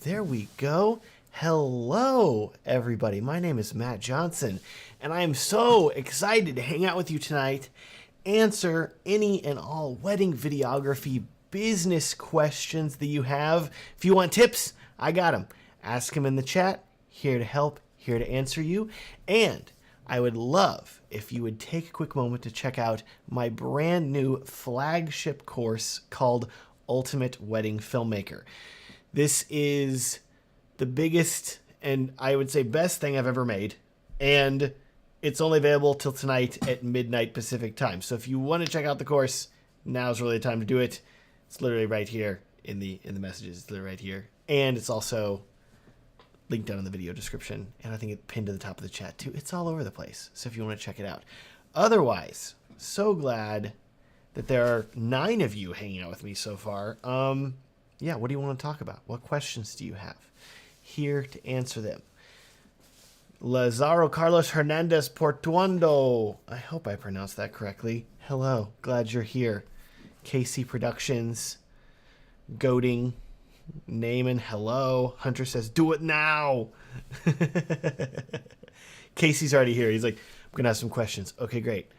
there we go. Hello, everybody. My name is Matt Johnson, and I am so excited to hang out with you tonight, answer any and all wedding videography business questions that you have. If you want tips, I got them. Ask them in the chat. Here to help, here to answer you. And I would love if you would take a quick moment to check out my brand new flagship course called Ultimate Wedding Filmmaker. This is the biggest and I would say best thing I've ever made, and it's only available till tonight at midnight Pacific time. So if you want to check out the course, now's really the time to do it. It's literally right here in the messages. It's literally right here, and it's also linked down in the video description, and I think it's pinned to the top of the chat too. It's all over the place, so if you want to check it out. Otherwise, so glad that there are 9 of you hanging out with me so far. Yeah, what do you want to talk about? What questions do you have? Here to answer them. Lazaro Carlos Hernandez Portuondo. I hope I pronounced that correctly. Hello, glad you're here. KC Productions. Goading. Naaman, hello. Hunter says, do it now. Casey's already here. He's like, I'm going to have some questions. Okay, great.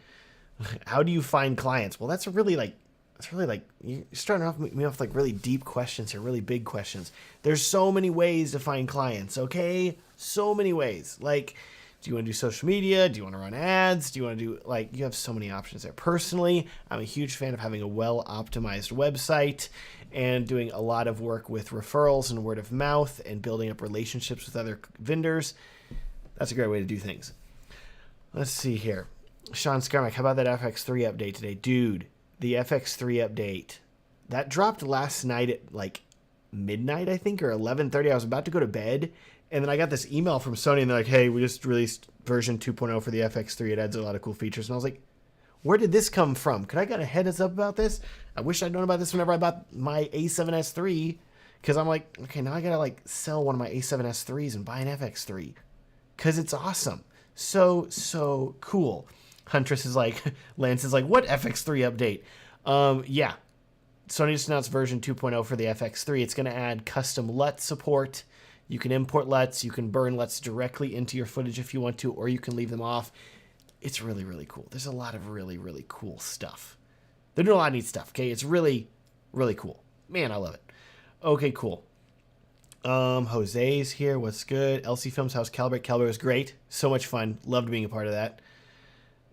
How do you find clients? Well, that's really like, you're starting off me off like really deep questions here, really big questions. There's so many ways to find clients, okay? So many ways. Like, do you want to do social media? Do you want to run ads? Do you want to do, like, you have so many options there. Personally, I'm a huge fan of having a well-optimized website and doing a lot of work with referrals and word of mouth and building up relationships with other vendors. That's a great way to do things. Let's see here. Sean Scarmack, how about that FX3 update today? Dude, the FX3 update, that dropped last night at like midnight, I think, or 11:30. I was about to go to bed, and then I got this email from Sony, and they're like, hey, we just released version 2.0 for the FX3. It adds a lot of cool features. And I was like, where did this come from? Could I get a heads up about this? I wish I'd known about this whenever I bought my A7S III, because I'm like, okay, now I got to like sell one of my A7S IIIs and buy an FX3, because it's awesome. So cool. Huntress is like, Lance is like, what FX3 update? Yeah, Sony just announced version 2.0 for the FX3. It's going to add custom LUT support. You can import LUTs. You can burn LUTs directly into your footage if you want to, or you can leave them off. It's really, really cool. There's a lot of really, really cool stuff. They're doing a lot of neat stuff, okay? It's really, really cool. Man, I love it. Okay, cool. Jose's here. What's good? LC Films House Calibre. Calibre was great. So much fun. Loved being a part of that.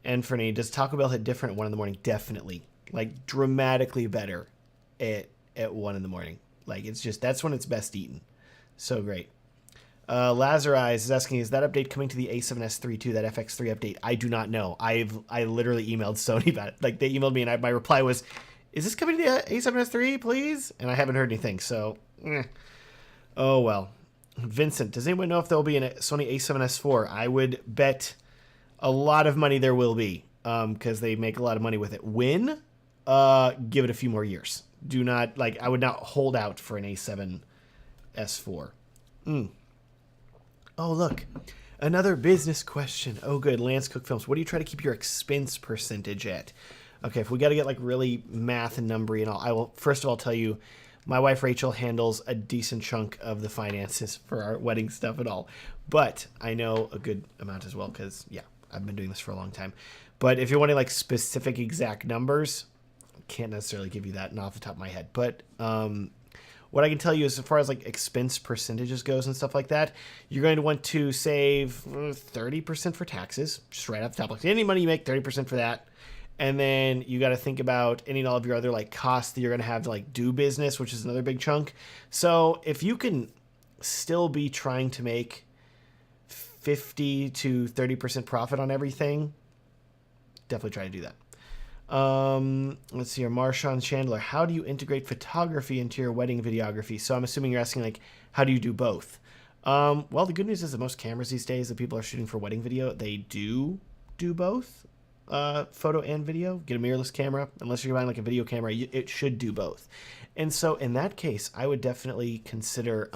And Fernie, does Taco Bell hit different at 1 in the morning? Definitely. Like, dramatically better at 1 in the morning. Like, it's just, that's when it's best eaten. So great. Lazarize is asking, is that update coming to the A7S III too, that FX3 update? I do not know. I literally emailed Sony about it. Like, they emailed me, and my reply was, is this coming to the A7S III, please? And I haven't heard anything, so, Oh, well. Vincent, does anyone know if there will be a Sony A7S IV? I would bet a lot of money there will be, because they make a lot of money with it. When? Give it a few more years. Do not, like, I would not hold out for an A7S IV. Oh, look. Another business question. Oh, good. Lance Cook Films. What do you try to keep your expense percentage at? Okay, if we got to get, like, really math and numbery and all, I will, first of all, tell you, my wife, Rachel, handles a decent chunk of the finances for our wedding stuff and all. But I know a good amount as well because, yeah, I've been doing this for a long time. But if you're wanting like specific exact numbers, I can't necessarily give you that off the top of my head. But what I can tell you is as far as like expense percentages goes and stuff like that, you're going to want to save 30% for taxes, just right off the top. Like any money you make, 30% for that. And then you got to think about any and all of your other like costs that you're going to have to like do business, which is another big chunk. So if you can still be trying to make 50 to 30% profit on everything, definitely try to do that. Let's see here. Marshawn Chandler, how do you integrate photography into your wedding videography? So I'm assuming you're asking like, how do you do both? Well, the good news is that most cameras these days that people are shooting for wedding video, they do both, photo and video. Get a mirrorless camera. Unless you're buying like a video camera, it should do both. And so in that case, I would definitely consider,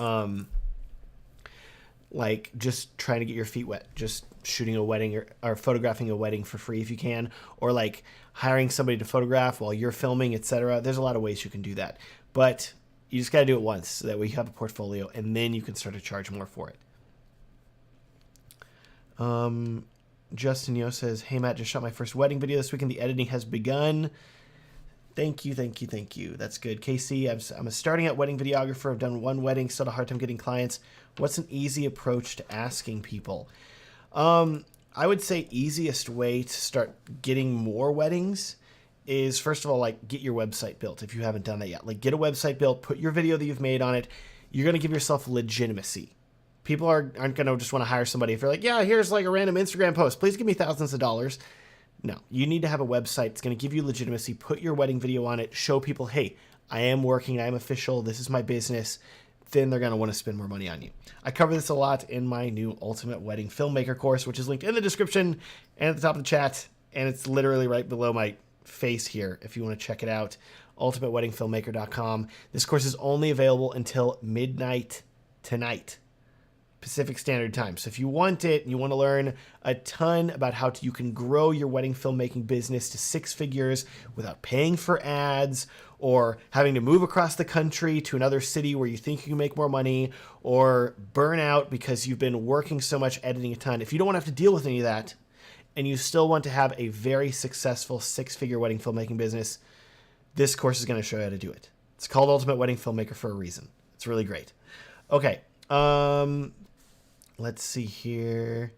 like just trying to get your feet wet, just shooting a wedding or photographing a wedding for free if you can, or like hiring somebody to photograph while you're filming, etc. There's a lot of ways you can do that. But You just got to do it once so that way you have a portfolio, and then you can start to charge more for it. Justin Yo says, hey, Matt, just shot my first wedding video this weekend. The editing has begun. Thank you, thank you, thank you. That's good. KC, I'm a starting out wedding videographer. I've done one wedding, still had a hard time getting clients. What's an easy approach to asking people? I would say easiest way to start getting more weddings is, first of all, like, get your website built if you haven't done that yet. Like, get a website built, put your video that you've made on it. You're going to give yourself legitimacy. People aren't going to just want to hire somebody if you're like, yeah, here's like a random Instagram post. Please give me thousands of dollars. No, you need to have a website. It's going to give you legitimacy. Put your wedding video on it. Show people, hey, I am working. I am official. This is my business. Then they're going to want to spend more money on you. I cover this a lot in my new Ultimate Wedding Filmmaker course, which is linked in the description and at the top of the chat. And it's literally right below my face here if you want to check it out. ultimateweddingfilmmaker.com. This course is only available until midnight tonight, Pacific Standard Time. So if you want it and you want to learn a ton about how you can grow your wedding filmmaking business to 6 figures without paying for ads or having to move across the country to another city where you think you can make more money, or burn out because you've been working so much editing a ton. If you don't want to have to deal with any of that and you still want to have a very successful 6-figure wedding filmmaking business, this course is going to show you how to do it. It's called Ultimate Wedding Filmmaker for a reason. It's really great. Okay. Let's see here.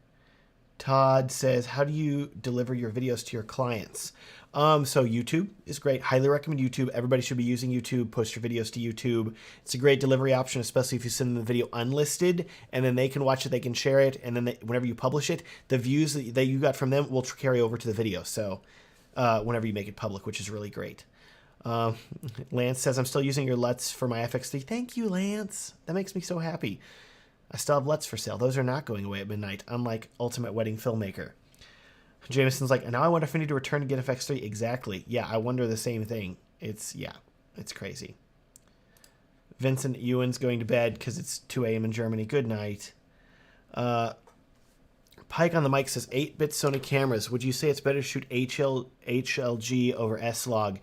Todd says, how do you deliver your videos to your clients? So YouTube is great. Highly recommend YouTube. Everybody should be using YouTube. Post your videos to YouTube. It's a great delivery option, especially if you send them the video unlisted, and then they can watch it, they can share it, and then whenever you publish it, the views that you got from them will carry over to the video. So whenever you make it public, which is really great. Lance says, I'm still using your LUTs for my FX3. Thank you, Lance. That makes me so happy. I still have LUTs for sale. Those are not going away at midnight, unlike Ultimate Wedding Filmmaker. Jameson's like, and now I wonder if I need to return to get FX3. Exactly. Yeah, I wonder the same thing. It's crazy. Vincent Ewan's going to bed because it's 2 a.m. in Germany. Good night. Pike on the mic says, 8-bit Sony cameras. Would you say it's better to shoot HLG over S-Log?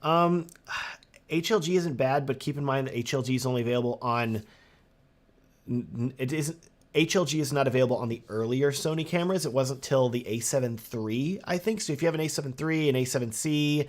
HLG isn't bad, but keep in mind that HLG is only available on... HLG is not available on the earlier Sony cameras. It wasn't till the A7 III, I think. So if you have an A7 III, an A7C,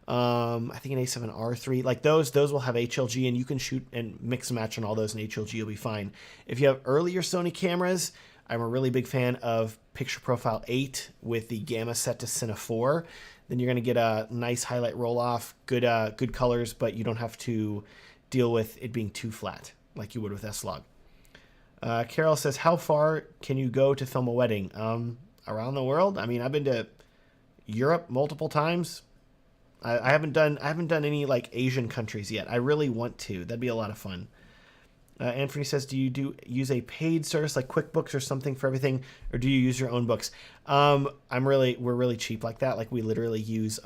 I think an A7R III, like those will have HLG, and you can shoot and mix and match on all those, and HLG will be fine. If you have earlier Sony cameras, I'm a really big fan of Picture Profile 8 with the gamma set to Cine 4. Then you're going to get a nice highlight roll-off, good colors, but you don't have to deal with it being too flat like you would with S-Log. Carol says, how far can you go to film a wedding? Around the world? I mean, I've been to Europe multiple times. I haven't done any like Asian countries yet. I really want to. That'd be a lot of fun. Anthony says, do you use a paid service like QuickBooks or something for everything, or do you use your own books? We're really cheap like that. Like we literally use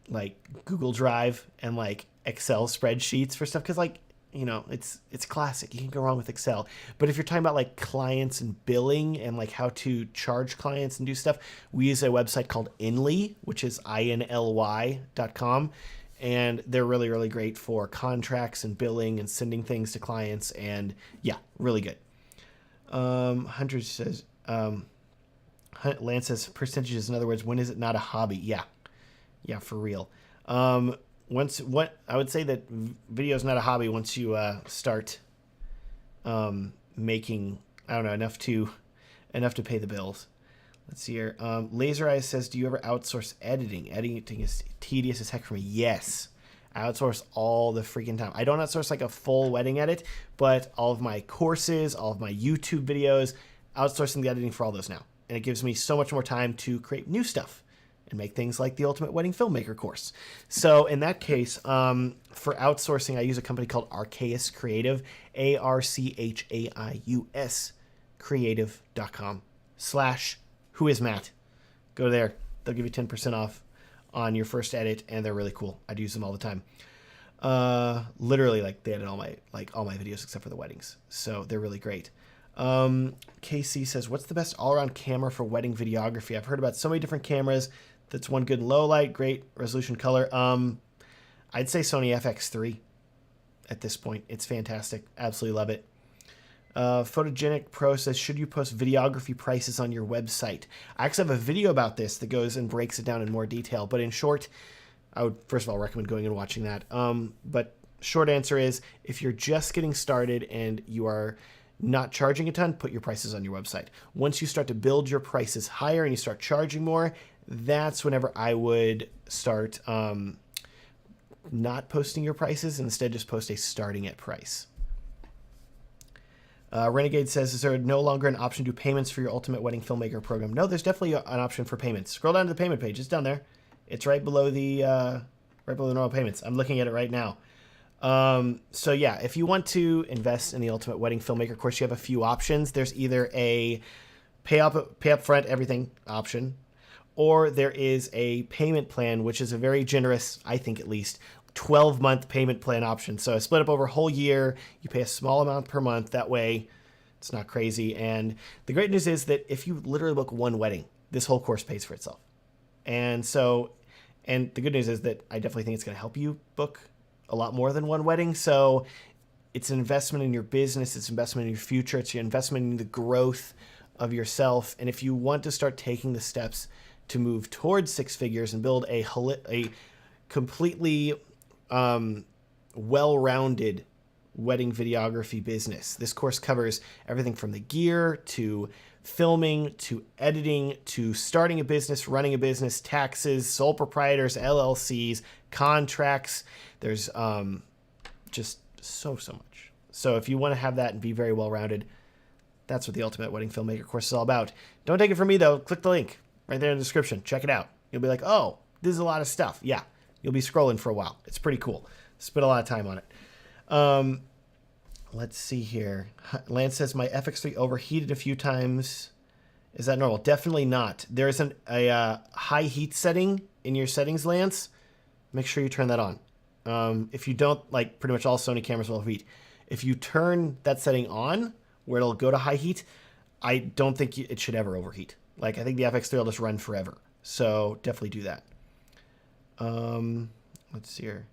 like Google Drive and like Excel spreadsheets for stuff, because like, you know, it's classic. You can't go wrong with Excel. But if you're talking about like clients and billing and like how to charge clients and do stuff, we use a website called Inly, which is INLY.com. And they're really, really great for contracts and billing and sending things to clients. And yeah, really good. Hunter says, Lance says percentages. In other words, when is it not a hobby? Yeah, for real. I would say that video is not a hobby once you start making, I don't know, enough to pay the bills. Let's see here. Laser Eyes says, do you ever outsource editing? Editing is tedious as heck for me. Yes. I outsource all the freaking time. I don't outsource like a full wedding edit, but all of my courses, all of my YouTube videos, outsourcing the editing for all those now. And it gives me so much more time to create new stuff and make things like the Ultimate Wedding Filmmaker course. So in that case, for outsourcing, I use a company called Archaeus Creative, ARCHAIUS creative.com/whoismatt. Go there. They'll give you 10% off on your first edit, and they're really cool. I'd use them all the time. Literally, like they edit all my videos except for the weddings. So they're really great. KC says, what's the best all-around camera for wedding videography? I've heard about so many different cameras. That's one good in low light, great resolution color. I'd say Sony FX3 at this point. It's fantastic. Absolutely love it. Photogenic Pro says, should you post videography prices on your website? I actually have a video about this that goes and breaks it down in more detail. But in short, I would first of all recommend going and watching that. But short answer is, if you're just getting started and you are not charging a ton, put your prices on your website. Once you start to build your prices higher and you start charging more, that's whenever I would start not posting your prices and instead just post a starting at price. Renegade says, is there no longer an option to do payments for your Ultimate Wedding Filmmaker program? No, there's definitely an option for payments. Scroll down to the payment page. It's down there. It's right below the normal payments. I'm looking at it right now. So yeah, if you want to invest in the Ultimate Wedding Filmmaker, of course, you have a few options. There's either a pay up front everything option, or there is a payment plan, which is a very generous, I think at least, 12-month payment plan option. So split up over a whole year. You pay a small amount per month. That way it's not crazy. And the great news is that if you literally book one wedding, this whole course pays for itself. And the good news is that I definitely think it's going to help you book a lot more than one wedding. So it's an investment in your business. It's an investment in your future. It's your investment in the growth of yourself. And if you want to start taking the steps to move towards six figures and build a completely well-rounded wedding videography business, this course covers everything from the gear to filming to editing to starting a business, running a business, taxes, sole proprietors, LLCs, contracts. There's just so much. So if you want to have that and be very well-rounded, that's what the Ultimate Wedding Filmmaker course is all about. Don't take it from me, though. Click the link right there in the description. Check it out. You'll be like, oh, this is a lot of stuff. Yeah. You'll be scrolling for a while. It's pretty cool. Spent a lot of time on it. Let's see here. Lance says, my FX3 overheated a few times. Is that normal? Definitely not. There is a high heat setting in your settings, Lance. Make sure you turn that on. If you don't, like pretty much all Sony cameras will overheat. If you turn that setting on, where it'll go to high heat, I don't think it should ever overheat. Like, I think the FX3 will just run forever. So definitely do that. Let's see here.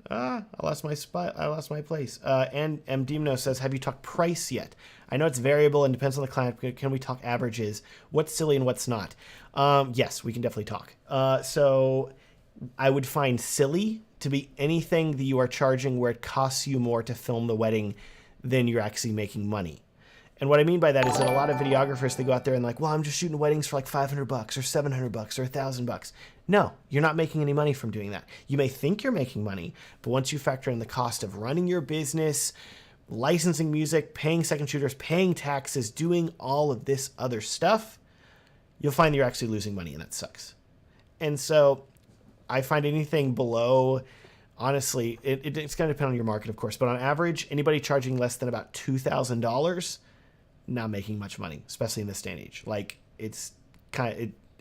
I lost my spot. I lost my place. And Demno says, have you talked price yet? I know it's variable and depends on the client. Can we talk averages? What's silly and what's not? Yes, we can definitely talk. So I would find silly to be anything that you are charging where it costs you more to film the wedding than you're actually making money. And what I mean by that is that a lot of videographers, they go out there and like, well, I'm just shooting weddings for like $500 or $700 or $1,000. No, you're not making any money from doing that. You may think you're making money, but once you factor in the cost of running your business, licensing music, paying second shooters, paying taxes, doing all of this other stuff, you'll find you're actually losing money, and that sucks. And so I find anything below, honestly, it's going to depend on your market, of course, but on average, anybody charging less than about $2,000, not making much money, especially in this day and age. Like, it's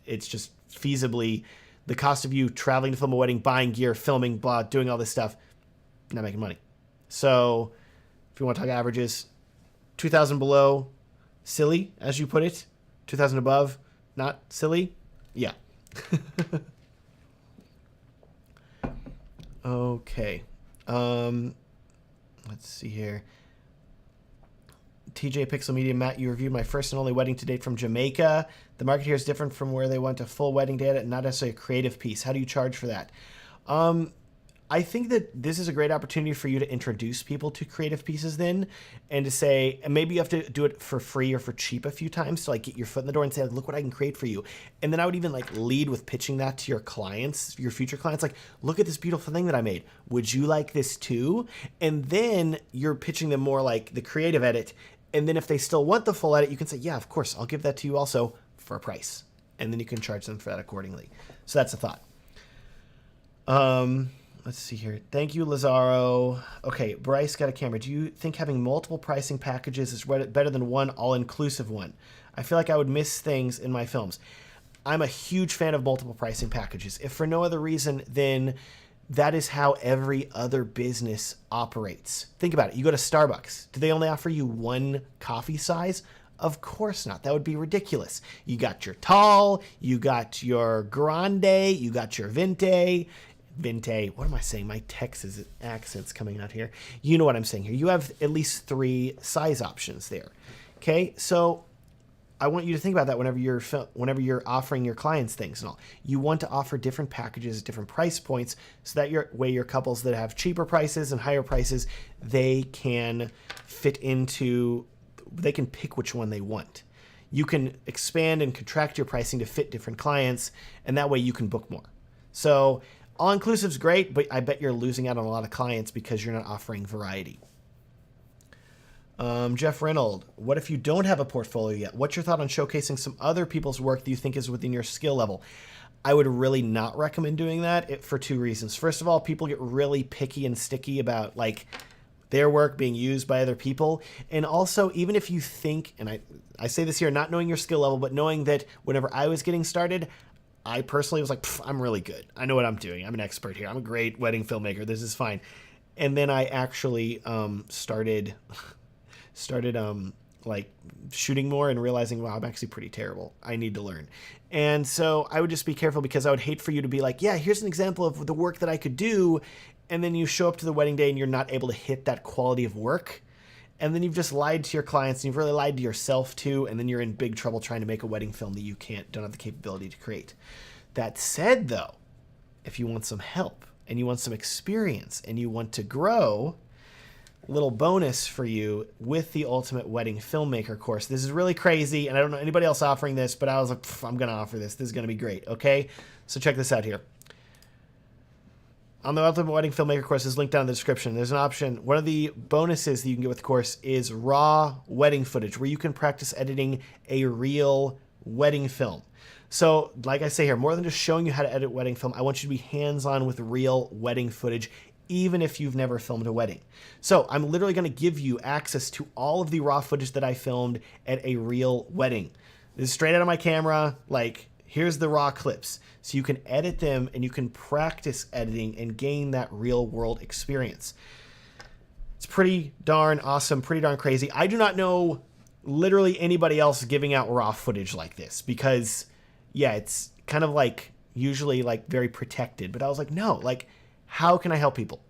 just feasibly the cost of you traveling to film a wedding, buying gear, filming, blah, doing all this stuff, not making money. So if you want to talk averages, 2,000 below, silly, as you put it. 2,000 above, not silly. Yeah. Okay. Let's see here. TJ Pixel Media, Matt, you reviewed my first and only wedding to date from Jamaica. The market here is different from where they want a full wedding data and not necessarily a creative piece. How do you charge for that? I think that this is a great opportunity for you to introduce people to creative pieces then, and to say, and maybe you have to do it for free or for cheap a few times to like get your foot in the door and say, like, look what I can create for you. And then I would even like lead with pitching that to your clients, your future clients, like, look at this beautiful thing that I made. Would you like this too? And then you're pitching them more like the creative edit. And then if they still want the full edit, you can say, yeah, of course, I'll give that to you also for a price. And then you can charge them for that accordingly. So that's a thought. Let's see here. Thank you, Lazaro. Okay, Bryce got a camera. Do you think having multiple pricing packages is better than one all-inclusive one? I feel like I would miss things in my films. I'm a huge fan of multiple pricing packages. If for no other reason, then that is how every other business operates. Think about it. You go to Starbucks. Do they only offer you one coffee size? Of course not. That would be ridiculous. You got your tall, you got your grande, you got your venti. Vinte. What am I saying? My Texas accent's coming out here. You know what I'm saying here. You have at least 3 size options there. Okay, so I want you to think about that whenever you're offering your clients things and all. You want to offer different packages, different price points, so that your couples that have cheaper prices and higher prices, they can they can pick which one they want. You can expand and contract your pricing to fit different clients, and that way you can book more. So all-inclusive is great, but I bet you're losing out on a lot of clients because you're not offering variety. Jeff Reynolds, what if you don't have a portfolio yet? What's your thought on showcasing some other people's work that you think is within your skill level? I would really not recommend doing that for 2 reasons. First of all, people get really picky and sticky about like their work being used by other people. And also, even if you think, and I say this here, not knowing your skill level, but knowing that whenever I was getting started, I personally was like, I'm really good. I know what I'm doing. I'm an expert here. I'm a great wedding filmmaker. This is fine. And then I actually started like shooting more and realizing, wow, I'm actually pretty terrible. I need to learn. And so I would just be careful, because I would hate for you to be like, yeah, here's an example of the work that I could do. And then you show up to the wedding day and you're not able to hit that quality of work. And then you've just lied to your clients, and you've really lied to yourself too. And then you're in big trouble trying to make a wedding film that you don't have the capability to create. That said though, if you want some help and you want some experience and you want to grow, little bonus for you with the Ultimate Wedding Filmmaker course. This is really crazy, and I don't know anybody else offering this, but I was like, I'm going to offer this. This is going to be great, okay? So check this out here. On the Ultimate Wedding Filmmaker course is linked down in the description. There's an option. One of the bonuses that you can get with the course is raw wedding footage, where you can practice editing a real wedding film. So like I say here, more than just showing you how to edit wedding film, I want you to be hands-on with real wedding footage, even if you've never filmed a wedding. So I'm literally going to give you access to all of the raw footage that I filmed at a real wedding. This is straight out of my camera. Like, here's the raw clips. So you can edit them and you can practice editing and gain that real world experience. It's pretty darn awesome, pretty darn crazy. I do not know literally anybody else giving out raw footage like this, because yeah, it's kind of like usually like very protected. But I was like, no, like, how can I help people?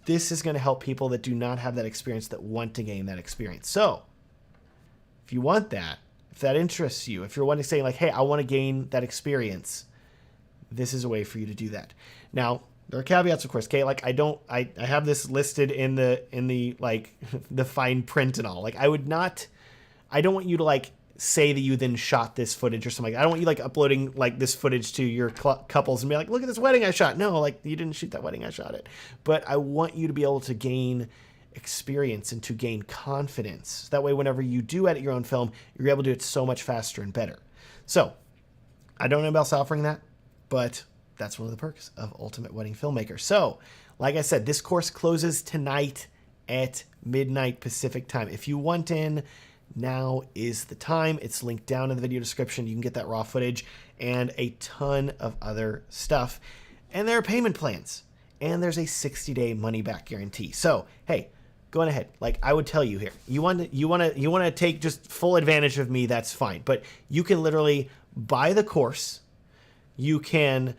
This is going to help people that do not have that experience, that want to gain that experience. So if you want that, if that interests you, if you're wanting to say like, hey, I want to gain that experience, this is a way for you to do that. Now, there are caveats, of course. Okay, like I have this listed in the like the fine print and all. Like I don't want you to like say that you then shot this footage or something. I don't want you like uploading like this footage to your couples and be like, look at this wedding I shot. No, like you didn't shoot that wedding, I shot it. But I want you to be able to gain experience and to gain confidence. That way, whenever you do edit your own film, you're able to do it so much faster and better. So I don't know anybody else offering that, but that's one of the perks of Ultimate Wedding Filmmaker. So like I said, this course closes tonight at midnight Pacific time. If you want in, now is the time. It's linked down in the video description. You can get that raw footage and a ton of other stuff. And there are payment plans. And there's a 60-day money-back guarantee. So, hey, go on ahead. Like I would tell you here, you want to take just full advantage of me, that's fine. But you can literally buy the course. You can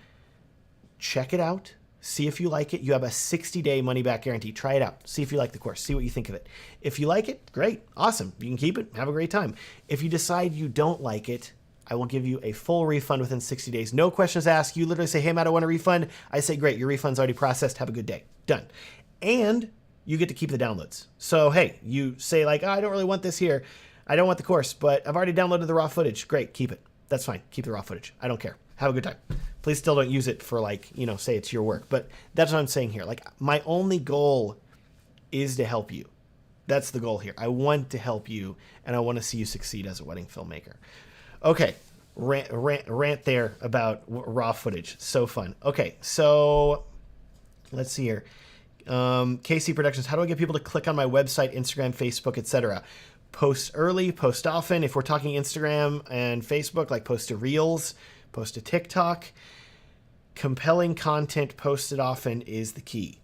check it out. See if you like it. You have a 60-day money-back guarantee. Try it out. See if you like the course. See what you think of it. If you like it, great. Awesome. You can keep it. Have a great time. If you decide you don't like it, I will give you a full refund within 60 days. No questions asked. You literally say, hey, Matt, I want a refund. I say, great. Your refund's already processed. Have a good day. Done. And you get to keep the downloads. So, hey, you say like, oh, I don't really want this here. I don't want the course, but I've already downloaded the raw footage. Great. Keep it. That's fine. Keep the raw footage. I don't care. Have a good time. Please still don't use it for like, say it's your work. But that's what I'm saying here. Like my only goal is to help you. That's the goal here. I want to help you, and I want to see you succeed as a wedding filmmaker. Okay, rant there about raw footage. So fun. Okay, so let's see here. KC Productions, how do I get people to click on my website, Instagram, Facebook, etc.? Post early, post often. If we're talking Instagram and Facebook, like post to Reels, post to TikTok. Compelling content posted often is the key.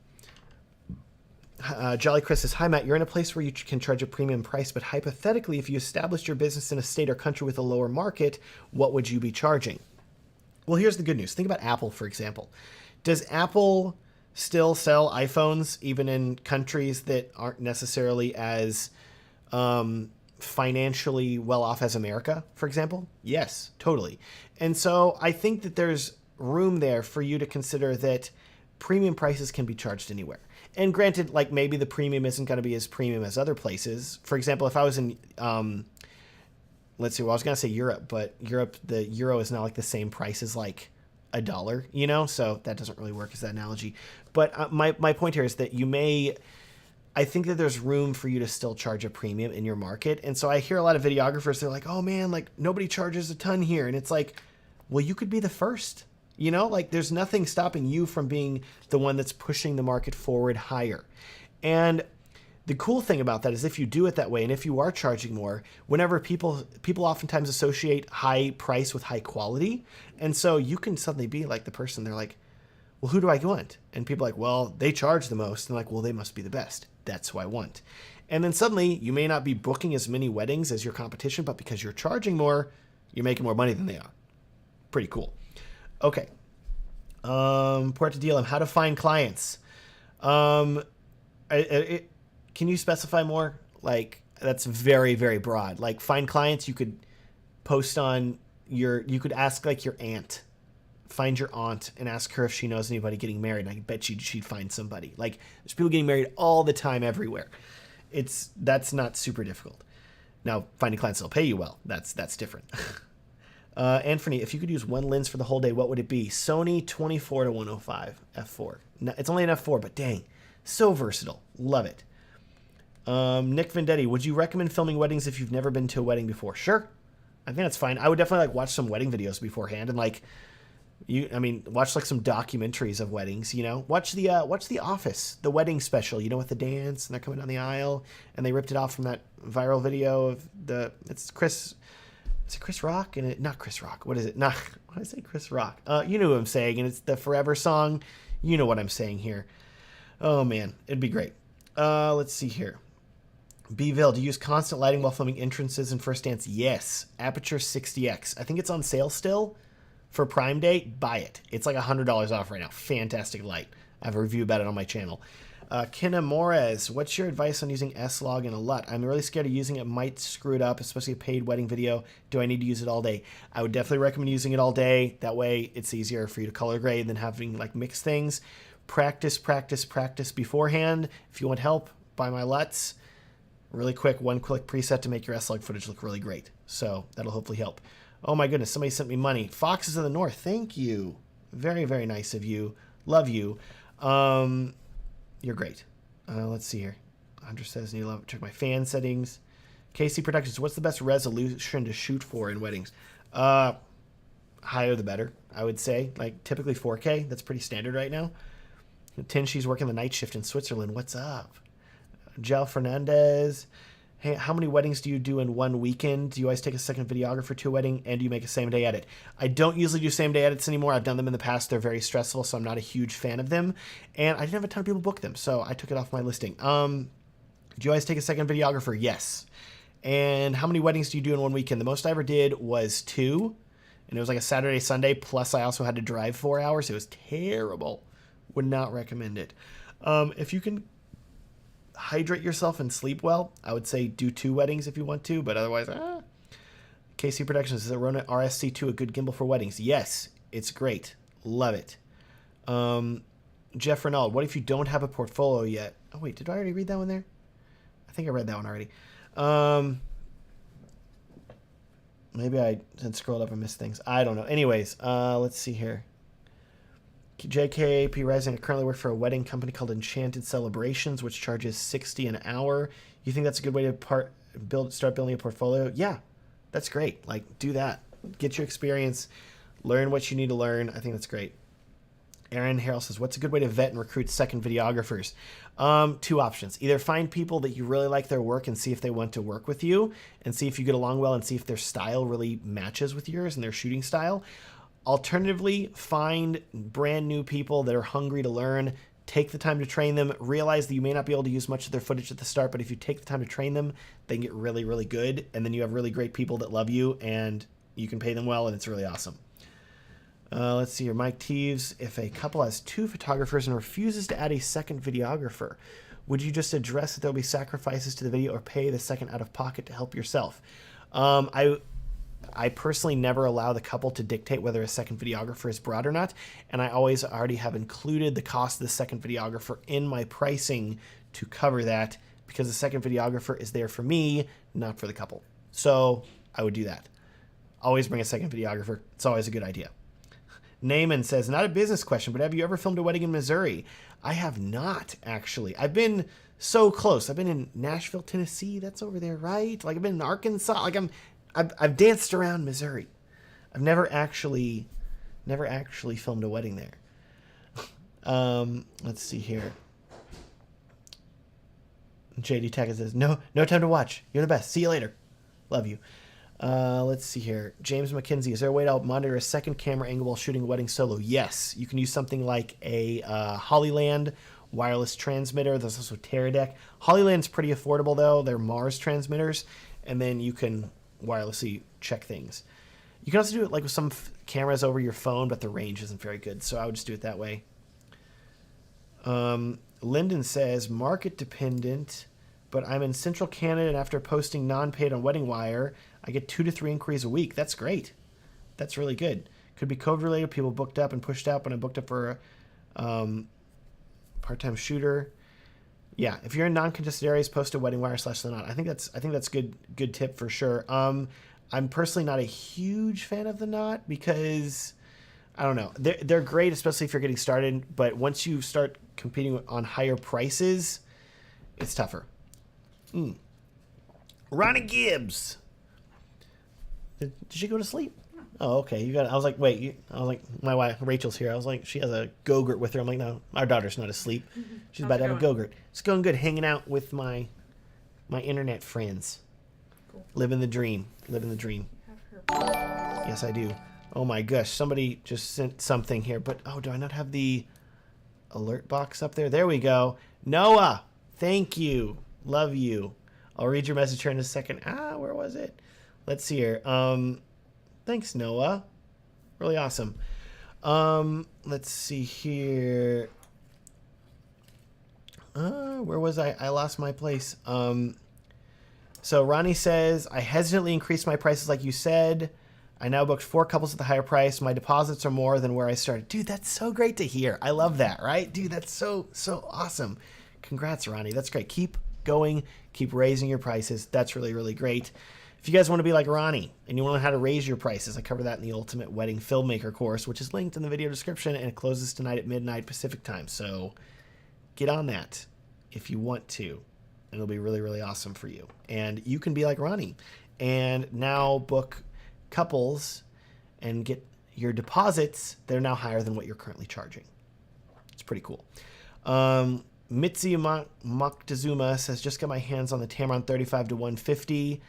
Jolly Chris says, hi, Matt, you're in a place where you can charge a premium price, but hypothetically, if you established your business in a state or country with a lower market, what would you be charging? Well, here's the good news. Think about Apple, for example. Does Apple still sell iPhones even in countries that aren't necessarily as financially well off as America, for example? Yes, totally. And so I think that there's room there for you to consider that premium prices can be charged anywhere. And granted, like maybe the premium isn't going to be as premium as other places. For example, if I was in, let's see, well, I was going to say Europe, but Europe, the euro is not like the same price as like a dollar, you know? So that doesn't really work as that analogy. But my point here is that I think that there's room for you to still charge a premium in your market. And so I hear a lot of videographers, they're like, oh man, like nobody charges a ton here. And it's like, well, you could be the first, you know, like there's nothing stopping you from being the one that's pushing the market forward higher. And the cool thing about that is if you do it that way, and if you are charging more, whenever people oftentimes associate high price with high quality. And so you can suddenly be like the person, they're like, well, who do I want? And people are like, well, they charge the most. And like, well, they must be the best. That's who I want. And then suddenly you may not be booking as many weddings as your competition, but because you're charging more, you're making more money than they are. Pretty cool. Okay. Puerto Diem, how to find clients. Can you specify more? Like, that's very, very broad. Like, find clients, you could post on you could ask like your aunt. Find your aunt and ask her if she knows anybody getting married. And I bet she'd find somebody. Like, there's people getting married all the time everywhere. That's not super difficult. Now, finding clients that'll pay you well, that's different. Anthony, if you could use one lens for the whole day, what would it be? Sony 24-105 f4. No, it's only an f4, but dang, so versatile. Love it. Nick Vendetti, would you recommend filming weddings if you've never been to a wedding before? Sure. I think that's fine. I would definitely like watch some wedding videos beforehand and like watch like some documentaries of weddings, you know, watch The Office, the wedding special, you know, with the dance and they're coming down the aisle and they ripped it off from that viral video of is it Chris Rock? And not Chris Rock. What is it? Not, why did I say Chris Rock? You know what I'm saying. And it's the Forever song. You know what I'm saying here. Oh man, it'd be great. Let's see here. Bville, do you use constant lighting while filming entrances and first dance? Yes. Aperture 60X. I think it's on sale still for Prime Day. Buy it. It's like $100 off right now. Fantastic light. I have a review about it on my channel. Kenna Morez, what's your advice on using S-Log in a LUT? I'm really scared of using it. Might screw it up, especially a paid wedding video. Do I need to use it all day? I would definitely recommend using it all day. That way it's easier for you to color grade than having like mixed things. Practice beforehand. If you want help, buy my LUTs. Really quick, one-click preset to make your S-Log footage look really great. So that'll hopefully help. Oh my goodness, somebody sent me money. Foxes of the North, thank you. Very, very nice of you. Love you. You're great. Let's see here. Andrew says, need to check my fan settings. KC Productions, what's the best resolution to shoot for in weddings? Higher the better, I would say. Like typically 4K. That's pretty standard right now. She's working the night shift in Switzerland. What's up? Jel Fernandez. Hey, how many weddings do you do in one weekend? Do you always take a second videographer to a wedding, and do you make a same-day edit? I don't usually do same-day edits anymore. I've done them in the past. They're very stressful, so I'm not a huge fan of them. And I didn't have a ton of people book them, so I took it off my listing. Do you always take a second videographer? Yes. And how many weddings do you do in one weekend? The most I ever did was 2, and it was like a Saturday, Sunday, plus I also had to drive 4 hours. It was terrible. Would not recommend it. If you can hydrate yourself and sleep well, I would say do 2 weddings if you want to, but otherwise, KC Productions, is the Rona RSC2 a good gimbal for weddings? Yes, it's great. Love it. Jeff Renaud, what if you don't have a portfolio yet? Oh, wait, did I already read that one there? I think I read that one already. Maybe I had scrolled up and missed things. I don't know. Anyways, let's see here. JKP Rising, I currently work for a wedding company called Enchanted Celebrations, which charges $60 an hour. You think that's a good way to start building a portfolio? Yeah, that's great. Like, do that. Get your experience. Learn what you need to learn. I think that's great. Aaron Harrell says, what's a good way to vet and recruit second videographers? 2 options. Either find people that you really like their work and see if they want to work with you and see if you get along well and see if their style really matches with yours and their shooting style. Alternatively, find brand new people that are hungry to learn. Take the time to train them. Realize that you may not be able to use much of their footage at the start, but if you take the time to train them, they can get really, really good. And then you have really great people that love you and you can pay them well, and it's really awesome. Let's see here. Mike Teves, if a couple has 2 photographers and refuses to add a second videographer, would you just address that there'll be sacrifices to the video or pay the second out of pocket to help yourself? I personally never allow the couple to dictate whether a second videographer is brought or not, and I always already have included the cost of the second videographer in my pricing to cover that, because the second videographer is there for me, not for the couple. So I would do that. Always bring a second videographer. It's always a good idea. Naaman says, not a business question, but have you ever filmed a wedding in Missouri? I have not, actually. I've been so close. I've been in Nashville, Tennessee. That's over there, right? Like, I've been in Arkansas. Like, I've danced around Missouri. I've never actually filmed a wedding there. Let's see here. JD Tackett says, no time to watch. You're the best. See you later. Love you. Let's see here. James McKenzie, is there a way to monitor a second camera angle while shooting a wedding solo? Yes. You can use something like a Hollyland wireless transmitter. There's also Teradek. Hollyland's pretty affordable, though. They're Mars transmitters. And then you can wirelessly check things. You can also do it like with some cameras over your phone, but the range isn't very good. So I would just do it that way. Lyndon says, market dependent, but I'm in central Canada, and after posting non-paid on Wedding Wire, I get 2 to 3 inquiries a week. That's great. That's really good. Could be COVID related. People booked up and pushed out when I booked up for a part-time shooter. Yeah, if you're in non-contested areas, post to Wedding Wire / the Knot. I think that's good tip for sure. I'm personally not a huge fan of the Knot because I don't know. They're great, especially if you're getting started. But once you start competing on higher prices, it's tougher. Ronnie Gibbs. Did she go to sleep? Oh, okay. You got. I was like, wait. I was like, my wife Rachel's here. I was like, she has a Go-Gurt with her. I'm like, no, our daughter's not asleep. She's about to have a Go-Gurt. It's going good. Hanging out with my internet friends. Cool. Living the dream. Yes, I do. Oh my gosh, somebody just sent something here. But do I not have the alert box up there? There we go. Noah, thank you. Love you. I'll read your message here in a second. Where was it? Let's see here. Thanks, Noah. Really awesome. Let's see here. Where was I? I lost my place. So Ronnie says, I hesitantly increased my prices like you said. I now booked 4 couples at the higher price. My deposits are more than where I started. Dude, that's so great to hear. I love that, right? Dude, that's so awesome. Congrats, Ronnie. That's great. Keep going. Keep raising your prices. That's really, really great. If you guys want to be like Ronnie and you want to know how to raise your prices, I cover that in the Ultimate Wedding Filmmaker course, which is linked in the video description, and it closes tonight at midnight Pacific time. So get on that if you want to. It'll be really, really awesome for you. And you can be like Ronnie and now book couples and get your deposits that are now higher than what you're currently charging. It's pretty cool. Mitzi Moctezuma says, just got my hands on the Tamron 35 to 150.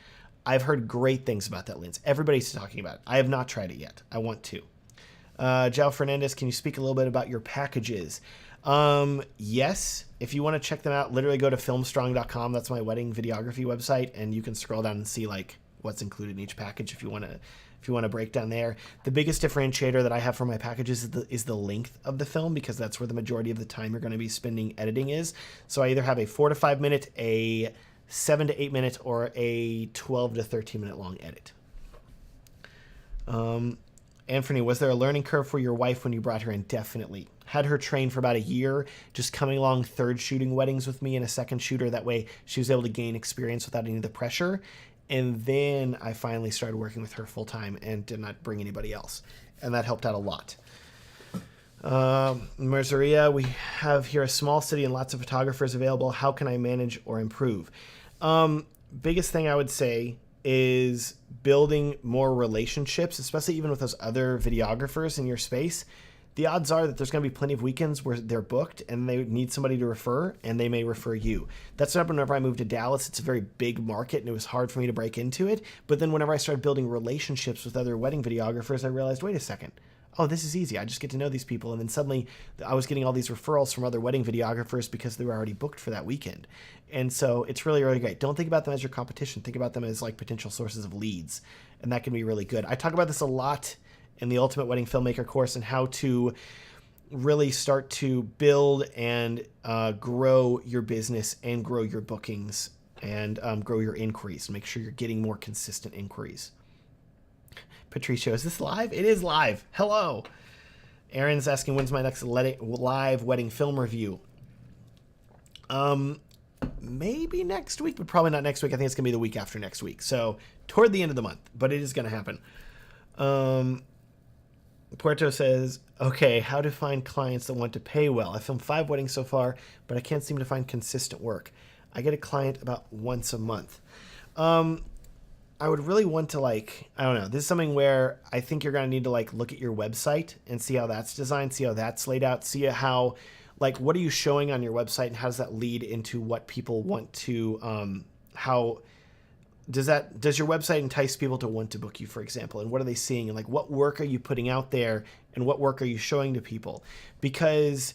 I've heard great things about that lens. Everybody's talking about it. I have not tried it yet. I want to. Jao Fernandez, can you speak a little bit about your packages? Yes. If you want to check them out, literally go to filmstrong.com. That's my wedding videography website, and you can scroll down and see like what's included in each package if you want to break down there. The biggest differentiator that I have for my packages is the length of the film, because that's where the majority of the time you're going to be spending editing is. So I either have a 4 to 5 minute, a 7 to 8 minute, or a 12 to 13 minute long edit. Anthony, was there a learning curve for your wife when you brought her in? Definitely. Had her train for about a year, just coming along third shooting weddings with me and a second shooter. That way she was able to gain experience without any of the pressure. And then I finally started working with her full time and did not bring anybody else. And that helped out a lot. Merceria, we have here a small city and lots of photographers available. How can I manage or improve? Biggest thing I would say is building more relationships, especially even with those other videographers in your space. The odds are that there's going to be plenty of weekends where they're booked and they need somebody to refer, and they may refer you. That's what happened whenever I moved to Dallas. It's a very big market, and it was hard for me to break into it. But then whenever I started building relationships with other wedding videographers, I realized, wait a second. Oh, this is easy. I just get to know these people. And then suddenly I was getting all these referrals from other wedding videographers because they were already booked for that weekend. And so it's really, really great. Don't think about them as your competition. Think about them as like potential sources of leads. And that can be really good. I talk about this a lot in the Ultimate Wedding Filmmaker course and how to really start to build and grow your business and grow your bookings and grow your inquiries. Make sure you're getting more consistent inquiries. Patricio, is this live? It is live. Hello. Aaron's asking, when's my next live wedding film review? Maybe next week, but probably not next week. I think it's going to be the week after next week. So toward the end of the month, but it is going to happen. Puerto says, okay, how to find clients that want to pay well. I filmed 5 weddings so far, but I can't seem to find consistent work. I get a client about once a month. I would really want to, like, I don't know. This is something where I think you're going to need to, like, look at your website and see how that's designed, see how that's laid out, see how, like, what are you showing on your website and how does that lead into what people want to, how does your website entice people to want to book you, for example, and what are they seeing, and like what work are you putting out there and what work are you showing to people? Because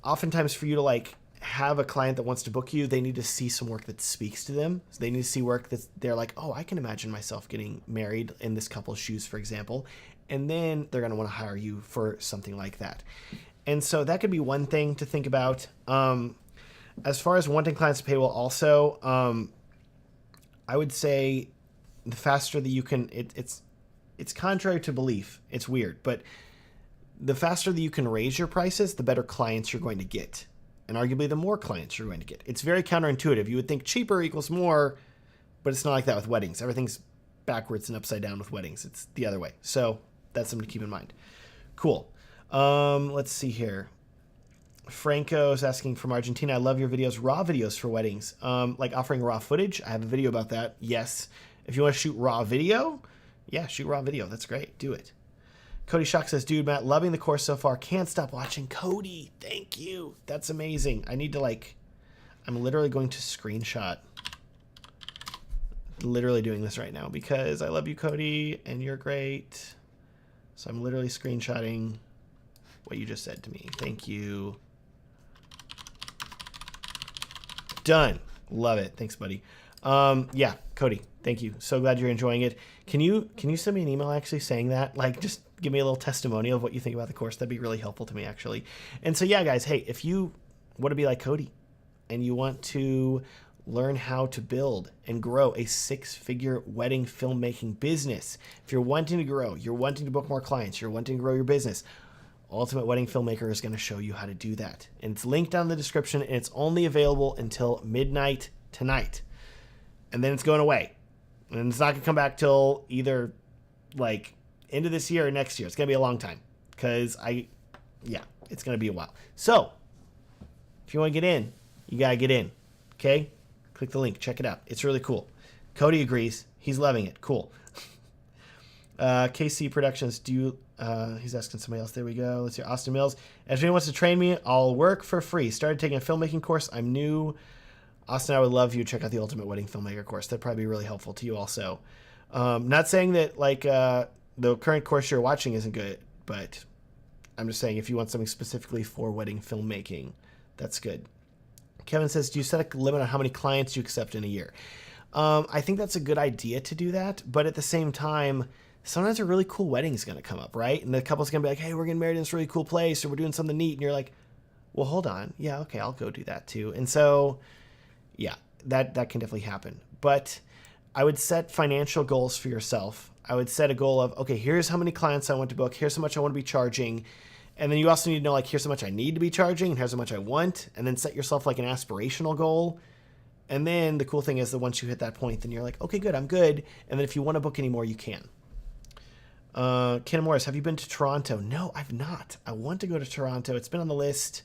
oftentimes for you to, like, have a client that wants to book you, they need to see some work that speaks to them. So they need to see work that they're like, oh, I can imagine myself getting married in this couple's shoes, for example. And then they're going to want to hire you for something like that. And so that could be one thing to think about. As far as wanting clients to pay well also, I would say the faster that you can, it's contrary to belief. It's weird, but the faster that you can raise your prices, the better clients you're going to get. And arguably the more clients you're going to get. It's very counterintuitive. You would think cheaper equals more, but it's not like that with weddings. Everything's backwards and upside down with weddings. It's the other way. So that's something to keep in mind. Cool. Let's see here. Franco's asking from Argentina, I love your videos, raw videos for weddings. Like offering raw footage. I have a video about that. Yes. If you want to shoot raw video, yeah, shoot raw video. That's great. Do it. Cody Shock says, dude, Matt, loving the course so far. Can't stop watching. Cody, thank you. That's amazing. I need to, like, I'm literally going to screenshot. Literally doing this right now because I love you, Cody, and you're great. So I'm literally screenshotting what you just said to me. Thank you. Done. Love it. Thanks, buddy. Yeah, Cody, thank you. So glad you're enjoying it. Can you send me an email actually saying that? Like, just give me a little testimonial of what you think about the course. That'd be really helpful to me, actually. And so, yeah, guys, hey, if you want to be like Cody and you want to learn how to build and grow a 6-figure wedding filmmaking business, if you're wanting to grow, you're wanting to book more clients, you're wanting to grow your business, Ultimate Wedding Filmmaker is going to show you how to do that. And it's linked down in the description, and it's only available until midnight tonight. And then it's going away. And it's not going to come back till either, like, end of this year or next year. It's going to be a long time. Because it's going to be a while. So, if you want to get in, you got to get in. Okay? Click the link. Check it out. It's really cool. Cody agrees. He's loving it. Cool. KC Productions, he's asking somebody else. There we go. Let's see. Austin Mills. If anyone wants to train me, I'll work for free. Started taking a filmmaking course. I'm new. Austin, I would love you to check out the Ultimate Wedding Filmmaker course. That'd probably be really helpful to you also. Not saying that, like, the current course you're watching isn't good, but I'm just saying if you want something specifically for wedding filmmaking, that's good. Kevin says, do you set a limit on how many clients you accept in a year? I think that's a good idea to do that, but at the same time, sometimes a really cool wedding is going to come up, right? And the couple's going to be like, hey, we're getting married in this really cool place, or we're doing something neat. And you're like, well, hold on. Yeah, okay, I'll go do that too. And so, yeah, that can definitely happen. But I would set financial goals for yourself. I would set a goal of, okay, here's how many clients I want to book. Here's how much I want to be charging. And then you also need to know, like, here's how much I need to be charging, and here's how much I want. And then set yourself, like, an aspirational goal. And then the cool thing is that once you hit that point, then you're like, okay, good, I'm good. And then if you want to book any more, you can. Ken Morris, have you been to Toronto? No, I've not. I want to go to Toronto. It's been on the list.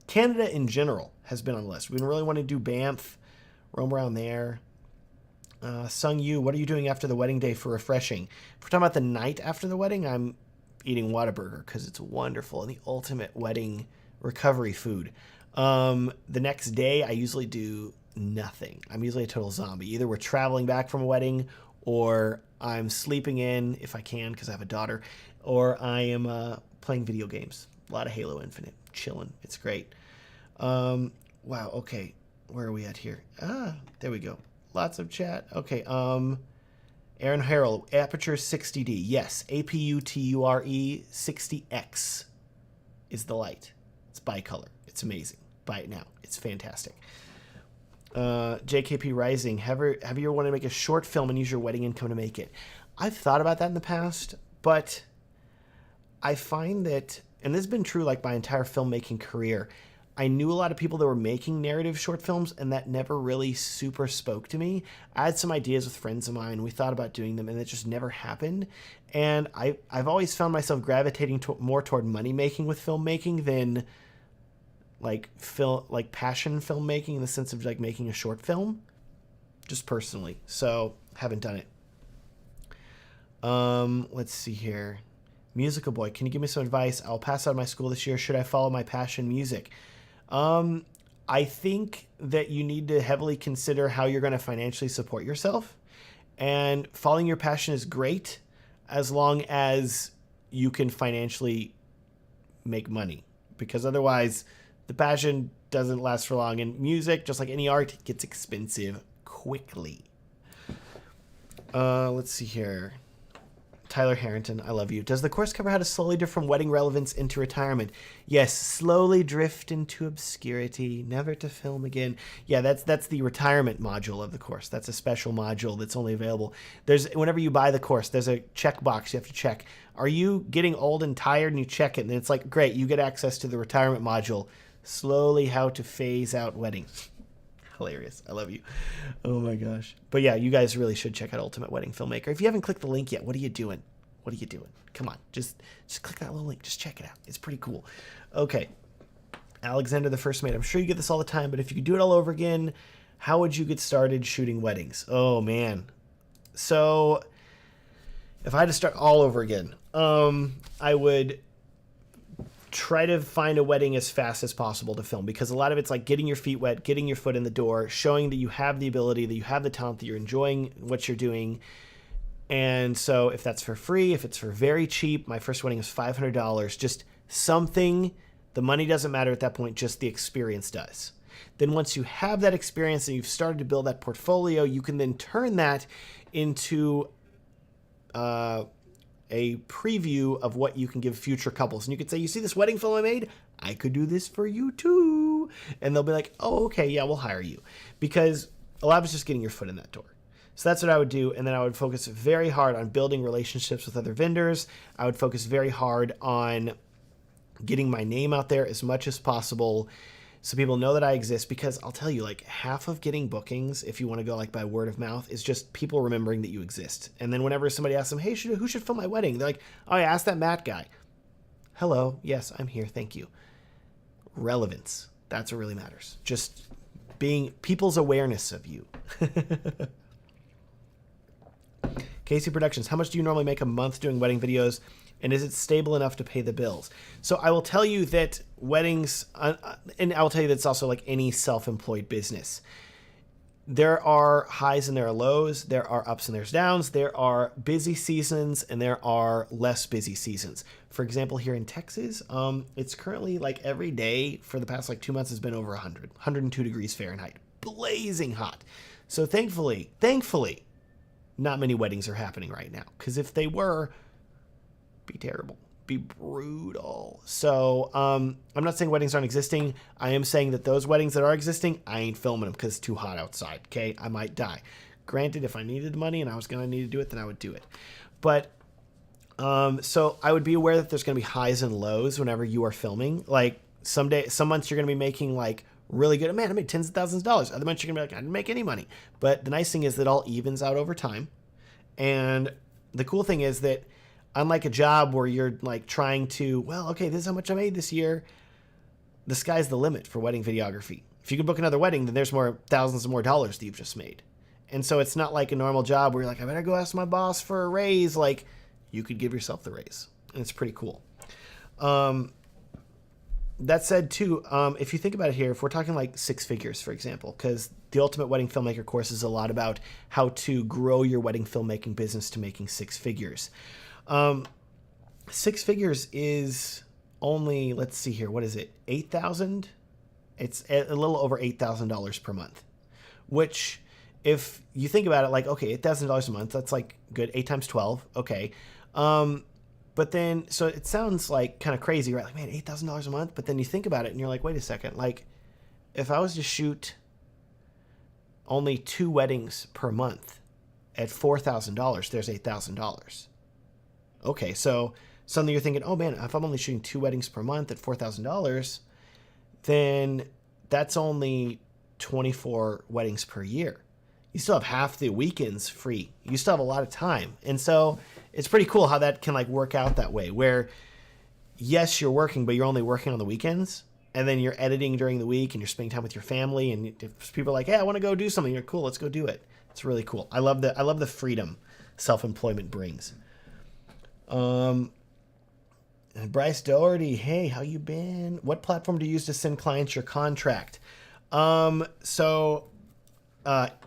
Canada in general has been on the list. We really want to do Banff, roam around there. Sung Yu, what are you doing after the wedding day for refreshing? If we're talking about the night after the wedding, I'm eating Whataburger because it's wonderful and the ultimate wedding recovery food. The next day, I usually do nothing. I'm usually a total zombie. Either we're traveling back from a wedding, or I'm sleeping in if I can because I have a daughter, or I am playing video games. A lot of Halo Infinite, chilling. It's great. Wow. Okay, where are we at here? There we go. Lots of chat. Okay. Aaron Harrell, Aperture 60D. Yes, APUTURE 60X is the light. It's bicolor. It's amazing. Buy it now. It's fantastic. JKP Rising, have you ever wanted to make a short film and use your wedding income to make it? I've thought about that in the past, but I find that, and this has been true like my entire filmmaking career, I knew a lot of people that were making narrative short films, and that never really super spoke to me. I had some ideas with friends of mine. We thought about doing them, and it just never happened. And I've always found myself gravitating more toward money making with filmmaking than like passion filmmaking, in the sense of like making a short film, just personally. So haven't done it. Let's see here. Musical Boy, can you give me some advice? I'll pass out of my school this year. Should I follow my passion, music? I think that you need to heavily consider how you're going to financially support yourself. And following your passion is great as long as you can financially make money, because otherwise the passion doesn't last for long. And music, just like any art, gets expensive quickly. Let's see here. Tyler Harrington, I love you. Does the course cover how to slowly drift from wedding relevance into retirement? Yes, slowly drift into obscurity, never to film again. Yeah, that's the retirement module of the course. That's a special module that's only available. Whenever you buy the course, there's a checkbox you have to check. Are you getting old and tired? And you check it, and it's like, great, you get access to the retirement module. Slowly how to phase out weddings. Hilarious. I love you. Oh my gosh. But yeah, you guys really should check out Ultimate Wedding Filmmaker. If you haven't clicked the link yet, what are you doing? What are you doing? Come on. Just click that little link. Just check it out. It's pretty cool. Okay. Alexander the First Mate. I'm sure you get this all the time, but if you could do it all over again, how would you get started shooting weddings? Oh man. So if I had to start all over again, I would try to find a wedding as fast as possible to film, because a lot of it's like getting your feet wet, getting your foot in the door, showing that you have the ability, that you have the talent, that you're enjoying what you're doing. And so if that's for free, if it's for very cheap, my first wedding was $500, just something. The money doesn't matter at that point, just the experience does. Then once you have that experience and you've started to build that portfolio, you can then turn that into a preview of what you can give future couples. And you could say, you see this wedding film I made? I could do this for you too. And they'll be like, oh, okay, yeah, we'll hire you. Because a lot of it's just getting your foot in that door. So that's what I would do. And then I would focus very hard on building relationships with other vendors. I would focus very hard on getting my name out there as much as possible, so people know that I exist. Because I'll tell you, like, half of getting bookings, if you want to go like by word of mouth, is just people remembering that you exist. And then whenever somebody asks them, hey, who should film my wedding? They're like, oh, yeah, ask that Matt guy. Hello, yes, I'm here, thank you. Relevance, that's what really matters. Just being people's awareness of you. Casey Productions, how much do you normally make a month doing wedding videos? And is it stable enough to pay the bills? So I will tell you that weddings, and I will tell you that it's also like any self-employed business. There are highs and there are lows. There are ups and there's downs. There are busy seasons and there are less busy seasons. For example, here in Texas, it's currently like every day for the past like 2 months has been over 102 degrees Fahrenheit. Blazing hot. So thankfully, not many weddings are happening right now. Because if they were, be terrible, be brutal. So I'm not saying weddings aren't existing. I am saying that those weddings that are existing, I ain't filming them because it's too hot outside. Okay, I might die. Granted, if I needed money and I was going to need to do it, then I would do it. But so I would be aware that there's going to be highs and lows whenever you are filming. Like some months you're going to be making like really good. Man, I made tens of thousands of dollars. Other months you're going to be like, I didn't make any money. But the nice thing is that all evens out over time. And the cool thing is that unlike a job where you're like trying to, well, okay, this is how much I made this year, the sky's the limit for wedding videography. If you can book another wedding, then there's thousands of more dollars that you've just made. And so it's not like a normal job where you're like, I better go ask my boss for a raise. Like, you could give yourself the raise. And it's pretty cool. That said, too, if you think about it here, if we're talking like 6 figures, for example, because the Ultimate Wedding Filmmaker course is a lot about how to grow your wedding filmmaking business to making 6 figures. 6 figures is only, let's see here, what is it? 8,000? It's a little over $8,000 per month, which if you think about it, like, okay, $8,000 a month, that's like good. 8 times 12. Okay. But then, so it sounds like kind of crazy, right? Like, man, $8,000 a month. But then you think about it and you're like, wait a second. Like, if I was to shoot only 2 weddings per month at $4,000, there's $8,000. Okay. So suddenly you're thinking, oh man, if I'm only shooting 2 weddings per month at $4,000, then that's only 24 weddings per year. You still have half the weekends free. You still have a lot of time. And so it's pretty cool how that can like work out that way, where yes, you're working, but you're only working on the weekends, and then you're editing during the week and you're spending time with your family. And if people are like, hey, I want to go do something, you're cool, let's go do it. It's really cool. I love the freedom self-employment brings. And Bryce Doherty, hey, how you been? What platform do you use to send clients your contract?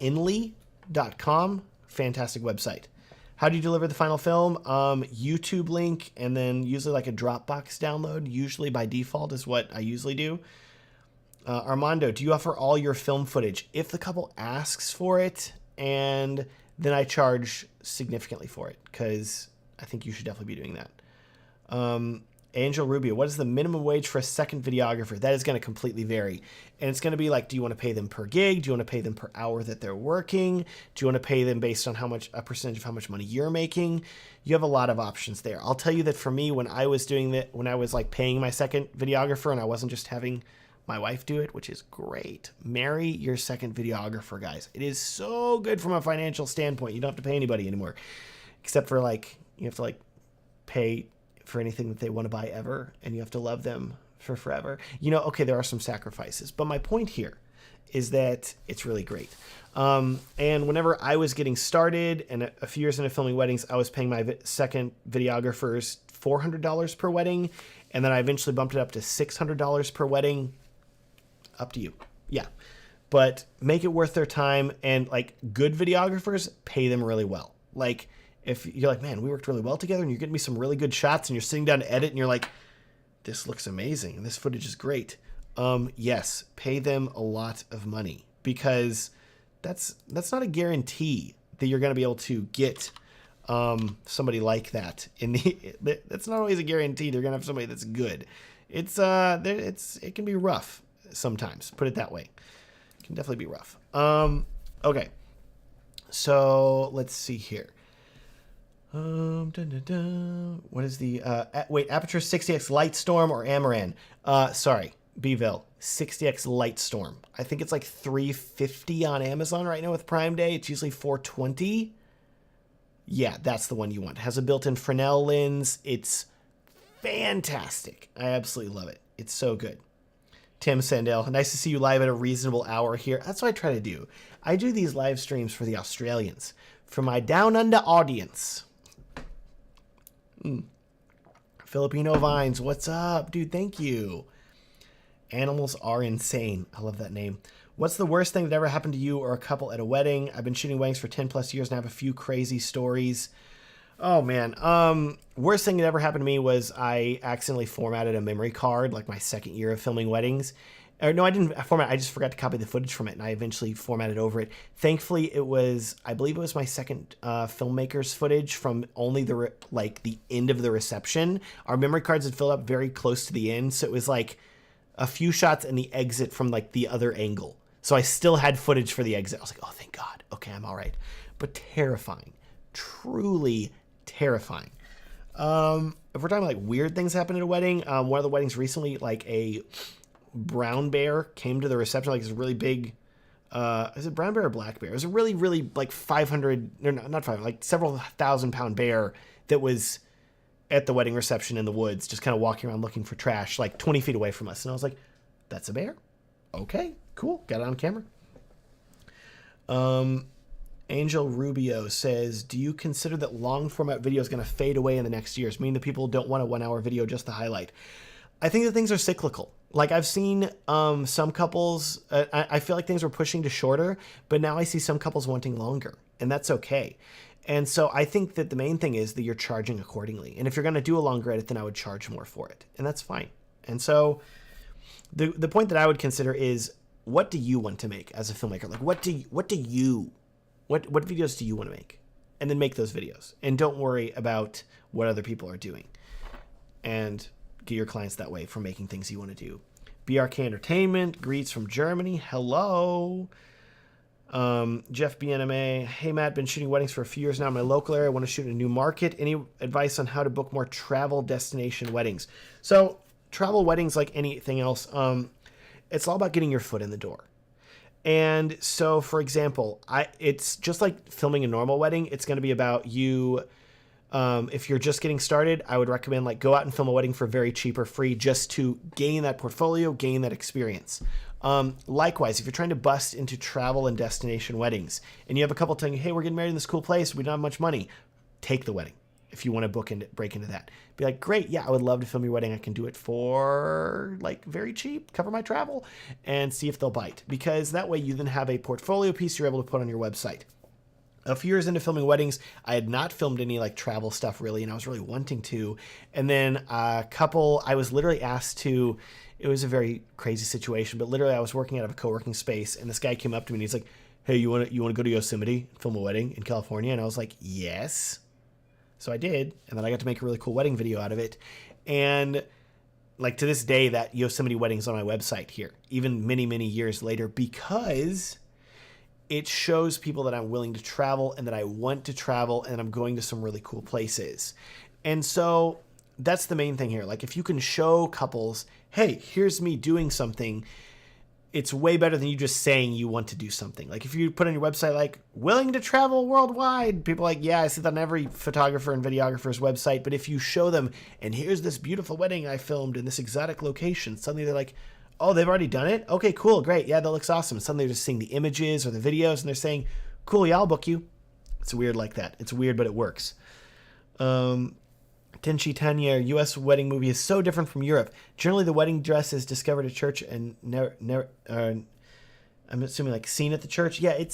Inly.com, fantastic website. How do you deliver the final film? YouTube link, and then usually like a Dropbox download, usually by default is what I usually do. Armando, do you offer all your film footage? If the couple asks for it, and then I charge significantly for it, because I think you should definitely be doing that. Angel Rubio, what is the minimum wage for a second videographer? That is going to completely vary. And it's going to be like, do you want to pay them per gig? Do you want to pay them per hour that they're working? Do you want to pay them based on a percentage of how much money you're making? You have a lot of options there. I'll tell you that for me, when I was doing that, when I was like paying my second videographer and I wasn't just having my wife do it, which is great. Marry your second videographer, guys. It is so good from a financial standpoint. You don't have to pay anybody anymore, except for like, you have to like pay for anything that they want to buy ever, and you have to love them for forever. You know, okay, there are some sacrifices, but my point here is that it's really great. And whenever I was getting started and a few years into filming weddings, I was paying my second videographers $400 per wedding, and then I eventually bumped it up to $600 per wedding. Up to you. Yeah. But make it worth their time, and like good videographers, pay them really well. Like, if you're like, man, we worked really well together and you're getting me some really good shots and you're sitting down to edit and you're like, this looks amazing and this footage is great. Yes, pay them a lot of money, because that's not a guarantee that you're going to be able to get somebody like that. That's not always a guarantee they're going to have somebody that's good. It can be rough sometimes, put it that way. It can definitely be rough. Okay. So let's see here. What is the Aperture 60x Lightstorm or Amaran? Sorry, Beeville, 60x Lightstorm. I think it's like $350 on Amazon right now with Prime Day. It's usually $420. Yeah, that's the one you want. It has a built-in Fresnel lens. It's fantastic. I absolutely love it. It's so good. Tim Sandell, nice to see you live at a reasonable hour here. That's what I try to do. I do these live streams for the Australians, for my down under audience. Filipino Vines, what's up? Dude, thank you. Animals are insane. I love that name. What's the worst thing that ever happened to you or a couple at a wedding? I've been shooting weddings for 10 plus years and I have a few crazy stories. Oh man. Worst thing that ever happened to me was I accidentally formatted a memory card, like my second year of filming weddings. Or no, I didn't format. I just forgot to copy the footage from it, and I eventually formatted over it. Thankfully, I believe it was my second filmmaker's footage from only the end of the reception. Our memory cards had filled up very close to the end, so it was like a few shots and the exit from like the other angle. So I still had footage for the exit. I was like, oh, thank God. Okay, I'm all right. But terrifying, truly terrifying. If we're talking like weird things happen at a wedding, one of the weddings recently, like a brown bear came to the reception, like this really big, is it brown bear or black bear? It was a really, really like 500, or not 500, like several 1,000-pound bear that was at the wedding reception in the woods, just kind of walking around looking for trash, like 20 feet away from us. And I was like, that's a bear? Okay, cool. Got it on camera. Angel Rubio says, do you consider that long format video is going to fade away in the next years, meaning that people don't want a 1 hour video just to highlight? I think that things are cyclical. Like I've seen some couples, I feel like things were pushing to shorter, but now I see some couples wanting longer, and that's okay. And so I think that the main thing is that you're charging accordingly. And if you're going to do a longer edit, then I would charge more for it, and that's fine. And so the point that I would consider is, what do you want to make as a filmmaker? Like what do you What videos do you want to make? And then make those videos. And don't worry about what other people are doing. And get your clients that way for making things you want to do. BRK Entertainment, greets from Germany. Hello. Jeff BNMA. Hey, Matt, been shooting weddings for a few years now in my local area. I want to shoot in a new market. Any advice on how to book more travel destination weddings? So travel weddings, like anything else, it's all about getting your foot in the door. And so, for example, it's just like filming a normal wedding. It's going to be about you. If you're just getting started, I would recommend like go out and film a wedding for very cheap or free just to gain that portfolio, gain that experience. Likewise, if you're trying to bust into travel and destination weddings and you have a couple telling you, hey, we're getting married in this cool place, we don't have much money, take the wedding. If you want to break into that, be like, great, yeah, I would love to film your wedding. I can do it for like very cheap, cover my travel, and see if they'll bite. Because that way you then have a portfolio piece you're able to put on your website. A few years into filming weddings, I had not filmed any like travel stuff really, and I was really wanting to. And then I was literally asked to, it was a very crazy situation, but literally I was working out of a co-working space, and this guy came up to me and he's like, hey, you want to go to Yosemite, film a wedding in California? And I was like, yes. So I did, and then I got to make a really cool wedding video out of it. And like to this day, that Yosemite wedding is on my website here, even many, many years later, because it shows people that I'm willing to travel and that I want to travel and I'm going to some really cool places. And so that's the main thing here. Like if you can show couples, hey, here's me doing something, it's way better than you just saying you want to do something. Like if you put on your website, like willing to travel worldwide, people are like, yeah, I see that on every photographer and videographer's website. But if you show them, and here's this beautiful wedding I filmed in this exotic location, suddenly they're like, oh, they've already done it? Okay, cool, great. Yeah, that looks awesome. And suddenly they're just seeing the images or the videos and they're saying, cool, yeah, I'll book you. It's weird like that. It's weird, but it works. Tenchi Tanya, U.S. wedding movie is so different from Europe. Generally, the wedding dress is discovered at church and never I'm assuming like seen at the church. Yeah, I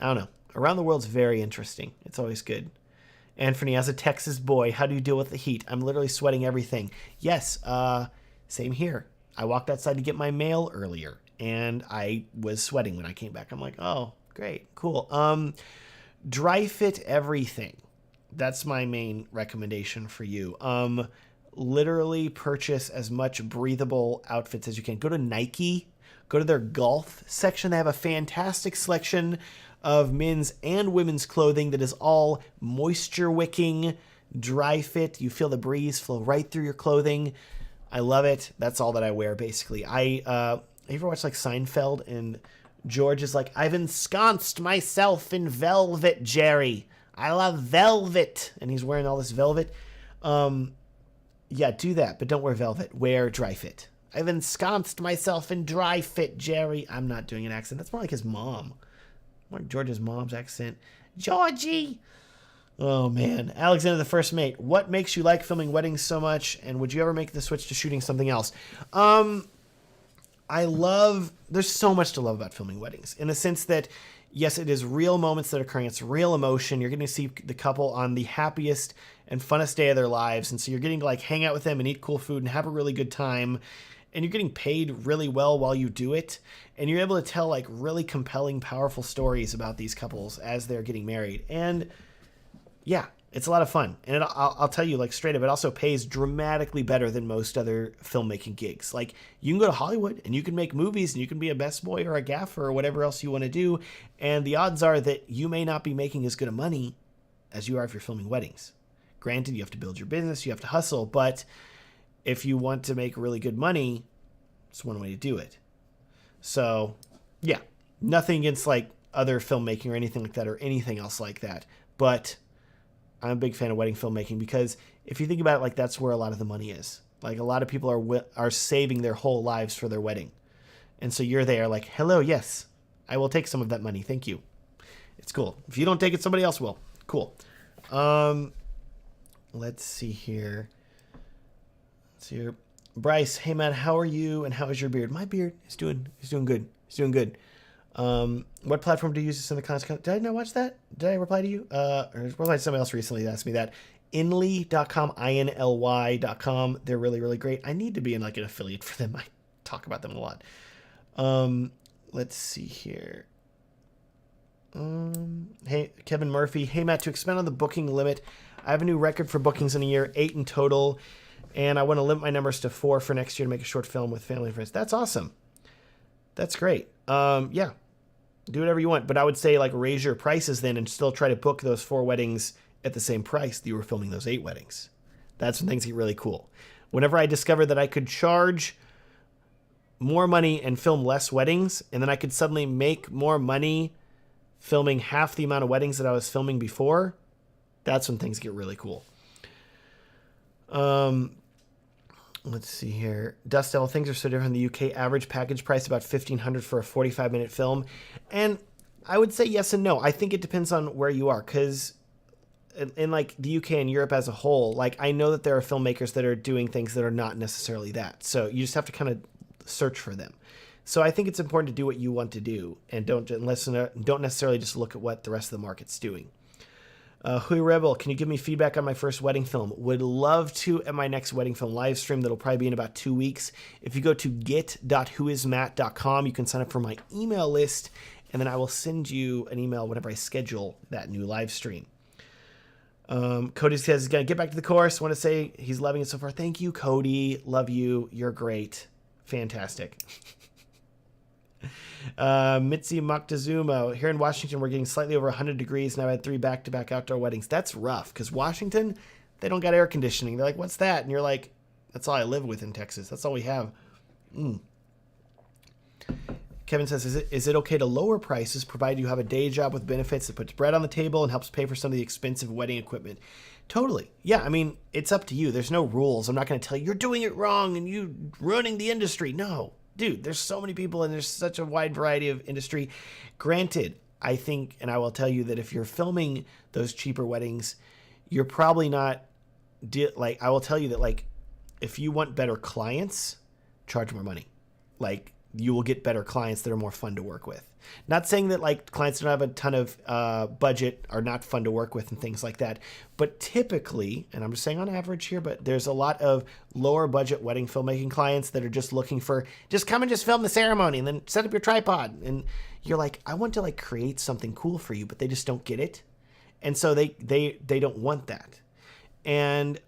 don't know. Around the world's very interesting. It's always good. Anthony, as a Texas boy, how do you deal with the heat? I'm literally sweating everything. Yes, same here. I walked outside to get my mail earlier, and I was sweating when I came back. I'm like, oh, great, cool. Dry fit everything. That's my main recommendation for you. Literally purchase as much breathable outfits as you can. Go to Nike, go to their golf section. They have a fantastic selection of men's and women's clothing that is all moisture wicking, dry fit. You feel the breeze flow right through your clothing. I love it. That's all that I wear, basically. You ever watch like Seinfeld and George is like, I've ensconced myself in velvet, Jerry. I love velvet. And he's wearing all this velvet. Yeah, do that, but don't wear velvet. Wear dry fit. I've ensconced myself in dry fit, Jerry. I'm not doing an accent. That's more like his mom. More like George's mom's accent. Georgie! Oh, man. Alexander the First Mate. What makes you like filming weddings so much? And would you ever make the switch to shooting something else? There's so much to love about filming weddings. In the sense that, yes, it is real moments that are occurring. It's real emotion. You're getting to see the couple on the happiest and funnest day of their lives. And so you're getting to like hang out with them and eat cool food and have a really good time. And you're getting paid really well while you do it. And you're able to tell like really compelling, powerful stories about these couples as they're getting married. And yeah, it's a lot of fun. And I'll tell you like straight up, it also pays dramatically better than most other filmmaking gigs. Like you can go to Hollywood and you can make movies and you can be a best boy or a gaffer or whatever else you want to do. And the odds are that you may not be making as good of money as you are if you're filming weddings. Granted, you have to build your business, you have to hustle, but if you want to make really good money, it's one way to do it. So yeah, nothing against like other filmmaking or anything like that or anything else like that. But I'm a big fan of wedding filmmaking because if you think about it, like that's where a lot of the money is. Like a lot of people are saving their whole lives for their wedding. And so you're there like, hello, yes, I will take some of that money. Thank you. It's cool. If you don't take it, somebody else will. Cool. Let's see here. Bryce, hey man, how are you and how is your beard? My beard is doing good. It's doing good. What platform do you use to send the content? Did I not watch that? Did I reply to you? Or reply to somebody else recently that asked me that. Inly.com, INLY.com. They're really, really great. I need to be in like an affiliate for them. I talk about them a lot. Let's see here. Hey Hey, Kevin Murphy. Hey, Matt, to expand on the booking limit, I have a new record for bookings in a year, 8 in total, and I want to limit my numbers to 4 for next year to make a short film with family and friends. That's awesome. That's great. Yeah, do whatever you want, but I would say like raise your prices then and still try to book those 4 weddings at the same price that you were filming those 8 weddings. That's when things get really cool. Whenever I discovered that I could charge more money and film less weddings, and then I could suddenly make more money filming half the amount of weddings that I was filming before, that's when things get really cool. Let's see here. Dust Devil, things are so different in the UK. Average package price about $1,500 for a 45-minute film. And I would say yes and no. I think it depends on where you are, because in like the UK and Europe as a whole, like I know that there are filmmakers that are doing things that are not necessarily that. So you just have to kind of search for them. So I think it's important to do what you want to do, and don't necessarily just look at what the rest of the market's doing. Hui Rebel, can you give me feedback on my first wedding film? Would love to at my next wedding film live stream that'll probably be in about 2 weeks. If you go to get.whoismatt.com, you can sign up for my email list, and then I will send you an email whenever I schedule that new live stream. Cody says he's going to get back to the course. I want to say he's loving it so far. Thank you, Cody. Love you. You're great. Fantastic. Mitzi Moctezuma, here in Washington, we're getting slightly over 100 degrees, and I've had 3 back-to-back outdoor weddings. That's rough, because Washington, they don't got air conditioning. They're like, what's that? And you're like, that's all I live with in Texas. That's all we have. Kevin says, is it okay to lower prices, provided you have a day job with benefits that puts bread on the table and helps pay for some of the expensive wedding equipment? Totally. Yeah, I mean, it's up to you. There's no rules. I'm not going to tell you, you're doing it wrong and you ruining the industry. No. Dude, there's so many people and there's such a wide variety of industry. Granted, I think, and I will tell you that if you're filming those cheaper weddings, you're probably not, I will tell you that, like, if you want better clients, charge more money. Like, you will get better clients that are more fun to work with. Not saying that like clients don't have a ton of budget are not fun to work with and things like that. But typically, and I'm just saying on average here, but there's a lot of lower budget wedding filmmaking clients that are just looking for, just come and just film the ceremony and then set up your tripod. And you're like, I want to like create something cool for you, but they just don't get it. And so they don't want that. And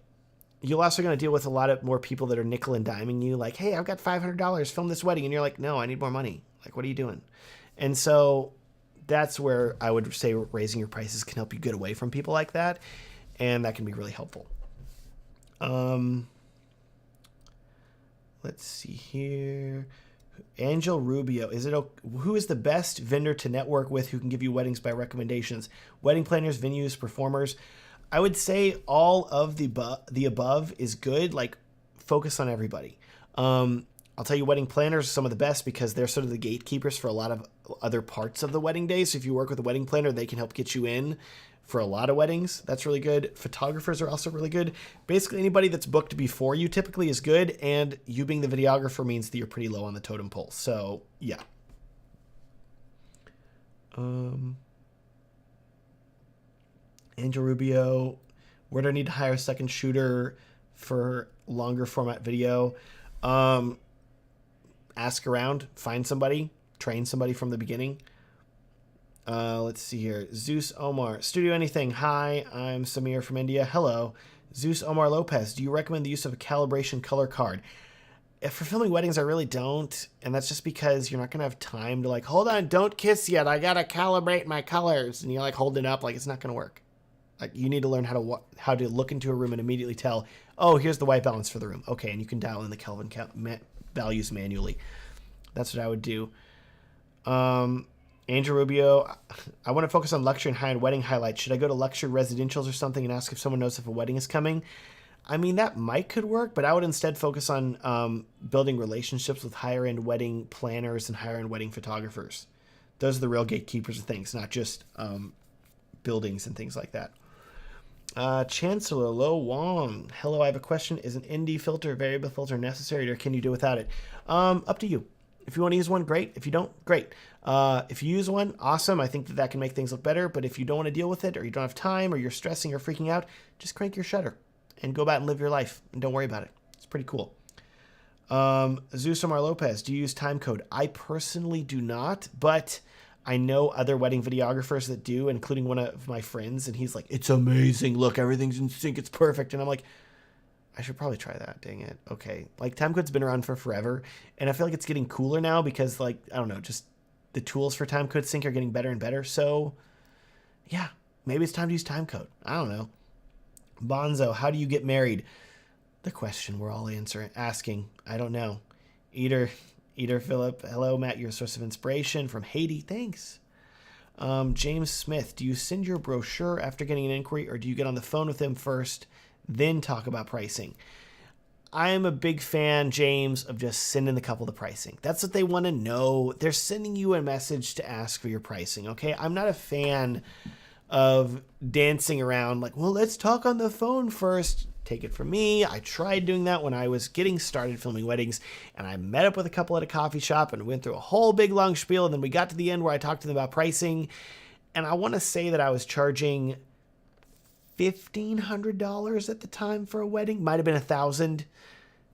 you're also going to deal with a lot of more people that are nickel and diming you, like, hey, I've got $500, film this wedding. And you're like, no, I need more money. Like, what are you doing? And so that's where I would say raising your prices can help you get away from people like that. And that can be really helpful. Let's see here. Angel Rubio, who is the best vendor to network with who can give you weddings by recommendations? Wedding planners, venues, performers. I would say all of the above is good. Like, focus on everybody. I'll tell you, wedding planners are some of the best because they're sort of the gatekeepers for a lot of other parts of the wedding day. So if you work with a wedding planner, they can help get you in for a lot of weddings. That's really good. Photographers are also really good. Basically, anybody that's booked before you typically is good. And you being the videographer means that you're pretty low on the totem pole. So, yeah. Angel Rubio, where do I need to hire a second shooter for longer format video? Ask around, find somebody, train somebody from the beginning. Let's see here. Zeus Omar, Studio Anything. Hi, I'm Samir from India. Hello. Zeus Omar Lopez, do you recommend the use of a calibration color card? If for filming weddings, I really don't. And that's just because you're not going to have time to like, hold on, don't kiss yet. I got to calibrate my colors. And you're like holding it up like it's not going to work. Like you need to learn how to look into a room and immediately tell, oh, here's the white balance for the room. Okay, and you can dial in the Kelvin values manually. That's what I would do. Angel Rubio, I want to focus on luxury and high-end wedding highlights. Should I go to luxury residentials or something and ask if someone knows if a wedding is coming? I mean, that could work, but I would instead focus on building relationships with higher-end wedding planners and higher-end wedding photographers. Those are the real gatekeepers of things, not just buildings and things like that. Chancellor Lo Wong. Hello, I have a question. Is an ND filter, a variable filter necessary, or can you do without it? Up to you. If you want to use one, great. If you don't, great. If you use one, awesome. I think that can make things look better. But if you don't want to deal with it, or you don't have time, or you're stressing or freaking out, just crank your shutter and go about and live your life. And don't worry about it. It's pretty cool. Zeus Omar Lopez, do you use timecode? I personally do not, but I know other wedding videographers that do, including one of my friends, and he's like, it's amazing. Look, everything's in sync. It's perfect. And I'm like, I should probably try that. Dang it. Okay. Like, timecode's been around for forever, and I feel like it's getting cooler now because, like, I don't know, just the tools for timecode sync are getting better and better. So, yeah, maybe it's time to use timecode. I don't know. Bonzo, how do you get married? The question we're all asking. I don't know. Eater Philip, hello, Matt, you're a source of inspiration from Haiti. Thanks. James Smith, do you send your brochure after getting an inquiry, or do you get on the phone with them first, then talk about pricing? I am a big fan, James, of just sending the couple the pricing. That's what they want to know. They're sending you a message to ask for your pricing, okay? I'm not a fan of dancing around like, well, let's talk on the phone first. Take it from me. I tried doing that when I was getting started filming weddings, and I met up with a couple at a coffee shop and went through a whole big long spiel, and then we got to the end where I talked to them about pricing, and I want to say that I was charging $1,500 at the time for a wedding. Might have been $1,000.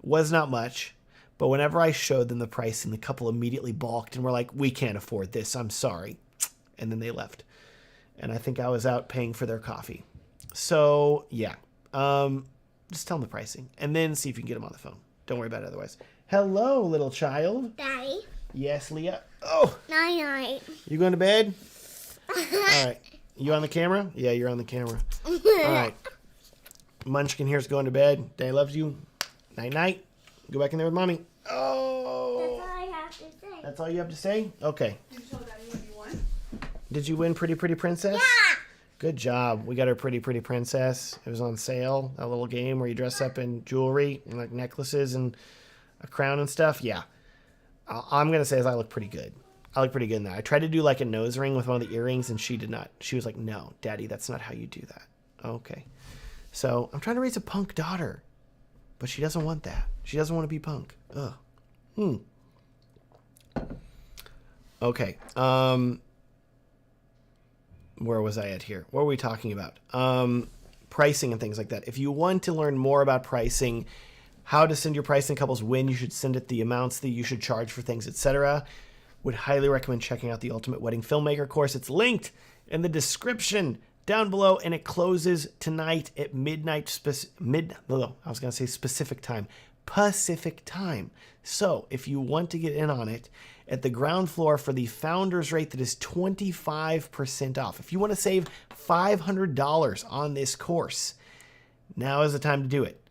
Was not much. But whenever I showed them the pricing, the couple immediately balked and were like, we can't afford this. I'm sorry. And then they left. And I think I was out paying for their coffee. So, yeah. Just tell them the pricing. And then see if you can get them on the phone. Don't worry about it otherwise. Hello, little child. Daddy. Yes, Leah. Oh. Night-night. You going to bed? All right. You on the camera? Yeah, you're on the camera. All right. Munchkin here's going to bed. Daddy loves you. Night-night. Go back in there with Mommy. Oh. That's all I have to say. That's all you have to say? Okay. Did you tell Daddy what you won? Did you win Pretty Pretty Princess? Yeah. Good job. We got our Pretty Pretty Princess. It was on sale. That little game where you dress up in jewelry and like necklaces and a crown and stuff. Yeah. I'm going to say is I look pretty good. I look pretty good in that. I tried to do like a nose ring with one of the earrings and she did not. She was like, no, Daddy, that's not how you do that. Okay. So I'm trying to raise a punk daughter, but she doesn't want that. She doesn't want to be punk. Ugh. Okay. Where was I at here? What were we talking about? Pricing and things like that. If you want to learn more about pricing, how to send your pricing couples, when you should send it, the amounts that you should charge for things, etc., would highly recommend checking out the Ultimate Wedding Filmmaker course. It's linked in the description down below, and it closes tonight at midnight. Pacific time. So if you want to get in on it, at the ground floor for the founder's rate, that is 25% off. If you want to save $500 on this course, now is the time to do it.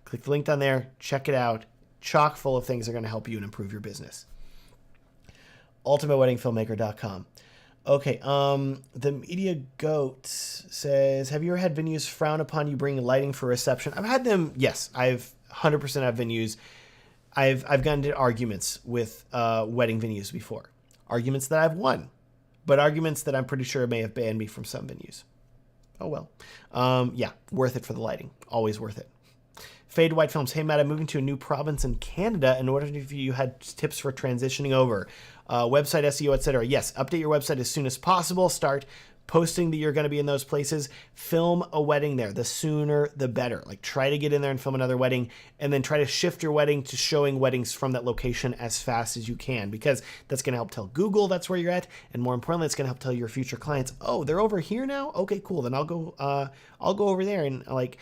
Click the link down there, check it out. Chock full of things that are going to help you and improve your business. UltimateWeddingFilmmaker.com. Okay, the Media Goat says, have you ever had venues frown upon you bringing lighting for reception? I've had them, yes. I've 100% had venues. I've gotten into arguments with wedding venues before. Arguments that I've won, but arguments that I'm pretty sure may have banned me from some venues. Oh well. Yeah, worth it for the lighting. Always worth it. Fade White Films. Hey, Matt, I'm moving to a new province in Canada and wondering if you had tips for transitioning over. Website, SEO, etc. Yes, update your website as soon as possible. Start posting that you're going to be in those places. Film a wedding there. The sooner, the better. Like, try to get in there and film another wedding, and then try to shift your wedding to showing weddings from that location as fast as you can, because that's going to help tell Google that's where you're at, and more importantly, it's going to help tell your future clients, oh, they're over here now? Okay, cool. Then I'll go over there, and like,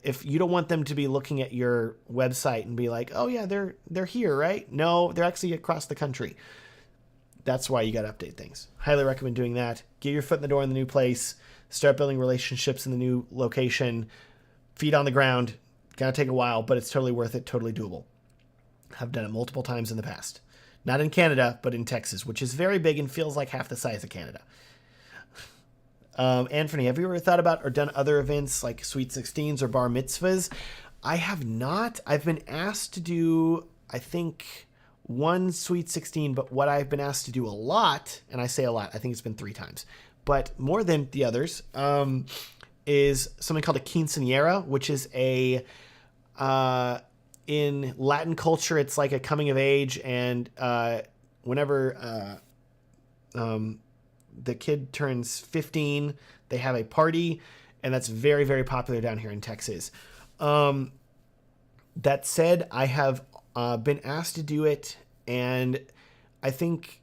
if you don't want them to be looking at your website and be like, oh yeah, they're here, right? No, they're actually across the country. That's why you got to update things. Highly recommend doing that. Get your foot in the door in the new place. Start building relationships in the new location. Feet on the ground. Gonna take a while, but it's totally worth it. Totally doable. I've done it multiple times in the past. Not in Canada, but in Texas, which is very big and feels like half the size of Canada. Anthony, have you ever thought about or done other events like Sweet 16s or bar mitzvahs? I have not. I've been asked to do, I think, one Sweet 16, but what I've been asked to do a lot, and I say a lot, I think it's been 3 times, but more than the others, is something called a quinceañera, which is in Latin culture, it's like a coming of age, and whenever the kid turns 15, they have a party, and that's very, very popular down here in Texas. That said, I have been asked to do it, and I think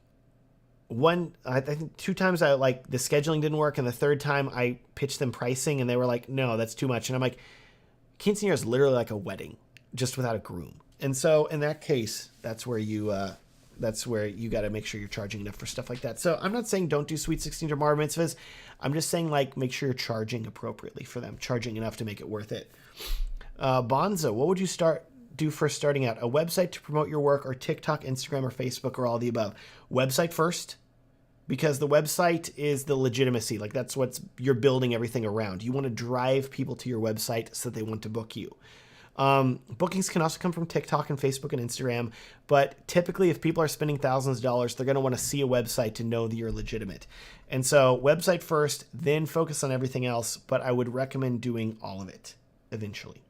I think 2 times I like the scheduling didn't work, and the third time I pitched them pricing and they were like, no, that's too much. And I'm like, quinceañera is literally like a wedding just without a groom. And so in that case, that's where you got to make sure you're charging enough for stuff like that. So I'm not saying don't do sweet 16s or bar mitzvahs. I'm just saying like make sure you're charging appropriately for them, charging enough to make it worth it. Bonzo, what would you do for starting out? A website to promote your work, or TikTok, Instagram, or Facebook, or all the above? Website first, because the website is the legitimacy. Like that's what you're building everything around. You want to drive people to your website so that they want to book you. Bookings can also come from TikTok and Facebook and Instagram, but typically if people are spending thousands of dollars, they're going to want to see a website to know that you're legitimate. And so website first, then focus on everything else, but I would recommend doing all of it eventually.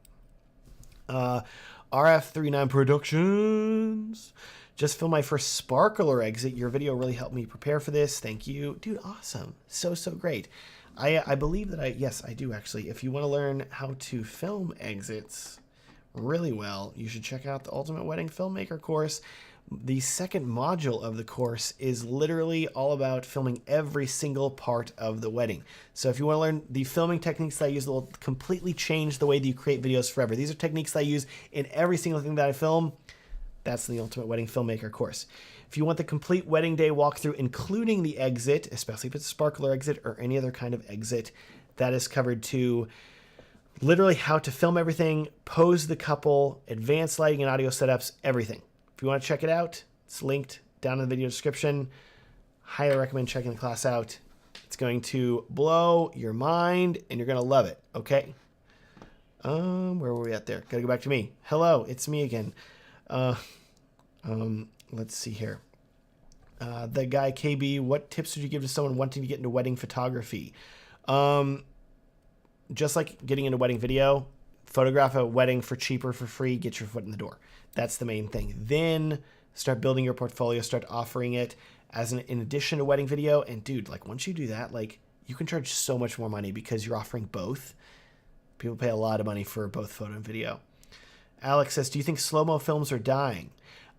RF39 Productions. Just filmed my first sparkler exit. Your video really helped me prepare for this. Thank you. Dude, awesome. So great. I believe that yes, I do actually. If you want to learn how to film exits really well, you should check out the Ultimate Wedding Filmmaker course. The second module of the course is literally all about filming every single part of the wedding. So if you want to learn the filming techniques that I use that will completely change the way that you create videos forever. These are techniques that I use in every single thing that I film. That's the Ultimate Wedding Filmmaker course. If you want the complete wedding day walkthrough, including the exit, especially if it's a sparkler exit or any other kind of exit, that is covered too. Literally how to film everything, pose the couple, advanced lighting and audio setups, everything. If you want to check it out, it's linked down in the video description. Highly recommend checking the class out. It's going to blow your mind and you're going to love it, okay? Where were we at there? Gotta go back to me. Hello, it's me again. Let's see here. The guy KB, what tips would you give to someone wanting to get into wedding photography? Just like getting into wedding video, photograph a wedding for cheaper, for free, get your foot in the door. That's the main thing. Then start building your portfolio, start offering it as in addition to wedding video. And dude, like once you do that, like you can charge so much more money because you're offering both. People pay a lot of money for both photo and video. Alex says, do you think slow-mo films are dying?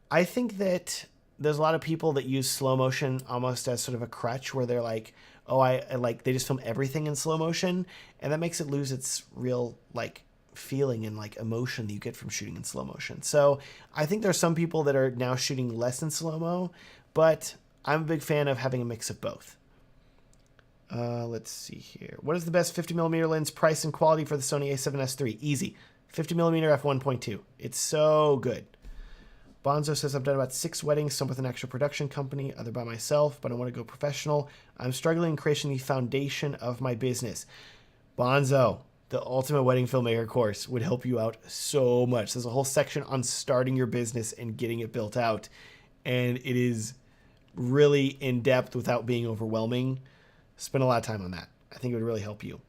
I think that there's a lot of people that use slow motion almost as sort of a crutch where they're like, oh, I like, they just film everything in slow motion. And that makes it lose its real like feeling and like emotion that you get from shooting in slow motion. So I think there's some people that are now shooting less in slow-mo, but I'm a big fan of having a mix of both. Let's see here. What is the best 50mm lens price and quality for the Sony a7S III? Easy. 50mm f1.2. It's so good. Bonzo says, I've done about 6 weddings, some with an actual production company, other by myself, but I want to go professional. I'm struggling in creating the foundation of my business. Bonzo, the Ultimate Wedding Filmmaker course would help you out so much. There's a whole section on starting your business and getting it built out. And it is really in-depth without being overwhelming. Spend a lot of time on that. I think it would really help you.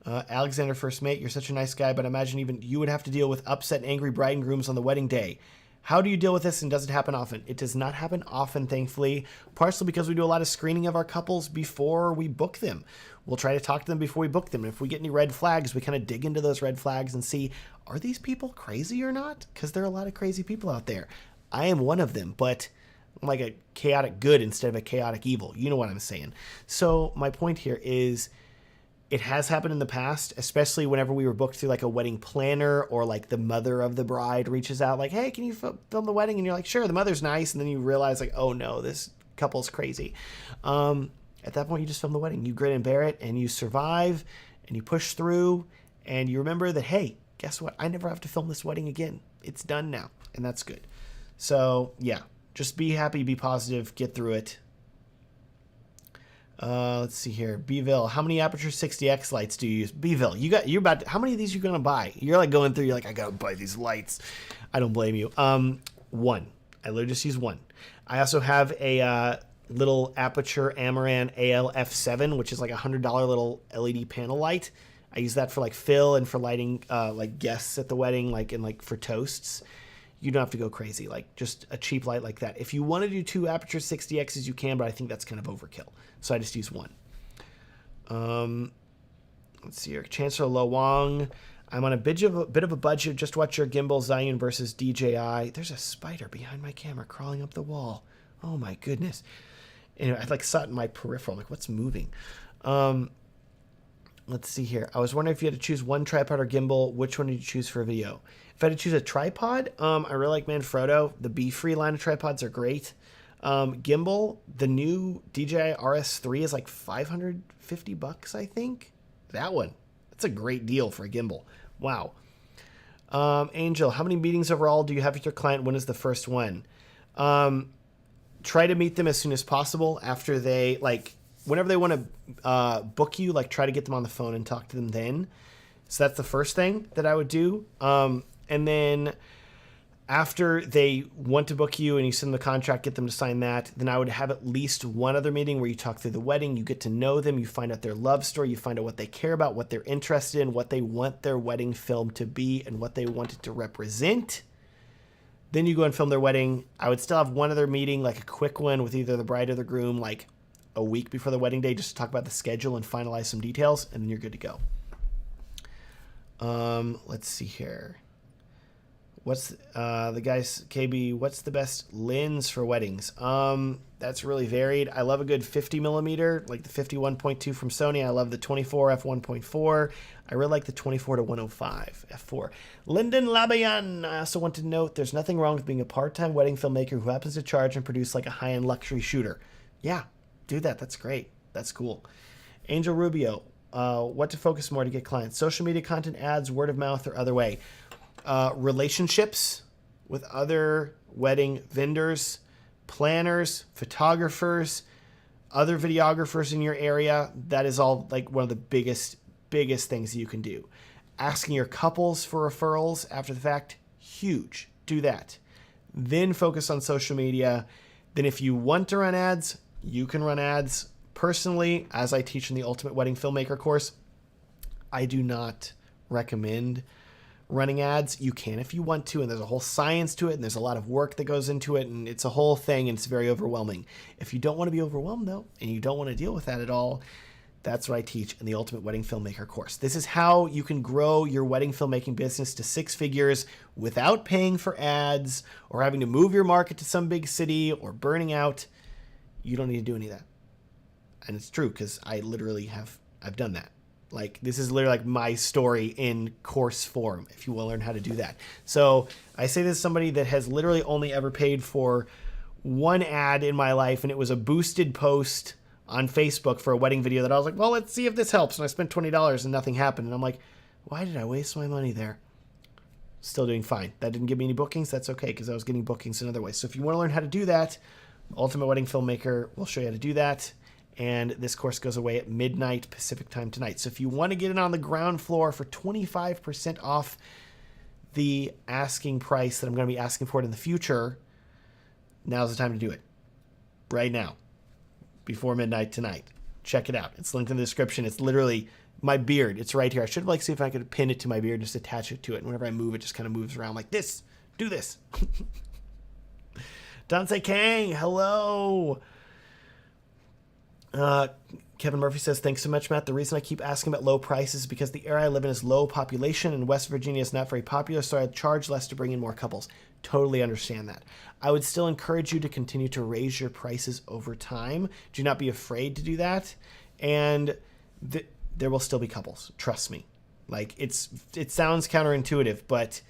Alexander First Mate, you're such a nice guy, but imagine even you would have to deal with upset and angry bride and grooms on the wedding day. How do you deal with this, and does it happen often? It does not happen often, thankfully, partially because we do a lot of screening of our couples before we book them. We'll try to talk to them before we book them. And if we get any red flags, we kind of dig into those red flags and see, are these people crazy or not? Because there are a lot of crazy people out there. I am one of them, but I'm like a chaotic good instead of a chaotic evil. You know what I'm saying. So my point here is, it has happened in the past, especially whenever we were booked through like a wedding planner or like the mother of the bride reaches out like, hey, can you film the wedding? And you're like, sure, the mother's nice. And then you realize like, oh no, this couple's crazy. At that point, you just film the wedding. You grin and bear it and you survive and you push through and you remember that, hey, guess what? I never have to film this wedding again. It's done now. And that's good. So yeah, just be happy, be positive, get through it. Let's see here. Bville, how many Aperture 60X lights do you use? Bville, how many of these are you going to buy? You're like going through, you're like, I got to buy these lights. I don't blame you. One. I literally just use one. I also have a little Aperture Amaran AL-F7, which is like $100 little LED panel light. I use that for like fill and for lighting like guests at the wedding, like and like for toasts. You don't have to go crazy, like just a cheap light like that. If you want to do 2 Aperture 60Xs, you can, but I think that's kind of overkill. So I just use one. Let's see here. Chancellor Lo Wang. I'm on a bit of a budget. Just watch your gimbal Zhiyun versus DJI. There's a spider behind my camera crawling up the wall. Oh my goodness. Anyway, I like saw it in my peripheral. I'm like, what's moving? Let's see here. I was wondering if you had to choose one tripod or gimbal, which one did you choose for a video? If I had to choose a tripod, I really like Manfrotto. The B-free line of tripods are great. Gimbal, the new DJI RS3 is like $550, I think. That one. That's a great deal for a gimbal. Wow. Angel, how many meetings overall do you have with your client? When is the first one? Try to meet them as soon as possible after they, like, whenever they want to book you, like, try to get them on the phone and talk to them then. So that's the first thing that I would do. And then after they want to book you and you send them the contract, get them to sign that, then I would have at least one other meeting where you talk through the wedding, you get to know them, you find out their love story, you find out what they care about, what they're interested in, what they want their wedding film to be, and what they want it to represent. Then you go and film their wedding. I would still have one other meeting, like a quick one with either the bride or the groom, like a week before the wedding day, just to talk about the schedule and finalize some details, and then you're good to go. Let's see here. What's the guys, KB, what's the best lens for weddings? That's really varied. I love a good 50 millimeter, like the 51.2 from Sony. I love the 24 f1.4. I really like the 24 to 105 f4. Lyndon Labayan, I also want to note there's nothing wrong with being a part-time wedding filmmaker who happens to charge and produce like a high-end luxury shooter. Yeah, do that. That's great. That's cool. Angel Rubio, what to focus more to get clients? Social media content, ads, word of mouth, or other way? Relationships with other wedding vendors, planners, photographers, other videographers in your area. That is all like one of the biggest things you can do. Asking your couples for referrals after the fact, huge. Do that. Then focus on social media. Then if you want to run ads, you can run ads. Personally, as I teach in the Ultimate Wedding Filmmaker course, I do not recommend running ads. You can if you want to, and there's a whole science to it, and there's a lot of work that goes into it, and it's a whole thing, and it's very overwhelming. If you don't want to be overwhelmed, though, and you don't want to deal with that at all, that's what I teach in the Ultimate Wedding Filmmaker course. This is how you can grow your wedding filmmaking business to 6 figures without paying for ads or having to move your market to some big city or burning out. You don't need to do any of that. And it's true, because I literally I've done that. Like, this is literally like my story in course form, if you will learn how to do that. So I say this as somebody that has literally only ever paid for one ad in my life, and it was a boosted post on Facebook for a wedding video that I was like, well, let's see if this helps. And I spent $20 and nothing happened. And I'm like, why did I waste my money there? Still doing fine. That didn't give me any bookings. That's okay, because I was getting bookings in other ways. So if you want to learn how to do that, Ultimate Wedding Filmmaker will show you how to do that. And this course goes away at midnight Pacific time tonight. So if you want to get it on the ground floor for 25% off the asking price that I'm going to be asking for it in the future, now's the time to do it. Right now. Before midnight tonight. Check it out. It's linked in the description. It's literally my beard. It's right here. I should see if I could pin it to my beard, just attach it to it. And whenever I move, it just kind of moves around like this. Do this. Dante Kang, hello. Kevin Murphy says, thanks so much, Matt. The reason I keep asking about low prices is because the area I live in is low population and West Virginia is not very popular, so I charge less to bring in more couples. Totally understand that. I would still encourage you to continue to raise your prices over time. Do not be afraid to do that. And there will still be couples. Trust me. Like, it sounds counterintuitive, but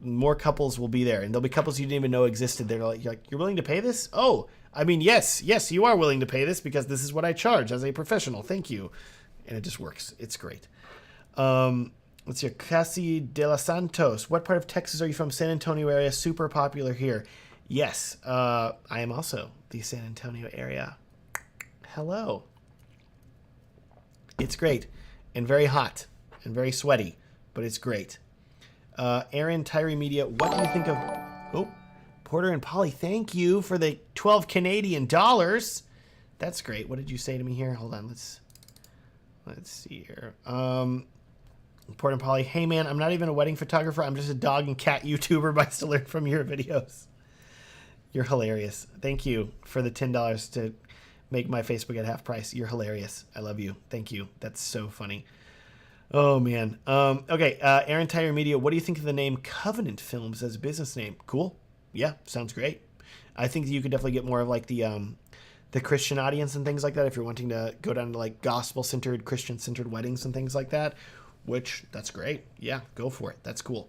more couples will be there. And there'll be couples you didn't even know existed. They're like, you're willing to pay this? Oh, I mean, yes, you are willing to pay this because this is what I charge as a professional. Thank you. And it just works. It's great. Let's see. Cassie de los Santos. What part of Texas are you from? San Antonio area. Super popular here. Yes, I am also the San Antonio area. Hello. It's great and very hot and very sweaty, but it's great. Aaron, Tyree Media. What do you think of... Oh. Porter and Polly, thank you for the 12 Canadian dollars. That's great. What did you say to me here? Hold on. Let's see here. Porter and Polly, hey man, I'm not even a wedding photographer. I'm just a dog and cat YouTuber, but I still learn from your videos. You're hilarious. Thank you for the $10 to make my Facebook at half price. You're hilarious. I love you. Thank you. That's so funny. Oh man. Okay. Aaron Tyre Media. What do you think of the name Covenant Films as a business name? Cool. Yeah, sounds great. I think that you could definitely get more of like the Christian audience and things like that if you're wanting to go down to like gospel-centered, Christian-centered weddings and things like that, which that's great. Yeah, go for it. That's cool.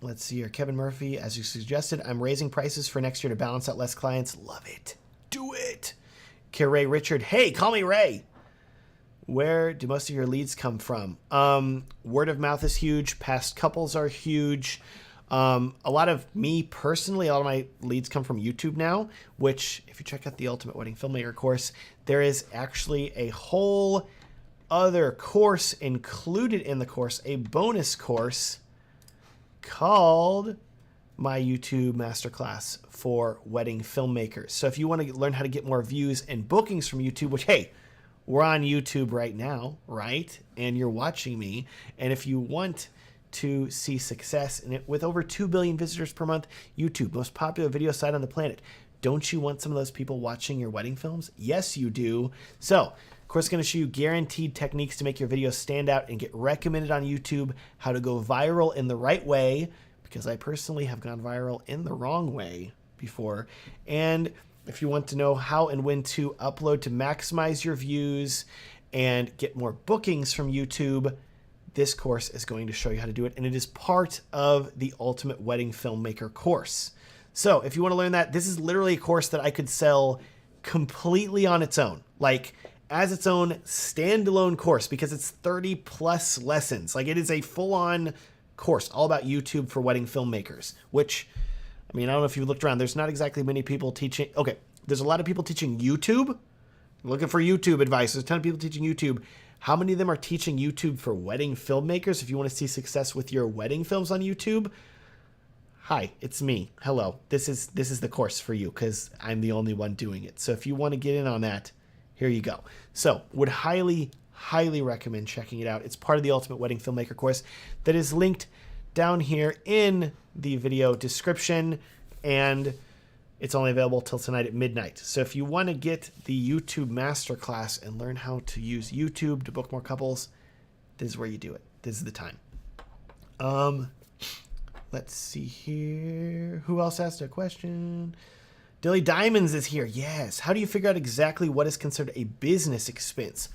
Let's see here. Kevin Murphy, as you suggested, I'm raising prices for next year to balance out less clients. Love it. Do it. Ray Richard, hey, call me Ray. Where do most of your leads come from? Word of mouth is huge. Past couples are huge. A lot of me personally, a lot of my leads come from YouTube now, which if you check out the Ultimate Wedding Filmmaker course, there is actually a whole other course included in the course, a bonus course called my YouTube Masterclass for Wedding Filmmakers. So if you want to learn how to get more views and bookings from YouTube, which, hey, we're on YouTube right now, right? And you're watching me. And if you want to see success in it with over 2 billion visitors per month, YouTube, most popular video site on the planet. Don't you want some of those people watching your wedding films? Yes, you do. So, of course, going to show you guaranteed techniques to make your videos stand out and get recommended on YouTube, how to go viral in the right way, because I personally have gone viral in the wrong way before. And if you want to know how and when to upload to maximize your views and get more bookings from YouTube, this course is going to show you how to do it, and it is part of the Ultimate Wedding Filmmaker course. So if you want to learn that, this is literally a course that I could sell completely on its own, like as its own standalone course, because it's 30 plus lessons. Like, it is a full-on course all about YouTube for wedding filmmakers, which, I mean, I don't know if you looked around, there's not exactly many people teaching. Okay, there's a lot of people teaching YouTube. Looking for YouTube advice. There's a ton of people teaching YouTube. How many of them are teaching YouTube for wedding filmmakers? If you want to see success with your wedding films on YouTube, hi, it's me. Hello. This is the course for you because I'm the only one doing it. So if you want to get in on that, here you go. So would highly, highly recommend checking it out. It's part of the Ultimate Wedding Filmmaker course that is linked down here in the video description, and it's only available till tonight at midnight. So if you want to get the YouTube Masterclass and learn how to use YouTube to book more couples, this is where you do it. This is the time. Let's see here. Who else asked a question? Dilly Diamonds is here. Yes. How do you figure out exactly what is considered a business expense?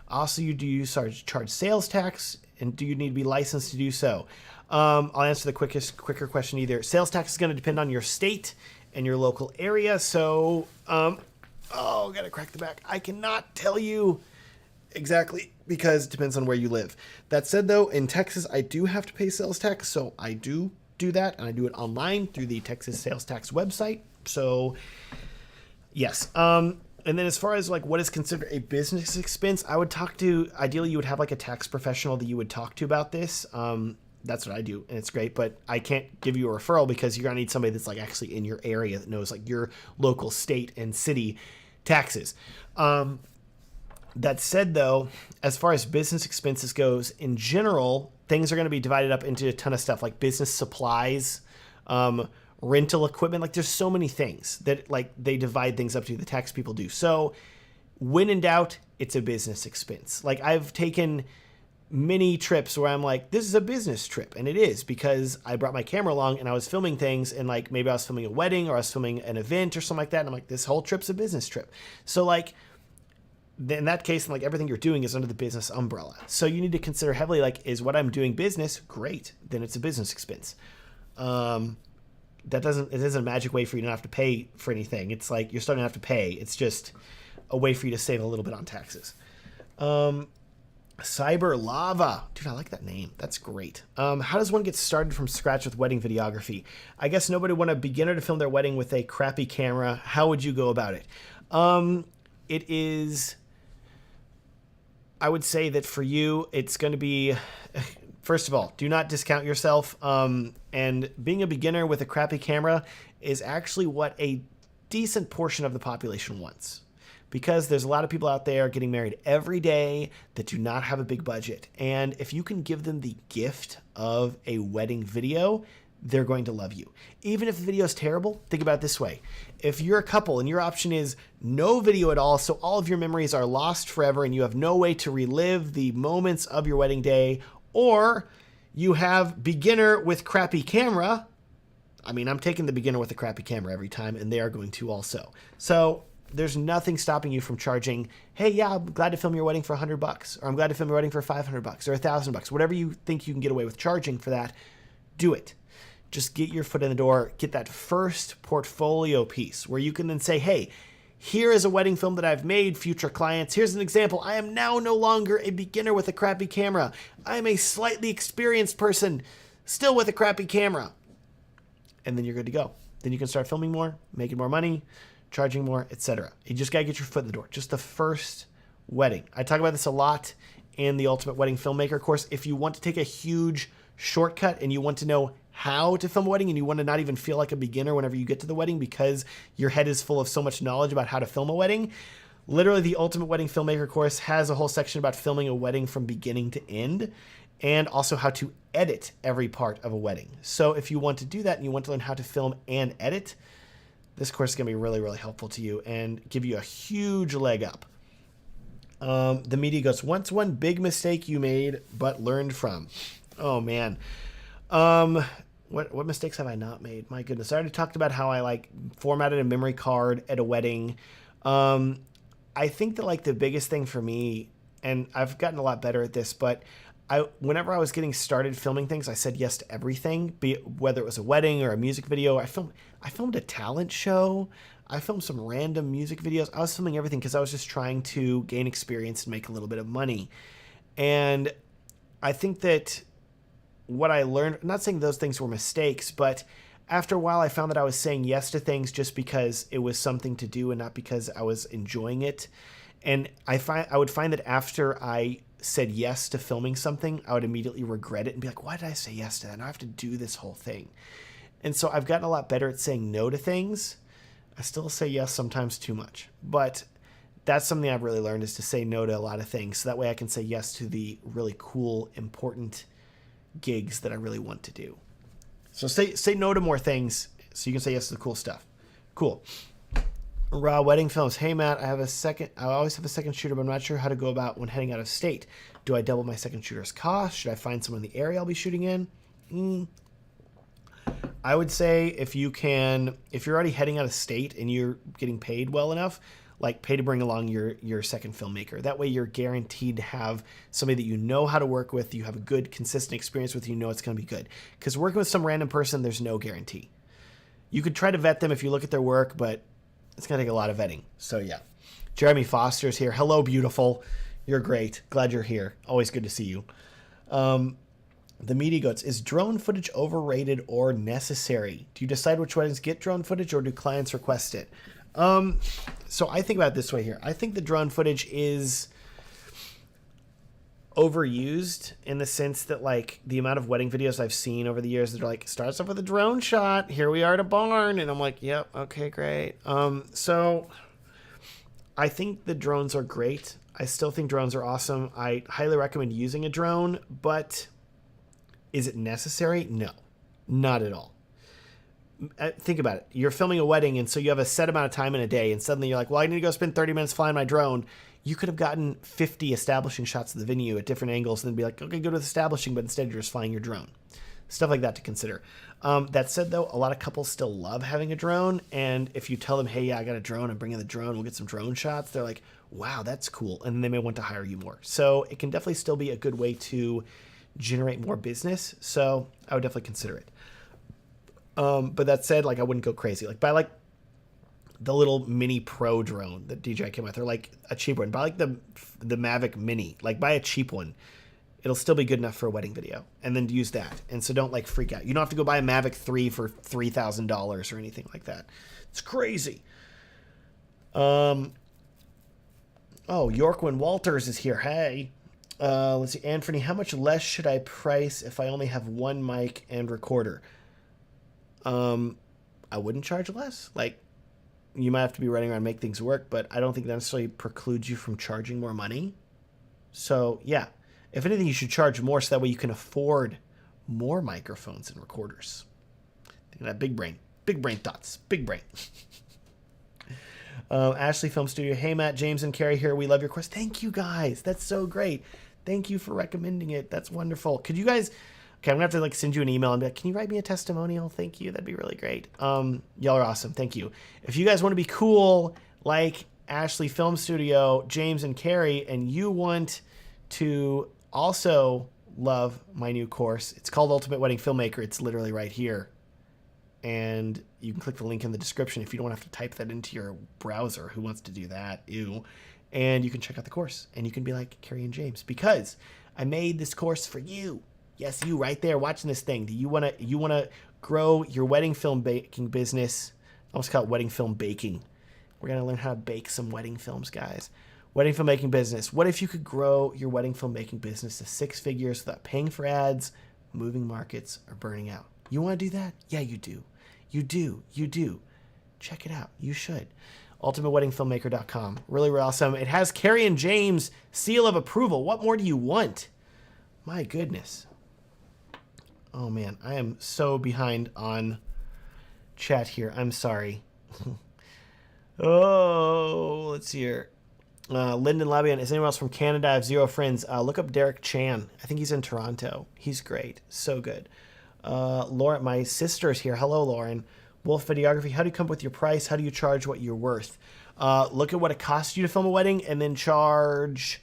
Also, do you charge sales tax, and do you need to be licensed to do so? I'll answer the quicker question either. Sales tax is going to depend on your state and your local area. So, gotta crack the back. I cannot tell you exactly because it depends on where you live. That said, though, in Texas, I do have to pay sales tax, so I do that, and I do it online through the Texas sales tax website. So, yes. And then as far as like what is considered a business expense, I would ideally you would have like a tax professional that you would talk to about this. That's what I do, and it's great, but I can't give you a referral because you're gonna need somebody that's like actually in your area that knows like your local state and city taxes. That said, though, as far as business expenses goes, in general, things are going to be divided up into a ton of stuff like business supplies, rental equipment. Like, there's so many things that like they divide things up to, the tax people do. So when in doubt, it's a business expense. Like, I've taken many trips where I'm like, this is a business trip, and it is because I brought my camera along and I was filming things, and like maybe I was filming a wedding or I was filming an event or something like that, and I'm like, this whole trip's a business trip. So like in that case, like everything you're doing is under the business umbrella. So you need to consider heavily, like, is what I'm doing business? Great, then it's a business expense. It isn't a magic way for you to not have to pay for anything. It's like you're starting to have to pay. It's just a way for you to save a little bit on taxes. Cyber Lava. Dude, I like that name. That's great. How does one get started from scratch with wedding videography? I guess nobody want a beginner to film their wedding with a crappy camera. How would you go about it? It is, I would say that for you, it's going to be, first of all, do not discount yourself. And being a beginner with a crappy camera is actually what a decent portion of the population wants. Because there's a lot of people out there getting married every day that do not have a big budget. And if you can give them the gift of a wedding video, they're going to love you. Even if the video is terrible, think about it this way. If you're a couple and your option is no video at all, so all of your memories are lost forever and you have no way to relive the moments of your wedding day, or you have beginner with crappy camera, I mean, I'm taking the beginner with a crappy camera every time, and they are going to also. So there's nothing stopping you from charging, hey, yeah, I'm glad to film your wedding for $100, or I'm glad to film your wedding for $500 or $1,000. Whatever you think you can get away with charging for that, do it. Just get your foot in the door, get that first portfolio piece where you can then say, hey, here is a wedding film that I've made, future clients. Here's an example. I am now no longer a beginner with a crappy camera. I'm a slightly experienced person, still with a crappy camera. And then you're good to go. Then you can start filming more, making more money, charging more, etc. You just got to get your foot in the door. Just the first wedding. I talk about this a lot in the Ultimate Wedding Filmmaker course. If you want to take a huge shortcut and you want to know how to film a wedding and you want to not even feel like a beginner whenever you get to the wedding because your head is full of so much knowledge about how to film a wedding, literally the Ultimate Wedding Filmmaker course has a whole section about filming a wedding from beginning to end, and also how to edit every part of a wedding. So if you want to do that and you want to learn how to film and edit, this course is going to be really, really helpful to you and give you a huge leg up. The media goes, what's one big mistake you made but learned from? Oh, man. What mistakes have I not made? My goodness. I already talked about how I formatted a memory card at a wedding. I think that the biggest thing for me, and I've gotten a lot better at this, but whenever I was getting started filming things, I said yes to everything, whether it was a wedding or a music video. I filmed a talent show. I filmed some random music videos. I was filming everything because I was just trying to gain experience and make a little bit of money. And I think that what I learned, I'm not saying those things were mistakes, but after a while I found that I was saying yes to things just because it was something to do and not because I was enjoying it. And I would find that after I said yes to filming something, I would immediately regret it and be like, why did I say yes to that? Now I have to do this whole thing. And so I've gotten a lot better at saying no to things. I still say yes sometimes too much, but that's something I've really learned, is to say no to a lot of things. So that way I can say yes to the really cool, important gigs that I really want to do. So say no to more things so you can say yes to the cool stuff. Cool. Raw Wedding Films. Hey Matt, I always have a second shooter, but I'm not sure how to go about when heading out of state. Do I double my second shooter's cost? Should I find someone in the area I'll be shooting in? I would say if you're already heading out of state and you're getting paid well enough, pay to bring along your second filmmaker. That way you're guaranteed to have somebody that you know how to work with, you have a good, consistent experience with, you know it's going to be good. Because working with some random person, there's no guarantee. You could try to vet them if you look at their work, but it's going to take a lot of vetting. So yeah. Jeremy Foster's here. Hello, beautiful. You're great. Glad you're here. Always good to see you. The Meaty Goats. Is drone footage overrated or necessary? Do you decide which weddings get drone footage, or do clients request it? So I think about it this way here. I think the drone footage is overused in the sense that the amount of wedding videos I've seen over the years that are starts off with a drone shot. Here we are at a barn. And I'm like, yep. Okay, great. So I think the drones are great. I still think drones are awesome. I highly recommend using a drone, but is it necessary? No, not at all. Think about it. You're filming a wedding, and so you have a set amount of time in a day, and suddenly you're like, well, I need to go spend 30 minutes flying my drone. You could have gotten 50 establishing shots of the venue at different angles and then be like, okay, go to the establishing, but instead you're just flying your drone. Stuff like that to consider. That said, though, a lot of couples still love having a drone, and if you tell them, hey, yeah, I got a drone, I'm bringing the drone, we'll get some drone shots, they're like, wow, that's cool, and they may want to hire you more. So it can definitely still be a good way to generate more business, so I would definitely consider it. But that said, I wouldn't go crazy. Buy the little mini pro drone that DJI came with, or a cheap one. Buy the Mavic Mini. Buy a cheap one. It'll still be good enough for a wedding video, and then use that. And so don't freak out. You don't have to go buy a Mavic 3 for $3,000 or anything like that. It's crazy. Oh, Yorkwin Walters is here. Hey. Let's see, Anthony, how much less should I price if I only have one mic and recorder? I wouldn't charge less. You might have to be running around, make things work, but I don't think that necessarily precludes you from charging more money. So yeah, if anything, you should charge more so that way you can afford more microphones and recorders. Think of that big brain thoughts, big brain. Ashley Film Studio. Hey, Matt, James, and Carrie here. We love your course. Thank you guys. That's so great. Thank you for recommending it. That's wonderful. Could you guys, Okay, I'm gonna have to like send you an email and be like, can you write me a testimonial? Thank you. That'd be really great. Y'all are awesome. Thank you. If you guys want to be cool like Ashley Film Studio, James and Carrie, and you want to also love my new course, it's called Ultimate Wedding Filmmaker. It's literally right here. And you can click the link in the description if you don't have to type that into your browser. Who wants to do that? Ew. And you can check out the course and you can be like Carrie and James, because I made this course for you. Yes, you right there watching this thing. Do you wanna grow your wedding film baking business? I almost call it wedding film baking. We're gonna learn how to bake some wedding films, guys. Wedding filmmaking business. What if you could grow your wedding filmmaking business to 6 figures without paying for ads, moving markets, or burning out? You want to do that? Yeah, you do. You do. You do. Check it out. You should. UltimateWeddingFilmmaker.com. Really, really awesome. It has Carrie and James' seal of approval. What more do you want? My goodness. Oh, man. I am so behind on chat here. I'm sorry. Oh, let's see here. Lyndon Labian. Is anyone else from Canada? I have 0 friends. Look up Derek Chan. I think he's in Toronto. He's great. So good. Lauren, my sister's here. Hello, Lauren. Wolf Videography. How do you come up with your price? How do you charge what you're worth? Look at what it costs you to film a wedding and then charge.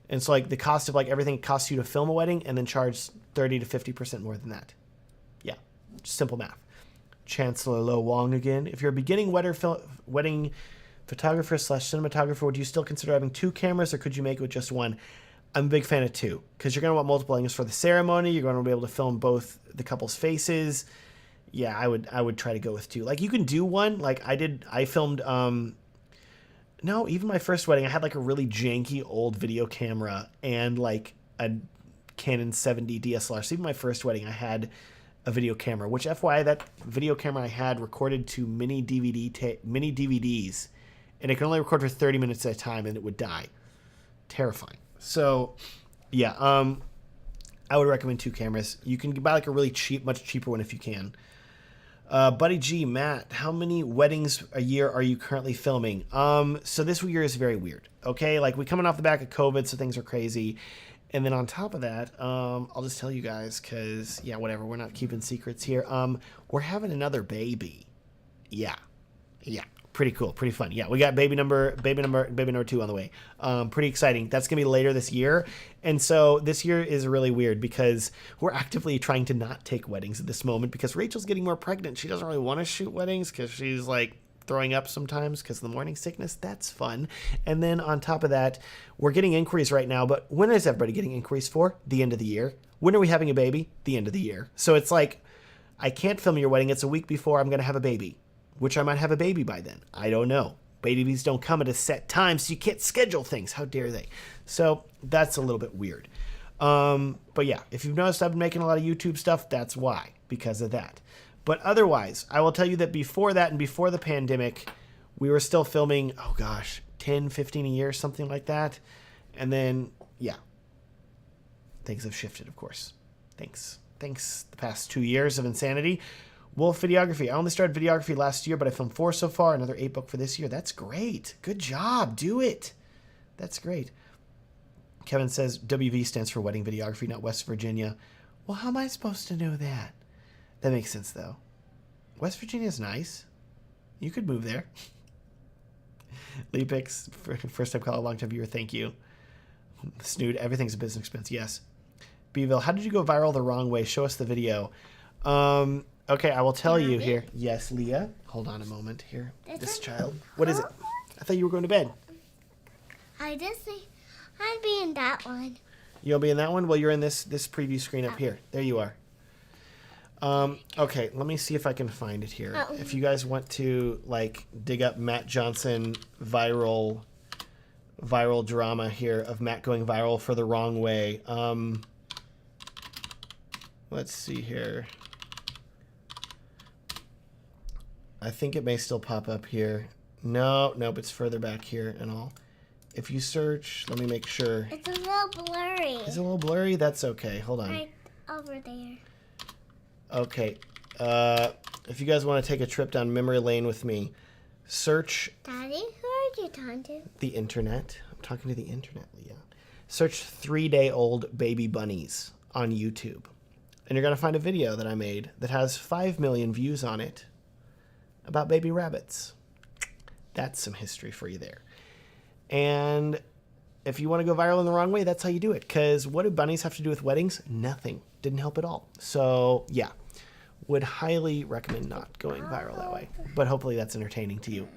And so like the cost of like everything it costs you to film a wedding and then charge 30 to 50% more than that. Yeah. Simple math. Chancellor Lo Wong again. If you're a beginning wedding photographer / cinematographer, would you still consider having 2 cameras or could you make it with just 1? I'm a big fan of 2 because you're going to want multiple angles for the ceremony. You're going to be able to film both the couple's faces. Yeah, I would try to go with 2. Like you can do 1. Like I filmed, no, even my first wedding, I had like a really janky old video camera and like a Canon 7D DSLR. So even my first wedding, I had a video camera, which FYI, that video camera I had recorded to mini DVDs, and it can only record for 30 minutes at a time and it would die. Terrifying. So, yeah, I would recommend 2 cameras. You can buy like a really cheap, much cheaper one if you can. Buddy G, Matt, how many weddings a year are you currently filming? So this year is very weird. Okay, like we coming off the back of COVID, so things are crazy. And then on top of that, I'll just tell you guys, because yeah, whatever, we're not keeping secrets here. We're having another baby. Yeah. Pretty cool, pretty fun. Yeah, we got baby number 2 on the way. Pretty exciting. That's gonna be later this year. And so this year is really weird because we're actively trying to not take weddings at this moment because Rachel's getting more pregnant. She doesn't really want to shoot weddings because she's like throwing up sometimes because of the morning sickness. That's fun. And then on top of that, we're getting inquiries right now, but when is everybody getting inquiries for? The end of the year. When are we having a baby? The end of the year. So it's like, I can't film your wedding. It's a week before I'm going to have a baby, which I might have a baby by then. I don't know. Babies don't come at a set time, so you can't schedule things. How dare they? So that's a little bit weird. But yeah, if you've noticed I've been making a lot of YouTube stuff, that's why, because of that. But otherwise, I will tell you that before that and before the pandemic, we were still filming, oh gosh, 10, 15 a year, something like that. And then, yeah, things have shifted, of course. Thanks the past 2 years of insanity. Wolf Videography. I only started videography last year, but I filmed 4 so far, another 8 book for this year. That's great. Good job. Do it. That's great. Kevin says WV stands for Wedding Videography, not West Virginia. Well, how am I supposed to know that? That makes sense, though. West Virginia's nice. You could move there. Leapix, first time caller, long time viewer, thank you. Snood, everything's a business expense, yes. Beeville, how did you go viral the wrong way? Show us the video. Okay, I will tell you here. Yes, Leah. Hold on a moment here. This child. What is it? I thought you were going to bed. I just say I'd be in that one. You'll be in that one? Well, you're in this preview screen up here. There you are. Okay, let me see if I can find it here. If you guys want to like dig up Matt Johnson viral drama here of Matt going viral for the wrong way. Let's see here. I think it may still pop up here. Nope, it's further back here and all. If you search, let me make sure. It's a little blurry. Is it a little blurry? That's okay. Hold on. Right over there. Okay. If you guys want to take a trip down memory lane with me, search... Daddy, who are you talking to? The internet. I'm talking to the internet, Leah. Search 3-day-old baby bunnies on YouTube. and you're going to find a video that I made that has 5 million views on it about baby rabbits. That's some history for you there. And if you want to go viral in the wrong way, that's how you do it. Because what do bunnies have to do with weddings? Nothing. Didn't help at all. So, yeah. Would highly recommend not going viral that way. But hopefully that's entertaining to you.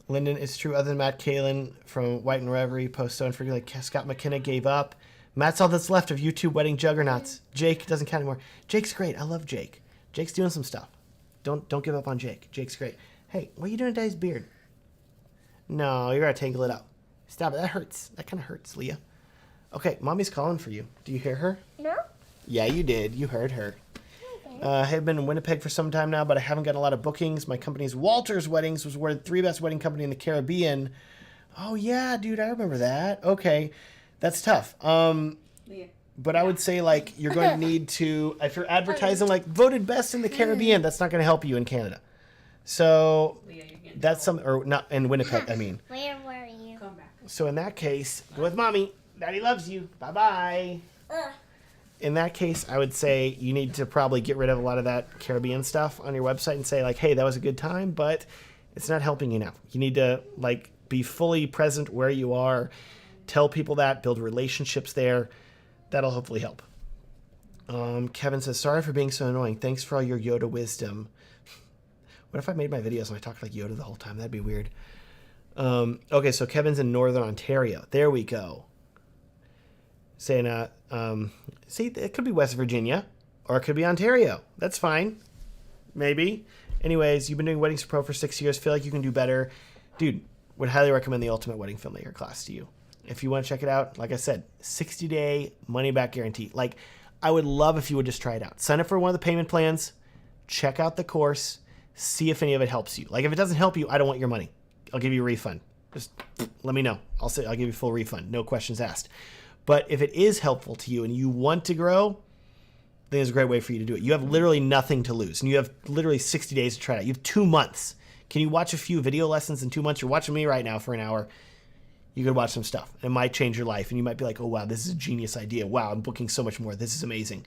Lyndon, it's true. Other than Matt Kalin from White and Reverie, post so unforgiving, like Scott McKenna gave up. Matt's all that's left of YouTube wedding juggernauts. Jake doesn't count anymore. Jake's great. I love Jake. Jake's doing some stuff. Don't give up on Jake. Jake's great. Hey, what are you doing to Daddy's beard? No, you're gonna tangle it up. Stop it. That hurts. That kind of hurts, Leah. Okay, Mommy's calling for you. Do you hear her? No. Yeah, you did. You heard her. I have been in Winnipeg for some time now, but I haven't gotten a lot of bookings. My company's Walters Weddings was awarded 3 best wedding company in the Caribbean. Oh yeah, dude, I remember that. Okay, that's tough. But I would say like you're going to need to, if you're advertising like voted best in the Caribbean, that's not going to help you in Canada. So that's some, or not in Winnipeg. I mean. Where were you? Come back. So in that case, go with Mommy. Daddy loves you. Bye bye. In that case, I would say you need to probably get rid of a lot of that Caribbean stuff on your website and say like, hey, that was a good time, but it's not helping you now. You need to like be fully present where you are, tell people that, build relationships there. That'll hopefully help. Kevin says, sorry for being so annoying. Thanks for all your Yoda wisdom. What if I made my videos and I talked like Yoda the whole time? That'd be weird. Okay, so Kevin's in Northern Ontario. There we go. Saying, see, it could be West Virginia or it could be Ontario. That's fine. Maybe. Anyways, you've been doing Weddings Pro for 6 years. Feel like you can do better. Dude, would highly recommend the Ultimate Wedding Filmmaker class to you. If you want to check it out, like I said, 60-day money-back guarantee. Like, I would love if you would just try it out. Sign up for one of the payment plans. Check out the course. See if any of it helps you. Like, if it doesn't help you, I don't want your money. I'll give you a refund. Just let me know. I'll give you a full refund. No questions asked. But if it is helpful to you and you want to grow, I think it's a great way for you to do it. You have literally nothing to lose. And you have literally 60 days to try it out. You have 2 months. Can you watch a few video lessons in 2 months? You're watching me right now for an hour. You could watch some stuff. It might change your life. And you might be like, oh, wow, this is a genius idea. Wow, I'm booking so much more. This is amazing.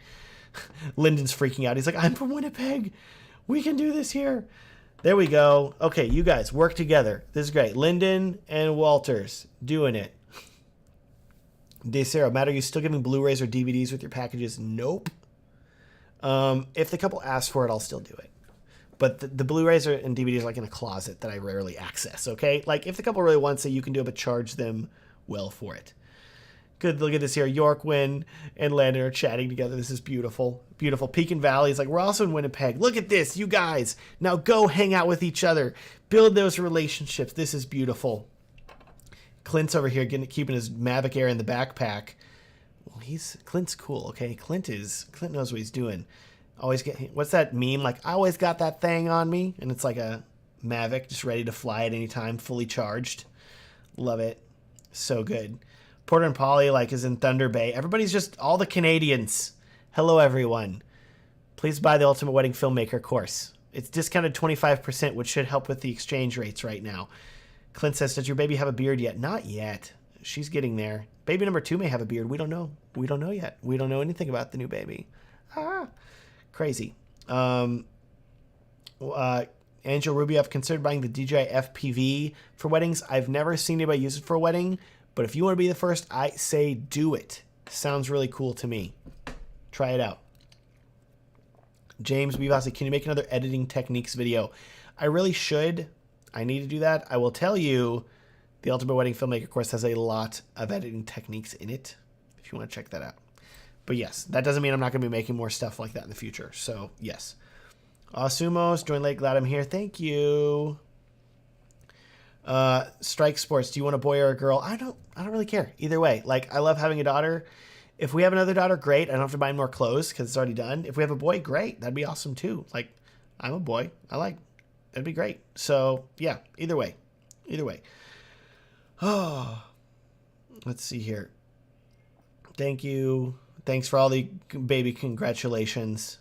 Lyndon's freaking out. He's like, I'm from Winnipeg. We can do this here. There we go. Okay, you guys work together. This is great. Lyndon and Walters doing it. DeSarah, Matt, are you still giving Blu-rays or DVDs with your packages? Nope. If the couple asks for it, I'll still do it. But the Blu-rays and DVDs are like in a closet that I rarely access, okay? Like, if the couple really wants it, you can do it, but charge them well for it. Good, look at this here. Yorkwin and Landon are chatting together. This is beautiful. Beautiful. Pekin Valley is like, we're also in Winnipeg. Look at this, you guys. Now go hang out with each other. Build those relationships. This is beautiful. Clint's over here keeping his Mavic Air in the backpack. Well, Clint's cool, okay? Clint knows what he's doing. What's that meme? Like, I always got that thing on me. And it's like a Mavic just ready to fly at any time, fully charged. Love it. So good. Porter and Polly is in Thunder Bay. Everybody's just all the Canadians. Hello, everyone. Please buy the Ultimate Wedding Filmmaker course. It's discounted 25%, which should help with the exchange rates right now. Clint says, does your baby have a beard yet? Not yet. She's getting there. Baby number 2 may have a beard. We don't know. We don't know yet. We don't know anything about the new baby. Crazy. Angel Rubio, I've considered buying the DJI FPV for weddings. I've never seen anybody use it for a wedding, but if you want to be the first, I say do it. Sounds really cool to me. Try it out. James Bivasi, can you make another editing techniques video? I really should. I need to do that. I will tell you, the Ultimate Wedding Filmmaker course has a lot of editing techniques in it, if you want to check that out. But yes, that doesn't mean I'm not going to be making more stuff like that in the future. So yes. Sumos, join late, glad I'm here. Thank you. Strike Sports, do you want a boy or a girl? I don't really care. Either way. Like, I love having a daughter. If we have another daughter, great. I don't have to buy more clothes because it's already done. If we have a boy, great. That'd be awesome too. Like, I'm a boy. That'd be great. So yeah, either way. Oh, let's see here. Thank you. Thanks for all the baby congratulations.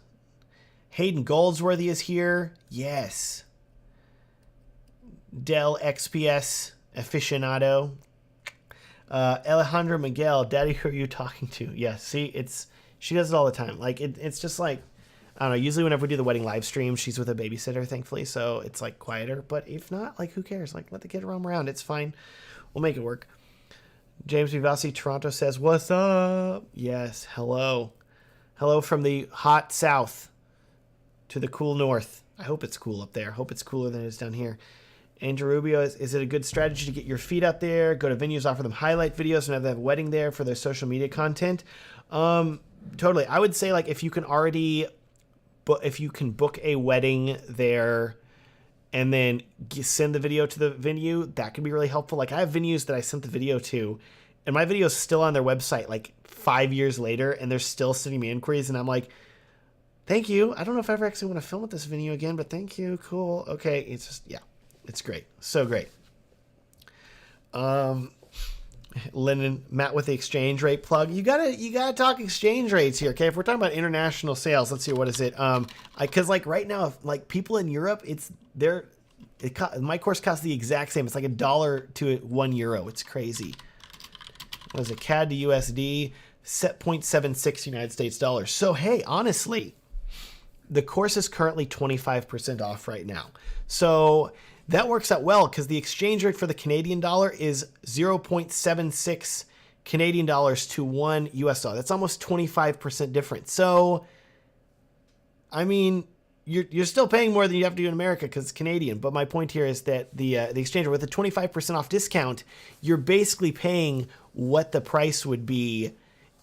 Hayden Goldsworthy is here. Yes. Dell XPS aficionado. Alejandro Miguel, Daddy, who are you talking to? Yeah, see, she does it all the time. Like it's just like, I don't know. Usually whenever we do the wedding live stream, she's with a babysitter, thankfully, so it's like quieter. But if not, like who cares? Like let the kid roam around. It's fine. We'll make it work. James Vivasi, Toronto says, "What's up?" Yes, hello, hello from the hot south to the cool north. I hope it's cool up there. Hope it's cooler than it is down here. Andrew Rubio, is it a good strategy to get your feet out there? Go to venues, offer them highlight videos, and have them have a wedding there for their social media content. Totally. I would say like if you can book a wedding there and then send the video to the venue, that could be really helpful. Like I have venues that I sent the video to, and my video is still on their website like 5 years later, and they're still sending me inquiries, and I'm like, thank you. I don't know if I ever actually want to film at this venue again, but thank you. Cool. Okay. It's just, yeah, it's great. So great. Lennon, Matt with the exchange rate plug. You gotta talk exchange rates here. Okay. If we're talking about international sales, let's see, what is it? Cause like right now, if, like people in Europe, my course costs the exact same. It's like $1 to €1. It's crazy. What is it? CAD to USD, set 0.76 United States dollars. So, hey, honestly, the course is currently 25% off right now. So that works out well because the exchange rate for the Canadian dollar is 0.76 Canadian dollars to $1 US. That's almost 25% difference. So, I mean, you're still paying more than you have to do in America because it's Canadian. But my point here is that the exchange rate with a 25% off discount, you're basically paying what the price would be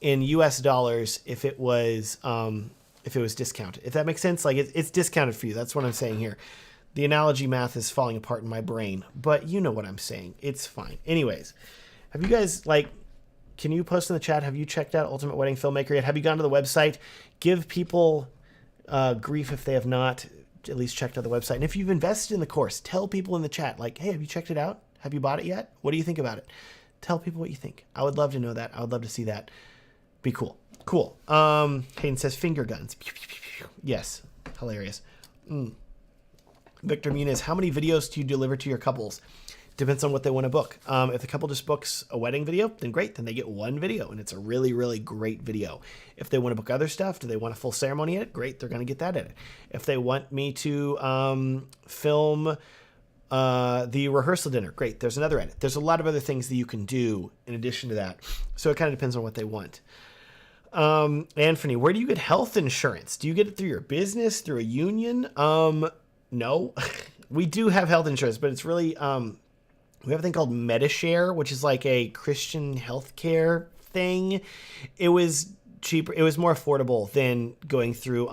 in US dollars if it was discounted. If that makes sense, like it's discounted for you. That's what I'm saying here. The analogy math is falling apart in my brain, but you know what I'm saying. It's fine. Anyways, have you guys can you post in the chat? Have you checked out Ultimate Wedding Filmmaker yet? Have you gone to the website? Give people grief if they have not at least checked out the website. And if you've invested in the course, tell people in the chat, like, hey, have you checked it out? Have you bought it yet? What do you think about it? Tell people what you think. I would love to know that. I would love to see that. Be cool. Cool. Hayden says finger guns. Yes. Hilarious. Victor Muniz, how many videos do you deliver to your couples? Depends on what they want to book. If the couple just books a wedding video, then great. Then they get one video, and it's a really, really great video. If they want to book other stuff, do they want a full ceremony edit? Great, they're going to get that edit. If they want me to film the rehearsal dinner, great, there's another edit. There's a lot of other things that you can do in addition to that. So it kind of depends on what they want. Anthony, where do you get health insurance? Do you get it through your business, through a union? No. We do have health insurance, but it's really... we have a thing called MediShare, which is like a Christian healthcare thing. It was cheaper. It was more affordable than going through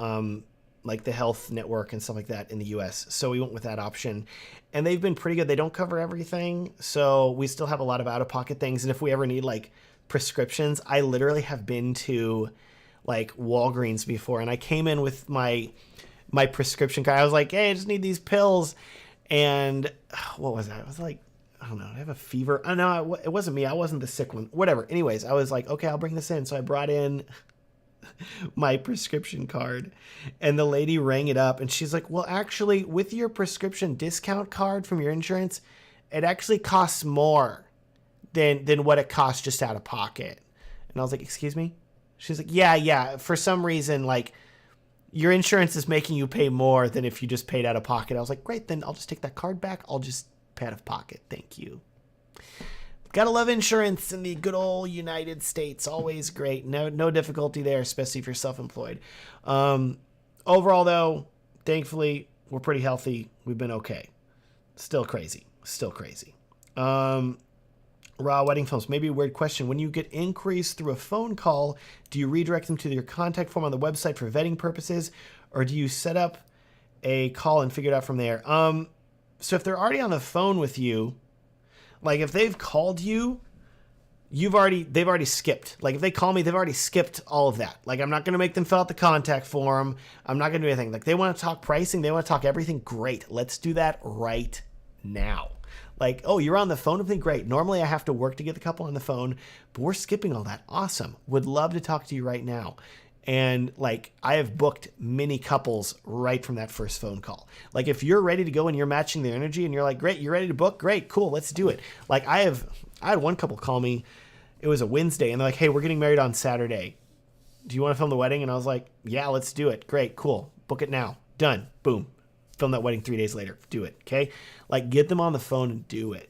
like the health network and stuff like that in the US. So we went with that option. And they've been pretty good. They don't cover everything. So we still have a lot of out-of-pocket things. And if we ever need like prescriptions, I literally have been to like Walgreens before. And I came in with my prescription card. I was like, hey, I just need these pills. And what was that? I was like, I don't know, I have a fever. Oh, no, it wasn't me. I wasn't the sick one. Whatever. Anyways, I was like, okay, I'll bring this in. So I brought in my prescription card, and the lady rang it up, and she's like, well, actually, with your prescription discount card from your insurance, it actually costs more than what it costs just out of pocket. And I was like, excuse me? She's like, yeah. For some reason, like, your insurance is making you pay more than if you just paid out of pocket. I was like, great, then I'll just take that card back. I'll just pay out of pocket. Thank you. Gotta love insurance in the good old United States. Always great. No difficulty there, especially if you're self-employed. Overall, though, thankfully, we're pretty healthy. We've been okay. Still crazy. Raw Wedding Films. Maybe a weird question. When you get inquiries through a phone call, do you redirect them to your contact form on the website for vetting purposes, or do you set up a call and figure it out from there? So if they're already on the phone with you, like if they've called you, they've already skipped. Like if they call me, they've already skipped all of that. Like I'm not going to make them fill out the contact form. I'm not going to do anything. Like they want to talk pricing. They want to talk everything. Great. Let's do that right now. Like, oh, you're on the phone with me? Great. Normally I have to work to get the couple on the phone, but we're skipping all that. Awesome. Would love to talk to you right now. And like I have booked many couples right from that first phone call. Like if you're ready to go and you're matching their energy and you're like, great, you're ready to book? Great, cool, let's do it. Like I I had one couple call me. It was a Wednesday, and they're like, hey, we're getting married on Saturday. Do you want to film the wedding? And I was like, yeah, let's do it. Great, cool. Book it now. Done. Boom. Film that wedding 3 days later. Do it, okay? Like, get them on the phone and do it.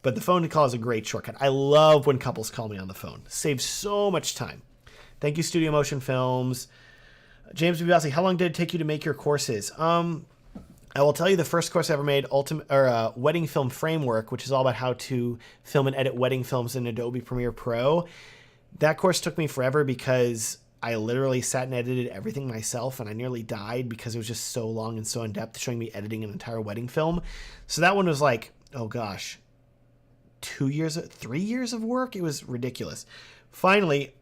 But the phone call is a great shortcut. I love when couples call me on the phone. Saves so much time. Thank you, Studio Motion Films. James Bubassi, how long did it take you to make your courses? I will tell you the first course I ever made, Wedding Film Framework, which is all about how to film and edit wedding films in Adobe Premiere Pro. That course took me forever because I literally sat and edited everything myself, and I nearly died because it was just so long and so in-depth, showing me editing an entire wedding film. So that one was like, oh gosh, 3 years of work? It was ridiculous. Finally,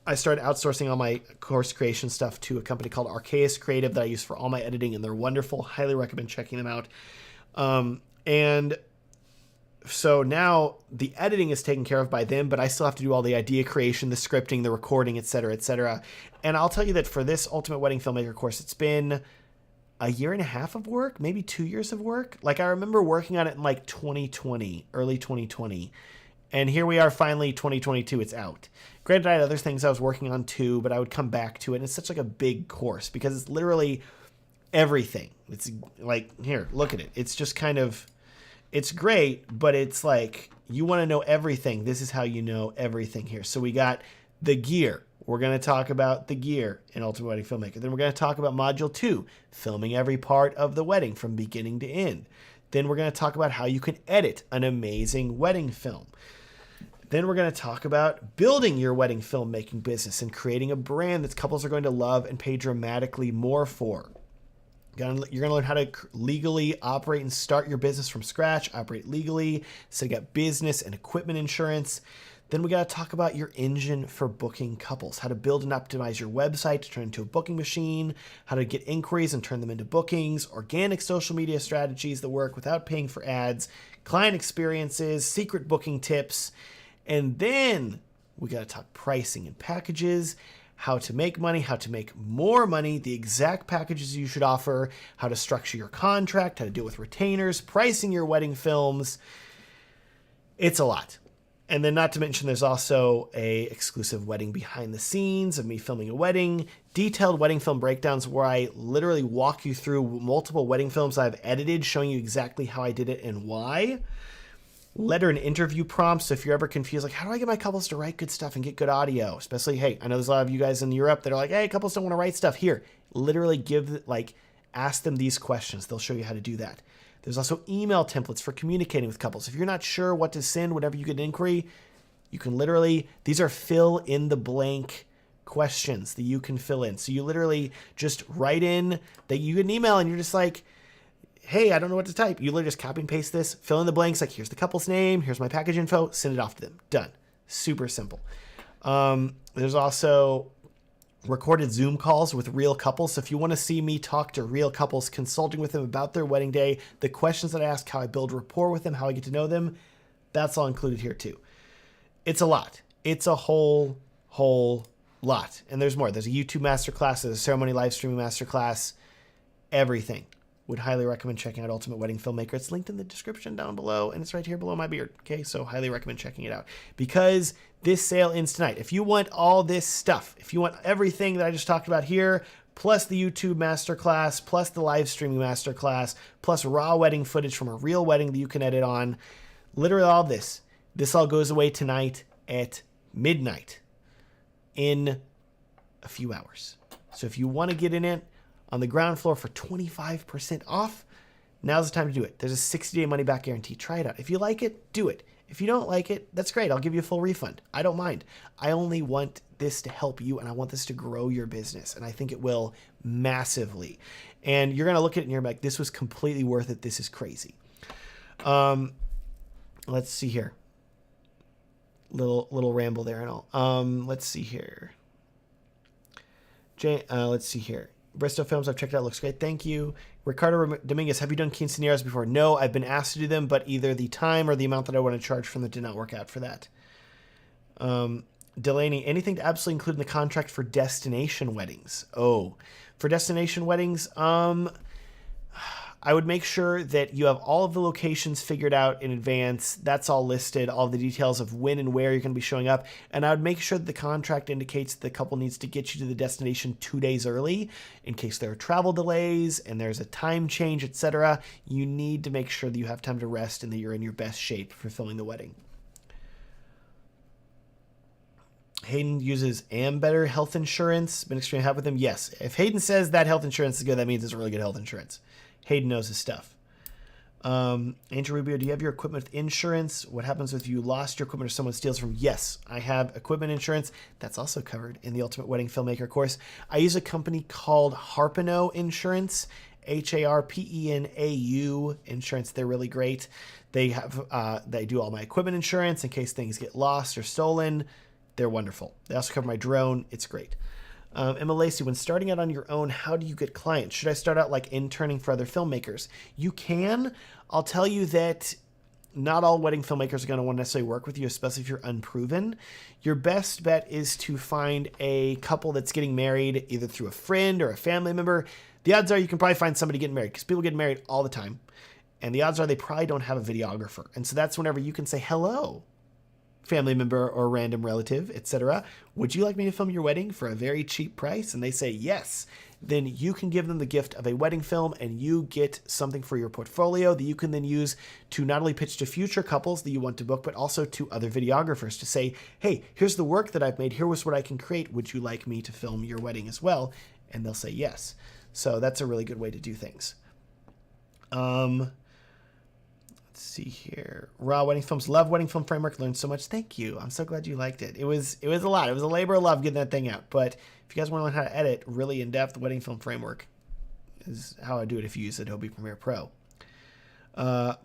I started outsourcing all my course creation stuff to a company called Archaeus Creative that I use for all my editing, and they're wonderful. Highly recommend checking them out. And so now the editing is taken care of by them, but I still have to do all the idea creation, the scripting, the recording, et cetera, et cetera. And I'll tell you that for this Ultimate Wedding Filmmaker course, it's been a year and a half of work, maybe 2 years of work. Like, I remember working on it in like 2020, early 2020. And here we are, finally, 2022, it's out. Granted, I had other things I was working on too, but I would come back to it. And it's such like a big course because it's literally everything. It's like, here, look at it. It's just kind of, it's great, but it's like, you want to know everything. This is how you know everything here. So we got the gear. We're going to talk about the gear in Ultimate Wedding Filmmaker. Then we're going to talk about Module 2, filming every part of the wedding from beginning to end. Then we're going to talk about how you can edit an amazing wedding film. Then we're going to talk about building your wedding filmmaking business and creating a brand that couples are going to love and pay dramatically more for. You're going to learn how to legally operate and start your business from scratch, operate legally, setting up business and equipment insurance. Then we got to talk about your engine for booking couples, how to build and optimize your website to turn into a booking machine, how to get inquiries and turn them into bookings, organic social media strategies that work without paying for ads, client experiences, secret booking tips. And then we got to talk pricing and packages, how to make money, how to make more money, the exact packages you should offer, how to structure your contract, how to deal with retainers, pricing your wedding films. It's a lot. And then not to mention there's also a exclusive wedding behind the scenes of me filming a wedding, detailed wedding film breakdowns where I literally walk you through multiple wedding films I've edited, showing you exactly how I did it and why. Letter and interview prompts. So if you're ever confused, like, how do I get my couples to write good stuff and get good audio? Especially, hey, I know there's a lot of you guys in Europe that are like, hey, couples don't want to write stuff. Here, literally ask them these questions. They'll show you how to do that. There's also email templates for communicating with couples. If you're not sure what to send whenever you get an inquiry, you can literally, these are fill in the blank questions that you can fill in. So you literally just write in that you get an email and you're just like, hey, I don't know what to type. You literally just copy and paste this, fill in the blanks, like here's the couple's name, here's my package info, send it off to them. Done. Super simple. There's also recorded Zoom calls with real couples. So if you want to see me talk to real couples, consulting with them about their wedding day, the questions that I ask, how I build rapport with them, how I get to know them, that's all included here too. It's a lot. It's a whole lot. And there's more. There's a YouTube masterclass, there's a ceremony live streaming masterclass, everything. Would highly recommend checking out Ultimate Wedding Filmmaker. It's linked in the description down below, and it's right here below my beard. Okay, so highly recommend checking it out because this sale ends tonight. If you want all this stuff, if you want everything that I just talked about here, plus the YouTube masterclass, plus the live streaming masterclass, plus raw wedding footage from a real wedding that you can edit on, literally all this all goes away tonight at midnight in a few hours. So if you want to get in it, on the ground floor for 25% off, now's the time to do it. There's a 60-day money-back guarantee. Try it out. If you like it, do it. If you don't like it, that's great. I'll give you a full refund. I don't mind. I only want this to help you, and I want this to grow your business, and I think it will massively. And you're going to look at it, and you're like, this was completely worth it. This is crazy. Let's see here. Little ramble there and all. Let's see here. Let's see here. Bristow Films, I've checked it out. Looks great. Thank you. Ricardo Dominguez, have you done quinceañeras before? No, I've been asked to do them, but either the time or the amount that I want to charge from them did not work out for that. Delaney, anything to absolutely include in the contract for destination weddings? Oh, for destination weddings, I would make sure that you have all of the locations figured out in advance. That's all listed, all the details of when and where you're going to be showing up. And I would make sure that the contract indicates the couple needs to get you to the destination 2 days early in case there are travel delays and there's a time change, etc. You need to make sure that you have time to rest and that you're in your best shape for filming the wedding. Hayden uses Ambetter health insurance. Been extremely happy with him. Yes. If Hayden says that health insurance is good, that means it's really good health insurance. Hayden knows his stuff. Angel Rubio, do you have your equipment with insurance? What happens if you lost your equipment or someone steals from? Yes, I have equipment insurance. That's also covered in the Ultimate Wedding Filmmaker course. I use a company called Harpenau Insurance, Harpenau Insurance. They're really great. They do all my equipment insurance in case things get lost or stolen. They're wonderful. They also cover my drone. It's great. Emma Lacey, when starting out on your own, how do you get clients? Should I start out like interning for other filmmakers? You can. I'll tell you that not all wedding filmmakers are going to want to necessarily work with you, especially if you're unproven. Your best bet is to find a couple that's getting married either through a friend or a family member. The odds are you can probably find somebody getting married because people get married all the time. And the odds are they probably don't have a videographer. And so that's whenever you can say, hello, family member or random relative, etc. Would you like me to film your wedding for a very cheap price? And they say yes. Then you can give them the gift of a wedding film and you get something for your portfolio that you can then use to not only pitch to future couples that you want to book, but also to other videographers to say, hey, here's the work that I've made. Here was what I can create. Would you like me to film your wedding as well? And they'll say yes. So that's a really good way to do things. Let's see here. Raw Wedding Films. Love Wedding Film Framework. Learned so much. Thank you. I'm so glad you liked it. It was a lot. It was a labor of love getting that thing out. But if you guys want to learn how to edit really in-depth, Wedding Film Framework is how I do it if you use Adobe Premiere Pro.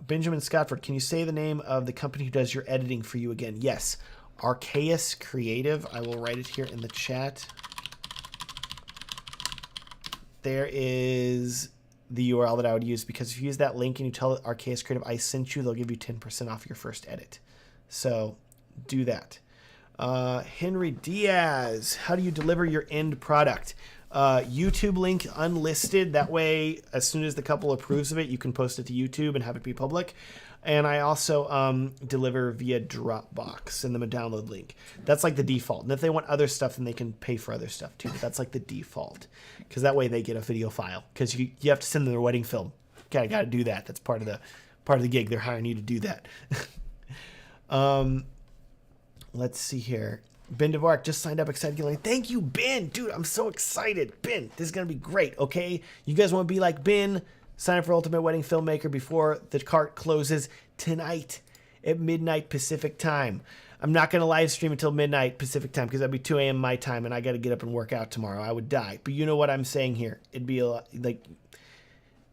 Benjamin Scottford, can you say the name of the company who does your editing for you again? Yes. Archaeus Creative. I will write it here in the chat. There is the URL that I would use, because if you use that link and you tell Archaeus Creative I sent you, they'll give you 10% off your first edit. So do that. Henry Diaz, how do you deliver your end product? YouTube link unlisted. That way, as soon as the couple approves of it, you can post it to YouTube and have it be public. And I also deliver via Dropbox, send them a download link. That's like the default. And if they want other stuff, then they can pay for other stuff too. But that's like the default, because that way they get a video file. Because you have to send them their wedding film. Okay, I got to do that. That's part of the gig. They're hiring you to do that. Let's see here. Ben Dvorak just signed up, excited to get. Thank you, Ben. Dude, I'm so excited. Ben, this is going to be great, okay? You guys want to be like Ben? Sign up for Ultimate Wedding Filmmaker before the cart closes tonight at midnight Pacific time. I'm not going to live stream until midnight Pacific time because that'd be 2 a.m. my time, and I got to get up and work out tomorrow. I would die. But you know what I'm saying here. It'd be a lot, like,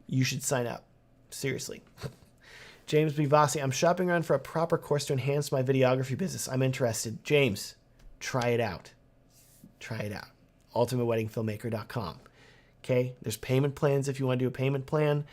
you should sign up. Seriously. James B. Vossi, I'm shopping around for a proper course to enhance my videography business. I'm interested. James, try it out. Try it out. UltimateWeddingFilmmaker.com. Okay, there's payment plans if you want to do a payment plan.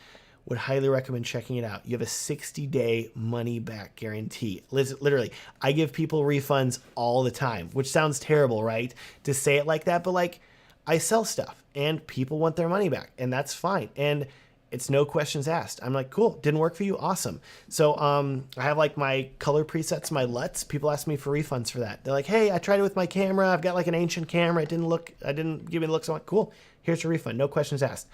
Would highly recommend checking it out. You have a 60-day money-back guarantee. Literally, I give people refunds all the time, which sounds terrible, right? To say it like that, but like, I sell stuff, and people want their money back, and that's fine. And it's no questions asked. I'm like, cool, didn't work for you? Awesome. So I have like my color presets, my LUTs. People ask me for refunds for that. They're like, hey, I tried it with my camera. I've got like an ancient camera. I didn't give me the looks. I'm like, cool, here's your refund. No questions asked.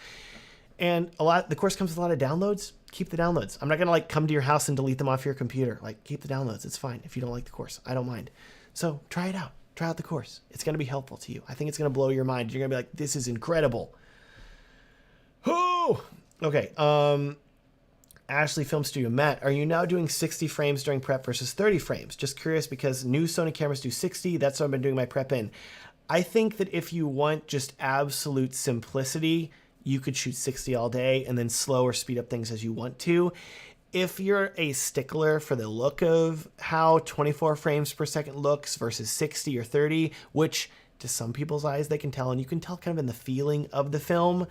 And the course comes with a lot of downloads. Keep the downloads. I'm not going to like come to your house and delete them off your computer. Like, keep the downloads. It's fine. If you don't like the course, I don't mind. So try it out. Try out the course. It's going to be helpful to you. I think it's going to blow your mind. You're going to be like, this is incredible. Oh, okay. Ashley Film Studio. Matt, are you now doing 60 frames during prep versus 30 frames? Just curious because new Sony cameras do 60. That's what I've been doing my prep in. I think that if you want just absolute simplicity, you could shoot 60 all day and then slow or speed up things as you want to. If you're a stickler for the look of how 24 frames per second looks versus 60 or 30, which to some people's eyes they can tell, and you can tell kind of in the feeling of the film,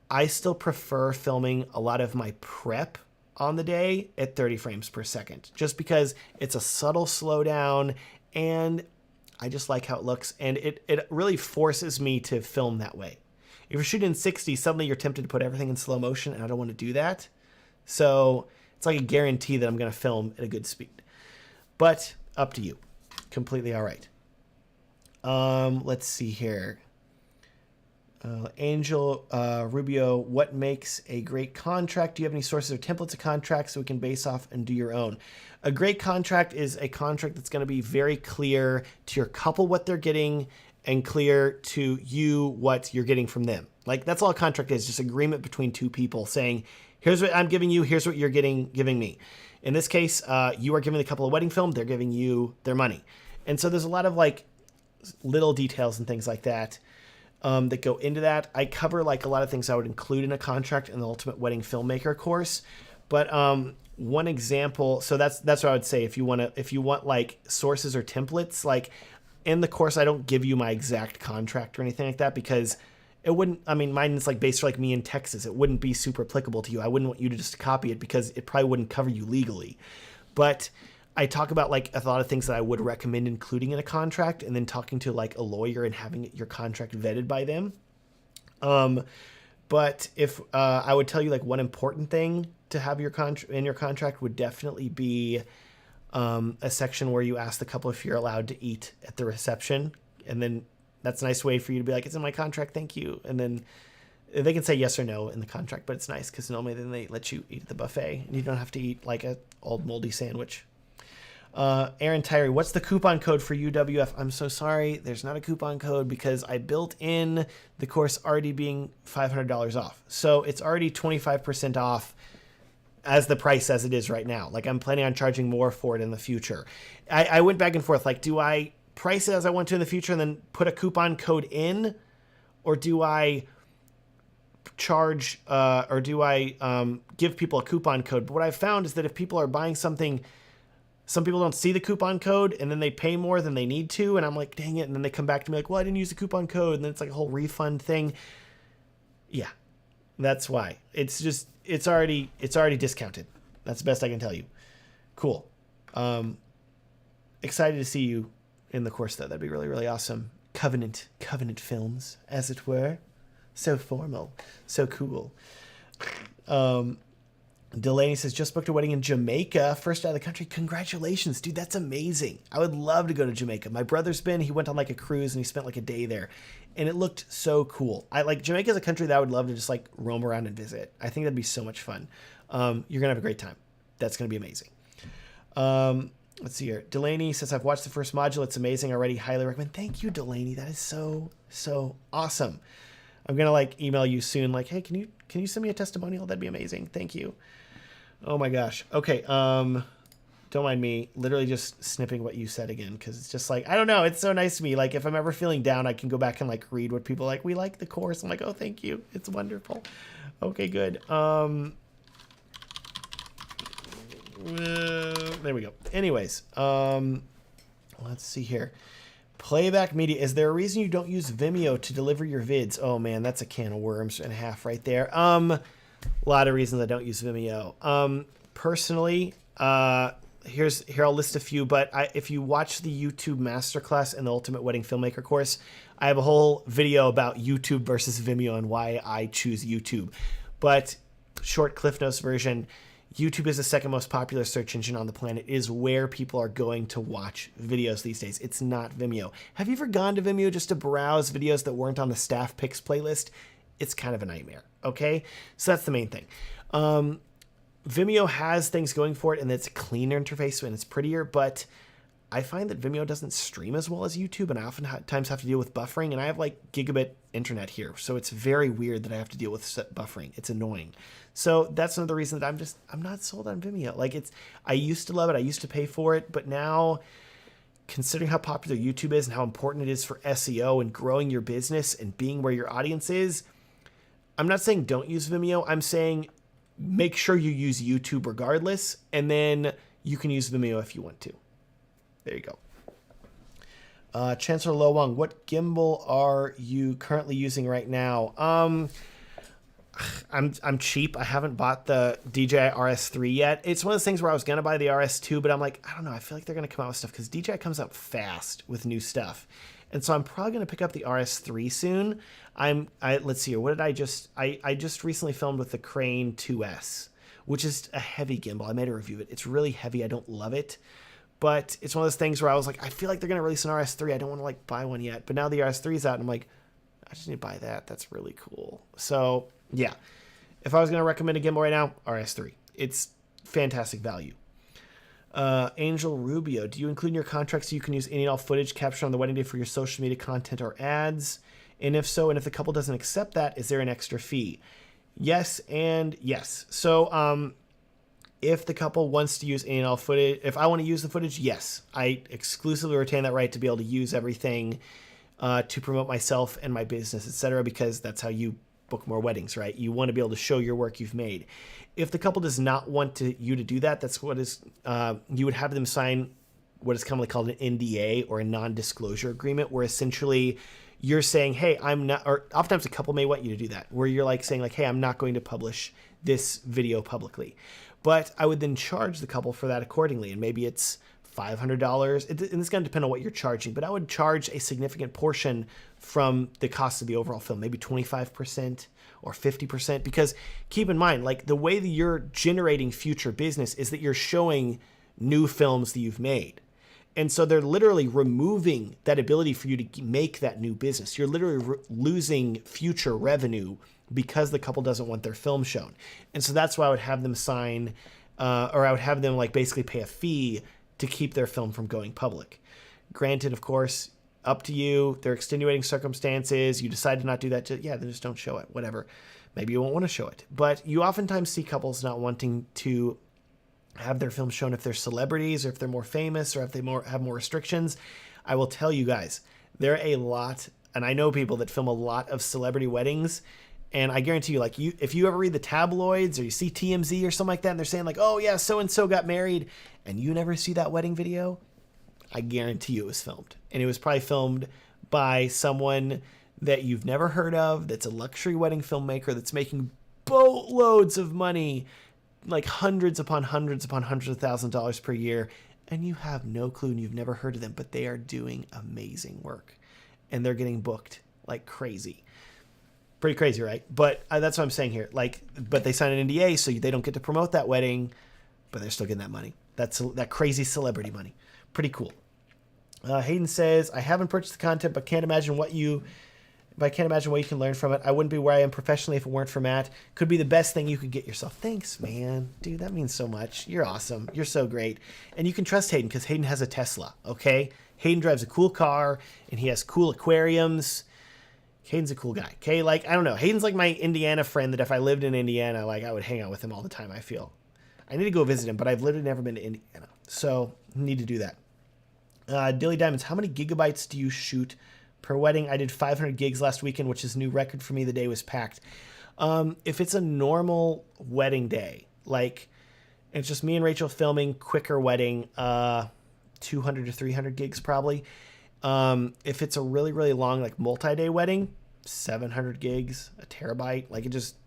I still prefer filming a lot of my prep on the day at 30 frames per second, just because it's a subtle slowdown and I just like how it looks, and it really forces me to film that way. If you're shooting in 60, suddenly you're tempted to put everything in slow motion, and I don't want to do that. So it's like a guarantee that I'm going to film at a good speed. But up to you. Completely all right. Let's see here. Angel Rubio, what makes a great contract? Do you have any sources or templates of contracts so we can base off and do your own? A great contract is a contract that's going to be very clear to your couple what they're getting and clear to you what you're getting from them. Like, that's all a contract is, just agreement between two people saying, here's what I'm giving you, here's what you're giving me. In this case, you are giving the couple a wedding film, they're giving you their money. And so there's a lot of like little details and things like that that go into that. I cover like a lot of things I would include in a contract in the Ultimate Wedding Filmmaker course. But one example, so that's what I would say if you want like sources or templates, like in the course I don't give you my exact contract or anything like that because it wouldn't, I mean, mine is like based for like me in Texas. It wouldn't be super applicable to you. I wouldn't want you to just copy it because it probably wouldn't cover you legally. But I talk about like a lot of things that I would recommend including in a contract and then talking to like a lawyer and having your contract vetted by them. But if I would tell you like one important thing to have in your contract would definitely be a section where you ask the couple if you're allowed to eat at the reception. And then that's a nice way for you to be like, it's in my contract, thank you. And then they can say yes or no in the contract, but it's nice because normally then they let you eat at the buffet and you don't have to eat like a old moldy sandwich. Aaron Tyree, what's the coupon code for UWF? I'm so sorry. There's not a coupon code because I built in the course already being $500 off. So it's already 25% off as the price as it is right now. Like I'm planning on charging more for it in the future. I went back and forth. Like, do I price it as I want to in the future and then put a coupon code in? Or do I charge, or do I give people a coupon code? But what I've found is that if people are buying something, some people don't see the coupon code and then they pay more than they need to. And I'm like, dang it. And then they come back to me like, well, I didn't use the coupon code. And then it's like a whole refund thing. Yeah, that's why. It's already discounted. That's the best I can tell you. Cool. Excited to see you in the course though. That'd be really, really awesome. Covenant films, as it were. So formal. So cool. Delaney says, just booked a wedding in Jamaica, first out of the country. Congratulations, dude. That's amazing. I would love to go to Jamaica. My brother's been, he went on like a cruise and he spent like a day there and it looked so cool. Jamaica is a country that I would love to just like roam around and visit. I think that'd be so much fun. You're going to have a great time. That's going to be amazing. Let's see here. Delaney says, I've watched the first module. It's amazing already. Highly recommend. Thank you, Delaney. That is so, so awesome. I'm going to like email you soon. Like, hey, can you send me a testimonial? That'd be amazing. Thank you. Oh my gosh. Okay. Don't mind me literally just snipping what you said again. Cause it's just like, I don't know. It's so nice to me. Like if I'm ever feeling down, I can go back and like read what people like. We like the course. I'm like, oh, thank you. It's wonderful. Okay, good. There we go. Anyways, let's see here. Playback media. Is there a reason you don't use Vimeo to deliver your vids? Oh man, that's a can of worms and a half right there. A lot of reasons I don't use Vimeo. Personally, here I'll list a few, but if you watch the YouTube masterclass in the Ultimate Wedding Filmmaker course, I have a whole video about YouTube versus Vimeo and why I choose YouTube. But short Cliff Notes version, YouTube is the second most popular search engine on the planet. It is where people are going to watch videos these days. It's not Vimeo. Have you ever gone to Vimeo just to browse videos that weren't on the staff picks playlist? It's kind of a nightmare, okay? So that's the main thing. Vimeo has things going for it, and it's a cleaner interface and it's prettier, but I find that Vimeo doesn't stream as well as YouTube, and I oftentimes have to deal with buffering, and I have like gigabit internet here, so it's very weird that I have to deal with buffering. It's annoying. So that's another reason that I'm not sold on Vimeo. Like I used to love it, I used to pay for it, but now, considering how popular YouTube is and how important it is for SEO and growing your business and being where your audience is, I'm not saying don't use Vimeo. I'm saying make sure you use YouTube regardless, and then you can use Vimeo if you want to. There you go. Chancellor Lo Wang, what gimbal are you currently using right now? I'm cheap. I haven't bought the DJI RS3 yet. It's one of those things where I was going to buy the RS2, but I'm like, I don't know. I feel like they're going to come out with stuff because DJI comes out fast with new stuff. And so I'm probably going to pick up the RS3 soon. Let's see here. What did I just recently filmed with the Crane 2S, which is a heavy gimbal. I made a review of it. It's really heavy. I don't love it, but it's one of those things where I was like, I feel like they're going to release an RS3. I don't want to like buy one yet, but now the RS3 is out and I'm like, I just need to buy that. That's really cool. So yeah, if I was going to recommend a gimbal right now, RS3. It's fantastic value. Angel Rubio, do you include in your contract so you can use any and all footage captured on the wedding day for your social media content or ads? And if so, and if the couple doesn't accept that, is there an extra fee? Yes and yes. So if the couple wants to use any and all footage, if I want to use the footage, yes. I exclusively retain that right to be able to use everything to promote myself and my business, etc., because that's how you book more weddings, right? You want to be able to show your work you've made. If the couple does not want you to do that, that's what is you would have them sign what is commonly called an NDA, or a non-disclosure agreement, where essentially you're saying, hey, I'm not, or oftentimes a couple may want you to do that, where you're like saying like, hey, I'm not going to publish this video publicly. But I would then charge the couple for that accordingly, and maybe it's $500. And it's going to depend on what you're charging, but I would charge a significant portion from the cost of the overall film, maybe 25% or 50%, because keep in mind, like the way that you're generating future business is that you're showing new films that you've made. And so they're literally removing that ability for you to make that new business. You're literally losing future revenue because the couple doesn't want their film shown. And so that's why I would have them sign, or I would have them like basically pay a fee to keep their film from going public. Granted, of course, up to you. There are extenuating circumstances. You decide to not do that. Then just don't show it. Whatever. Maybe you won't want to show it. But you oftentimes see couples not wanting to have their film shown if they're celebrities, or if they're more famous, or if they have more restrictions. I will tell you guys, there are a lot, and I know people that film a lot of celebrity weddings, and I guarantee you, like if you ever read the tabloids or you see TMZ or something like that, and they're saying like, oh yeah, so-and-so got married, and you never see that wedding video, I guarantee you it was filmed. And it was probably filmed by someone that you've never heard of, that's a luxury wedding filmmaker that's making boatloads of money, like hundreds upon hundreds upon hundreds of thousands of dollars per year, and you have no clue and you've never heard of them, but they are doing amazing work and they're getting booked like crazy. Pretty crazy, right? But that's what I'm saying here. Like, but they sign an NDA so they don't get to promote that wedding, but they're still getting that money. That's that crazy celebrity money. Pretty cool. Hayden says, I haven't purchased the content, but can't imagine what you can learn from it. I wouldn't be where I am professionally if it weren't for Matt. Could be the best thing you could get yourself. Thanks, man. Dude, that means so much. You're awesome. You're so great. And you can trust Hayden because Hayden has a Tesla, okay? Hayden drives a cool car, and he has cool aquariums. Hayden's a cool guy, okay? Like, I don't know. Hayden's like my Indiana friend that if I lived in Indiana, like, I would hang out with him all the time, I feel. I need to go visit him, but I've literally never been to Indiana. So, need to do that. Dilly Diamonds, how many gigabytes do you shoot per wedding? I did 500 gigs last weekend, which is a new record for me. The day was packed. If it's a normal wedding day, like it's just me and Rachel filming, quicker wedding, 200 to 300 gigs probably. If it's a really, really long, like multi-day wedding, 700 gigs, a terabyte. Like it just,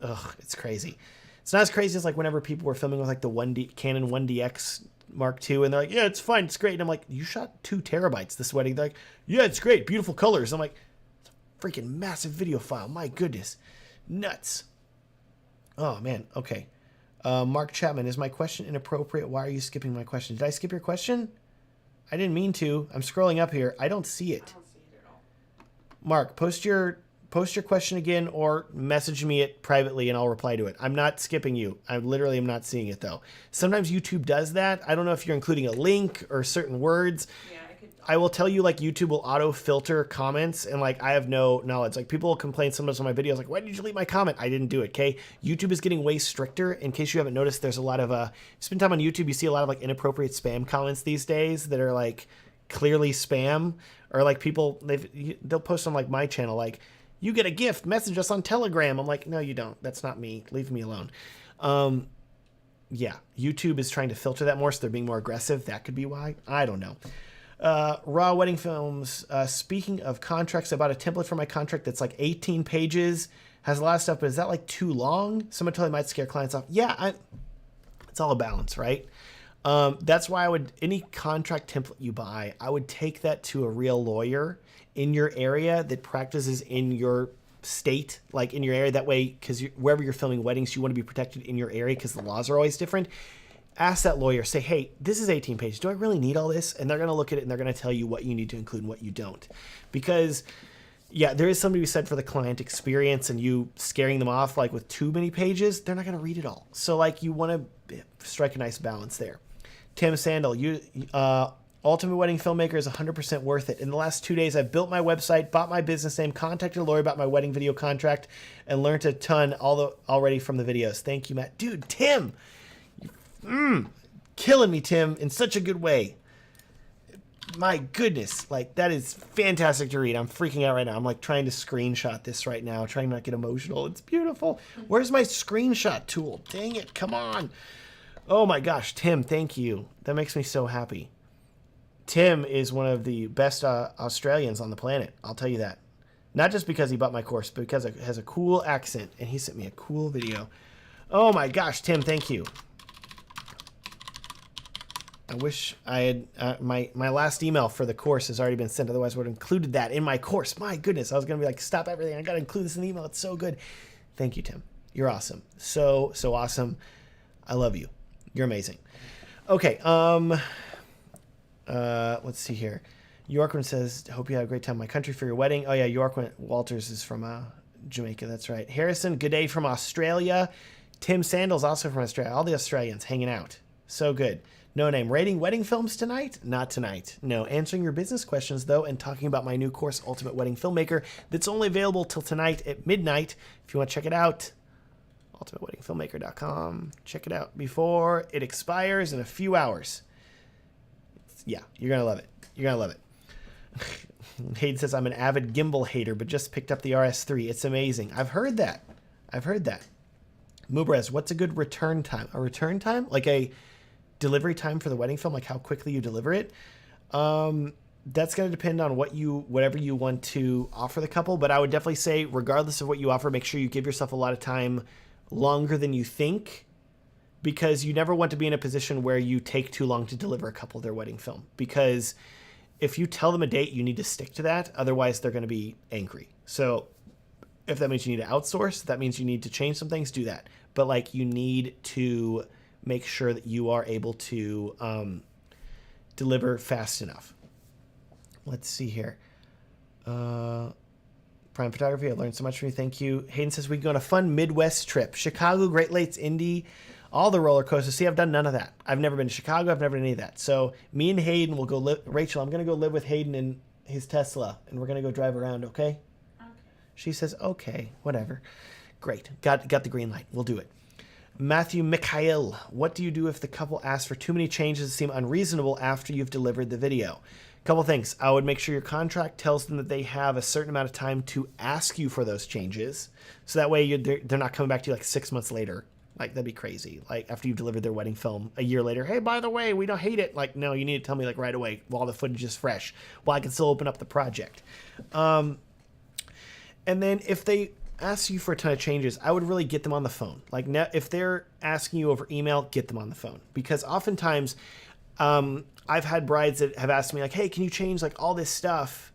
it's crazy. It's not as crazy as like whenever people were filming with like the Canon 1DX Mark II, and they're like, yeah, it's fine, it's great. And I'm like, you shot 2 terabytes this wedding. They're like, yeah, it's great, beautiful colors. I'm like, it's a freaking massive video file. My goodness, nuts. Oh man, okay. Mark Chapman, is my question inappropriate? Why are you skipping my question? Did I skip your question? I didn't mean to. I'm scrolling up here. I don't see it. I don't see it at all. Mark, post your question again, or message me it privately and I'll reply to it. I'm not skipping you. I literally am not seeing it though. Sometimes YouTube does that. I don't know if you're including a link or certain words. Yeah, I will tell you, like, YouTube will auto filter comments, and like I have no knowledge. Like, people will complain sometimes on my videos like, why did you delete my comment? I didn't do it. Okay, YouTube is getting way stricter. In case you haven't noticed, there's a lot of spend time on YouTube, you see a lot of like inappropriate spam comments these days that are like clearly spam, or like people they'll post on like my channel like, you get a gift, message us on Telegram. I'm like, no, you don't. That's not me. Leave me alone. Yeah, YouTube is trying to filter that more, so they're being more aggressive. That could be why. I don't know. Raw Wedding Films. Speaking of contracts, I bought a template for my contract that's like 18 pages. Has a lot of stuff, but is that like too long? Someone told me it might scare clients off. Yeah, it's all a balance, right? That's why any contract template you buy, I would take that to a real lawyer in your area that practices in your state, like in your area. That way, because wherever you're filming weddings, you want to be protected in your area because the laws are always different. Ask that lawyer, say, hey, this is 18 pages. Do I really need all this? And they're going to look at it and they're going to tell you what you need to include and what you don't. Because, yeah, there is something to be said for the client experience, and you scaring them off like with too many pages, they're not going to read it all. So like you want to strike a nice balance there. Tim Sandel, Ultimate Wedding Filmmaker is 100% worth it. In the last 2 days, I've built my website, bought my business name, contacted a lawyer about my wedding video contract, and learned a ton already from the videos. Thank you, Matt. Dude, Tim, killing me, Tim, in such a good way. My goodness, like that is fantastic to read. I'm freaking out right now. I'm like trying to screenshot this right now, trying not to get emotional. It's beautiful. Where's my screenshot tool? Dang it, come on. Oh my gosh, Tim, thank you. That makes me so happy. Tim is one of the best Australians on the planet. I'll tell you that. Not just because he bought my course, but because it has a cool accent, and he sent me a cool video. Oh my gosh, Tim, thank you. I wish I had my last email for the course has already been sent. Otherwise, I would have included that in my course. My goodness, I was going to be like, stop everything. I got to include this in the email. It's so good. Thank you, Tim. You're awesome. So awesome. I love you. You're amazing. Okay. Let's see here. Yorkman says, hope you had a great time in my country for your wedding. Oh yeah, Yorkman Walters is from Jamaica. That's right. Harrison, good day from Australia. Tim Sandals also from Australia. All the Australians hanging out. So good. No name. Rating wedding films tonight? Not tonight. No. Answering your business questions, though, and talking about my new course, Ultimate Wedding Filmmaker, that's only available till tonight at midnight. If you want to check it out, ultimateweddingfilmmaker.com. Check it out before it expires in a few hours. Yeah, you're going to love it. You're going to love it. Hayden says, I'm an avid gimbal hater, but just picked up the RS3. It's amazing. I've heard that. Mubrez, what's a good return time? A return time? Like a delivery time for the wedding film, like how quickly you deliver it. That's going to depend on whatever you want to offer the couple. But I would definitely say, regardless of what you offer, make sure you give yourself a lot of time, longer than you think, because you never want to be in a position where you take too long to deliver a couple their wedding film. Because if you tell them a date, you need to stick to that. Otherwise, they're going to be angry. So if that means you need to outsource, that means you need to change some things, do that. But like you need to make sure that you are able to deliver fast enough. Let's see here. Prime Photography, I learned so much from you. Thank you. Hayden says we can go on a fun Midwest trip. Chicago, Great Lakes, Indy, all the roller coasters. See, I've done none of that. I've never been to Chicago. I've never done any of that. So me and Hayden will go live. Rachel, I'm going to go live with Hayden in his Tesla, and we're going to go drive around, okay? Okay. She says, okay, whatever. Great. Got the green light. We'll do it. Matthew Mikhail, what do you do if the couple asks for too many changes that seem unreasonable after you've delivered the video? Couple things. I would make sure your contract tells them that they have a certain amount of time to ask you for those changes. So that way they're not coming back to you like 6 months later. Like, that'd be crazy. Like, after you've delivered their wedding film a year later, hey, by the way, we don't hate it. Like, no, you need to tell me like right away while the footage is fresh, while I can still open up the project. And then if they ask you for a ton of changes, I would really get them on the phone. Like, if they're asking you over email, get them on the phone. Because oftentimes, I've had brides that have asked me like, hey, can you change like all this stuff?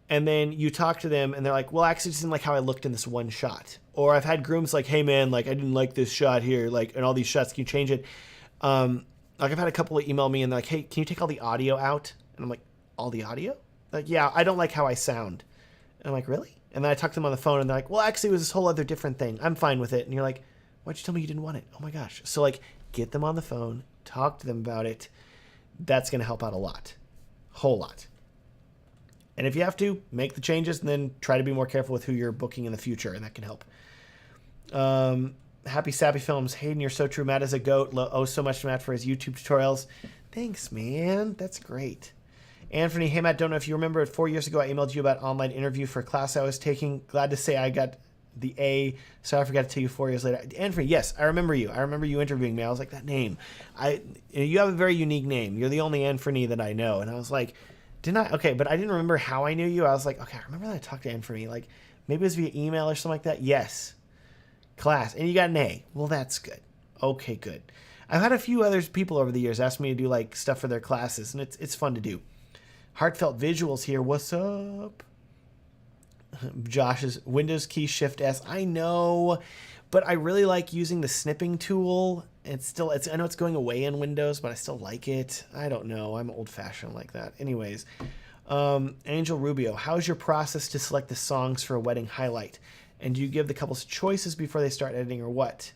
And then you talk to them and they're like, well, actually, it doesn't like how I looked in this one shot. Or I've had grooms like, hey man, like I didn't like this shot here, like, and all these shots, can you change it? Like I've had a couple of email me and they're like, hey, can you take all the audio out? And I'm like, all the audio? Like, yeah, I don't like how I sound. And I'm like, really? And then I talk to them on the phone and they're like, well, actually it was this whole other different thing. I'm fine with it. And you're like, why'd you tell me you didn't want it? Oh my gosh. So like, get them on the phone, talk to them about it. That's going to help out a lot. Whole lot. And if you have to, make the changes and then try to be more careful with who you're booking in the future, and that can help. Happy Sappy Films. Hayden, you're so true. Matt is a goat. Owe so much to Matt for his YouTube tutorials. Thanks, man. That's great. Anthony, hey, Matt, don't know if you remember, 4 years ago I emailed you about online interview for a class I was taking. Glad to say I got the A. Sorry, I forgot to tell you 4 years later. Anthony, yes, I remember you. I remember you interviewing me. I was like, that name. You have a very unique name. You're the only Anthony that I know. And I was like, didn't I? Okay, but I didn't remember how I knew you. I was like, okay, I remember that I talked to Anthony. Like, maybe it was via email or something like that. Yes. Class. And you got an A. Well, that's good. Okay, good. I've had a few other people over the years ask me to do like stuff for their classes, and it's fun to do. Heartfelt Visuals here. What's up? Josh's Windows key Shift S. I know, but I really like using the snipping tool. I know it's going away in Windows, but I still like it. I don't know. I'm old fashioned like that. Anyways, Angel Rubio, how's your process to select the songs for a wedding highlight? And do you give the couples choices before they start editing, or what?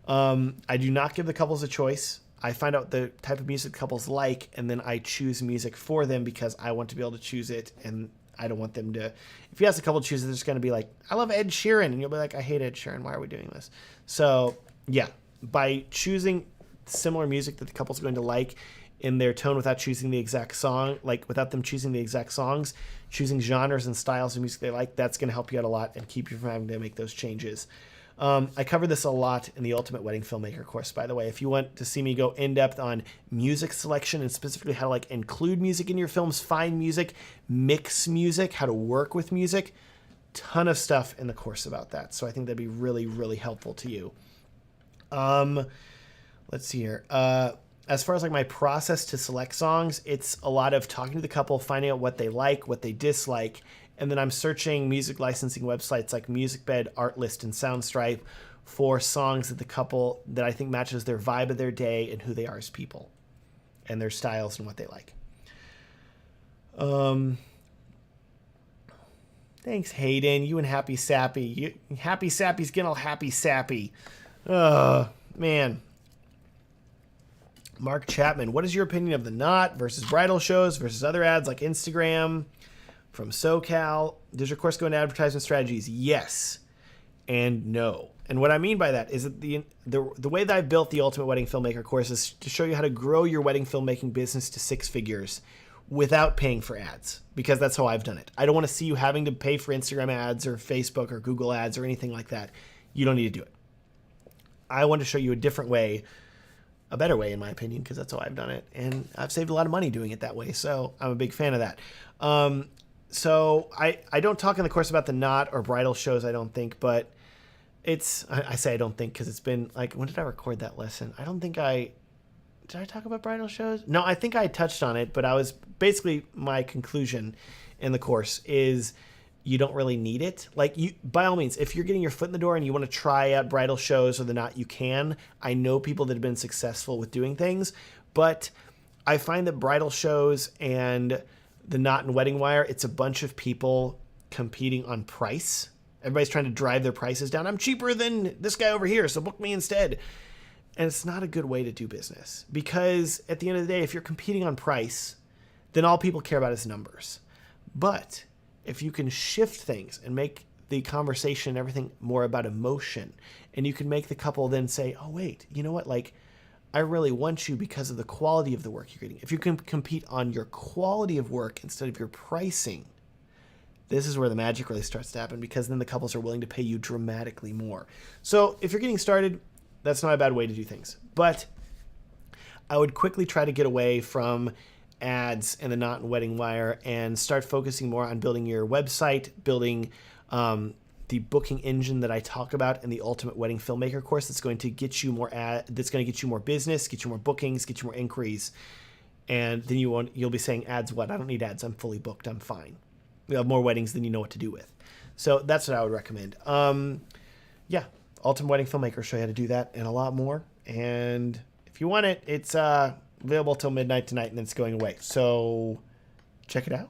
I do not give the couples a choice. I find out the type of music couples like, and then I choose music for them because I want to be able to choose it, and I don't want them to. If you ask a couple to choose it, they're just going to be like, I love Ed Sheeran, and you'll be like, I hate Ed Sheeran. Why are we doing this? So yeah, by choosing similar music that the couple's going to like in their tone without choosing the exact song, like without them choosing the exact songs, choosing genres and styles of music they like, that's going to help you out a lot and keep you from having to make those changes. I cover this a lot in the Ultimate Wedding Filmmaker course, by the way. If you want to see me go in depth on music selection and specifically how to like include music in your films, find music, mix music, how to work with music, ton of stuff in the course about that. So I think that'd be really, really helpful to you. Let's see here. As far as like my process to select songs, it's a lot of talking to the couple, finding out what they like, what they dislike, and then I'm searching music licensing websites like MusicBed, Artlist, and Soundstripe for songs that the couple that I think matches their vibe of their day and who they are as people and their styles and what they like. Thanks, Hayden. You and Happy Sappy. Happy Sappy's getting all happy sappy. Man. Mark Chapman, what is your opinion of the Knot versus bridal shows versus other ads like Instagram? From SoCal, does your course go into advertisement strategies? Yes and no. And what I mean by that is that the way that I've built the Ultimate Wedding Filmmaker course is to show you how to grow your wedding filmmaking business to 6 figures without paying for ads, because that's how I've done it. I don't want to see you having to pay for Instagram ads or Facebook or Google ads or anything like that. You don't need to do it. I want to show you a different way, a better way in my opinion, because that's how I've done it. And I've saved a lot of money doing it that way. So I'm a big fan of that. So I don't talk in the course about the Knot or bridal shows, I don't think, but I say I don't think because it's been like, when did I record that lesson? I don't think did I talk about bridal shows? No, I think I touched on it, but I was basically, my conclusion in the course is you don't really need it. Like, you, by all means, if you're getting your foot in the door and you want to try out bridal shows or the Knot, you can. I know people that have been successful with doing things, but I find that bridal shows and the Knot and Wedding Wire, it's a bunch of people competing on price. Everybody's trying to drive their prices down. I'm cheaper than this guy over here, so book me instead. And it's not a good way to do business, because at the end of the day, if you're competing on price, then all people care about is numbers. But if you can shift things and make the conversation and everything more about emotion, and you can make the couple then say, oh, wait, you know what? Like, I really want you because of the quality of the work you're getting. If you can compete on your quality of work instead of your pricing, this is where the magic really starts to happen, because then the couples are willing to pay you dramatically more. So if you're getting started, that's not a bad way to do things. But I would quickly try to get away from ads and the Knot and Wedding Wire and start focusing more on building your website, building the booking engine that I talk about in the Ultimate Wedding Filmmaker course. That's going to get you more that's going to get you more business, get you more bookings, get you more inquiries. And then you'll be saying, ads what? I don't need ads. I'm fully booked. I'm fine. We have more weddings than you know what to do with. So that's what I would recommend. Yeah, Ultimate Wedding Filmmaker show you how to do that and a lot more. And if you want it, it's available till midnight tonight, and then it's going away. So check it out.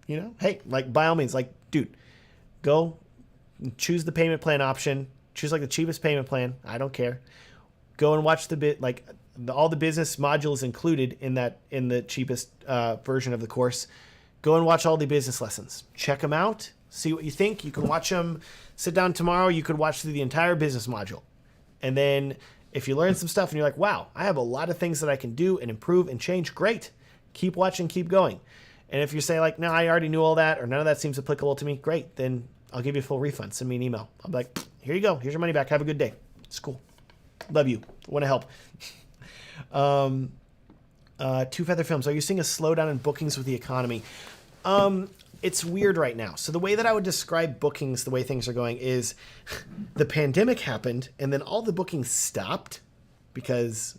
You know, hey, like, by all means, like, dude, go choose the payment plan option. Choose like the cheapest payment plan. I don't care. Go and watch all the business modules included in the cheapest version of the course. Go and watch all the business lessons. Check them out. See what you think. You can watch them. Sit down tomorrow. You could watch through the entire business module. And then if you learn some stuff and you're like, wow, I have a lot of things that I can do and improve and change, great. Keep watching, keep going. And if you say like, no, I already knew all that, or none of that seems applicable to me, great. Then I'll give you a full refund. Send me an email. I'll be like, here you go. Here's your money back. Have a good day. It's cool. Love you. Want to help. Two Feather Films. Are you seeing a slowdown in bookings with the economy? It's weird right now. So the way that I would describe bookings, the way things are going, is the pandemic happened and then all the bookings stopped. because,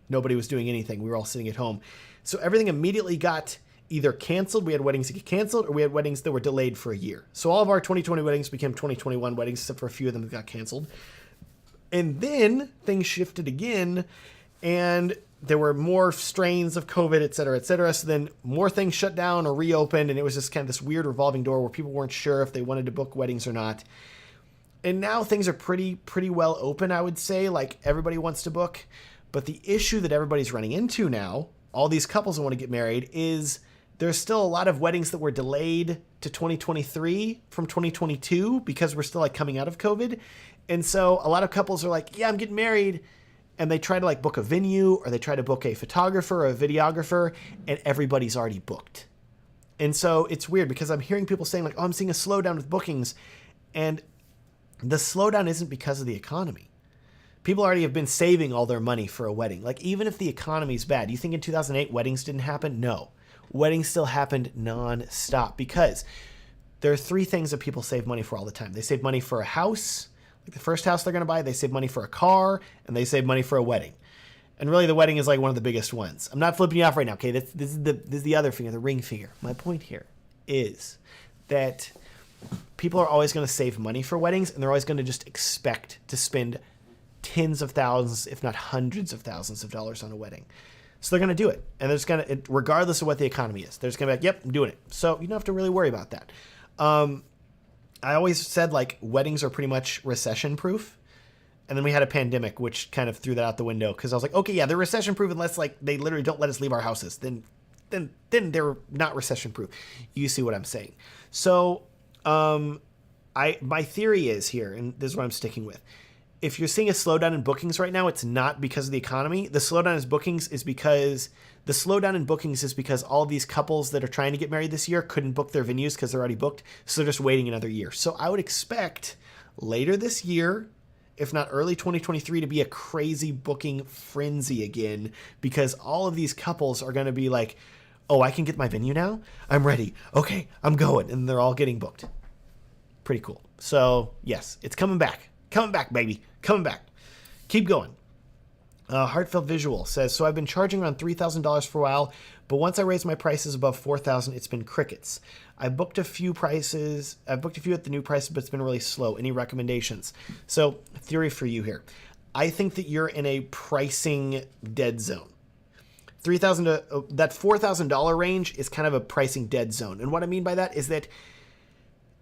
nobody was doing anything. We were all sitting at home. So everything immediately got either canceled. We had weddings that get canceled, or we had weddings that were delayed for a year. So all of our 2020 weddings became 2021 weddings, except for a few of them that got canceled. And then things shifted again, and there were more strains of COVID, et cetera, et cetera. So then more things shut down or reopened, and it was just kind of this weird revolving door where people weren't sure if they wanted to book weddings or not. And now things are pretty well open, I would say. Like, everybody wants to book. But the issue that everybody's running into now, all these couples that want to get married, is there's still a lot of weddings that were delayed to 2023 from 2022 because we're still like coming out of COVID. And so a lot of couples are like, yeah, I'm getting married. And they try to like book a venue, or they try to book a photographer or a videographer, and everybody's already booked. And so it's weird because I'm hearing people saying like, oh, I'm seeing a slowdown with bookings. And the slowdown isn't because of the economy. People already have been saving all their money for a wedding. Like, even if the economy's bad, you think in 2008 weddings didn't happen? No. Weddings still happened non-stop because there are three things that people save money for all the time. They save money for a house, like the first house they're going to buy. They save money for a car, and they save money for a wedding. And really, the wedding is like one of the biggest ones. I'm not flipping you off right now, okay? This is the other finger, the ring finger. My point here is that people are always going to save money for weddings, and they're always going to just expect to spend tens of thousands, if not hundreds of thousands of dollars on a wedding. So they're going to do it. And they're just going to, regardless of what the economy is, they're just going to be like, yep, I'm doing it. So you don't have to really worry about that. I always said like weddings are pretty much recession proof. And then we had a pandemic, which kind of threw that out the window. Cause I was like, okay, yeah, they're recession proof unless like they literally don't let us leave our houses. Then they're not recession proof. You see what I'm saying? So, my theory is here, and this is what I'm sticking with. If you're seeing a slowdown in bookings right now, it's not because of the economy. The slowdown in bookings is because all of these couples that are trying to get married this year couldn't book their venues because they're already booked. So they're just waiting another year. So I would expect later this year, if not early 2023, to be a crazy booking frenzy again, because all of these couples are going to be like, oh, I can get my venue now? I'm ready. Okay, I'm going. And they're all getting booked. Pretty cool. So yes, it's coming back. Coming back, baby. Coming back. Keep going. Heartfelt Visual says, so I've been charging around $3,000 for a while, but once I raised my prices above $4,000, it's been crickets. I booked a few at the new prices, but it's been really slow. Any recommendations? So, theory for you here. I think that you're in a pricing dead zone. That $4,000 range is kind of a pricing dead zone. And what I mean by that is that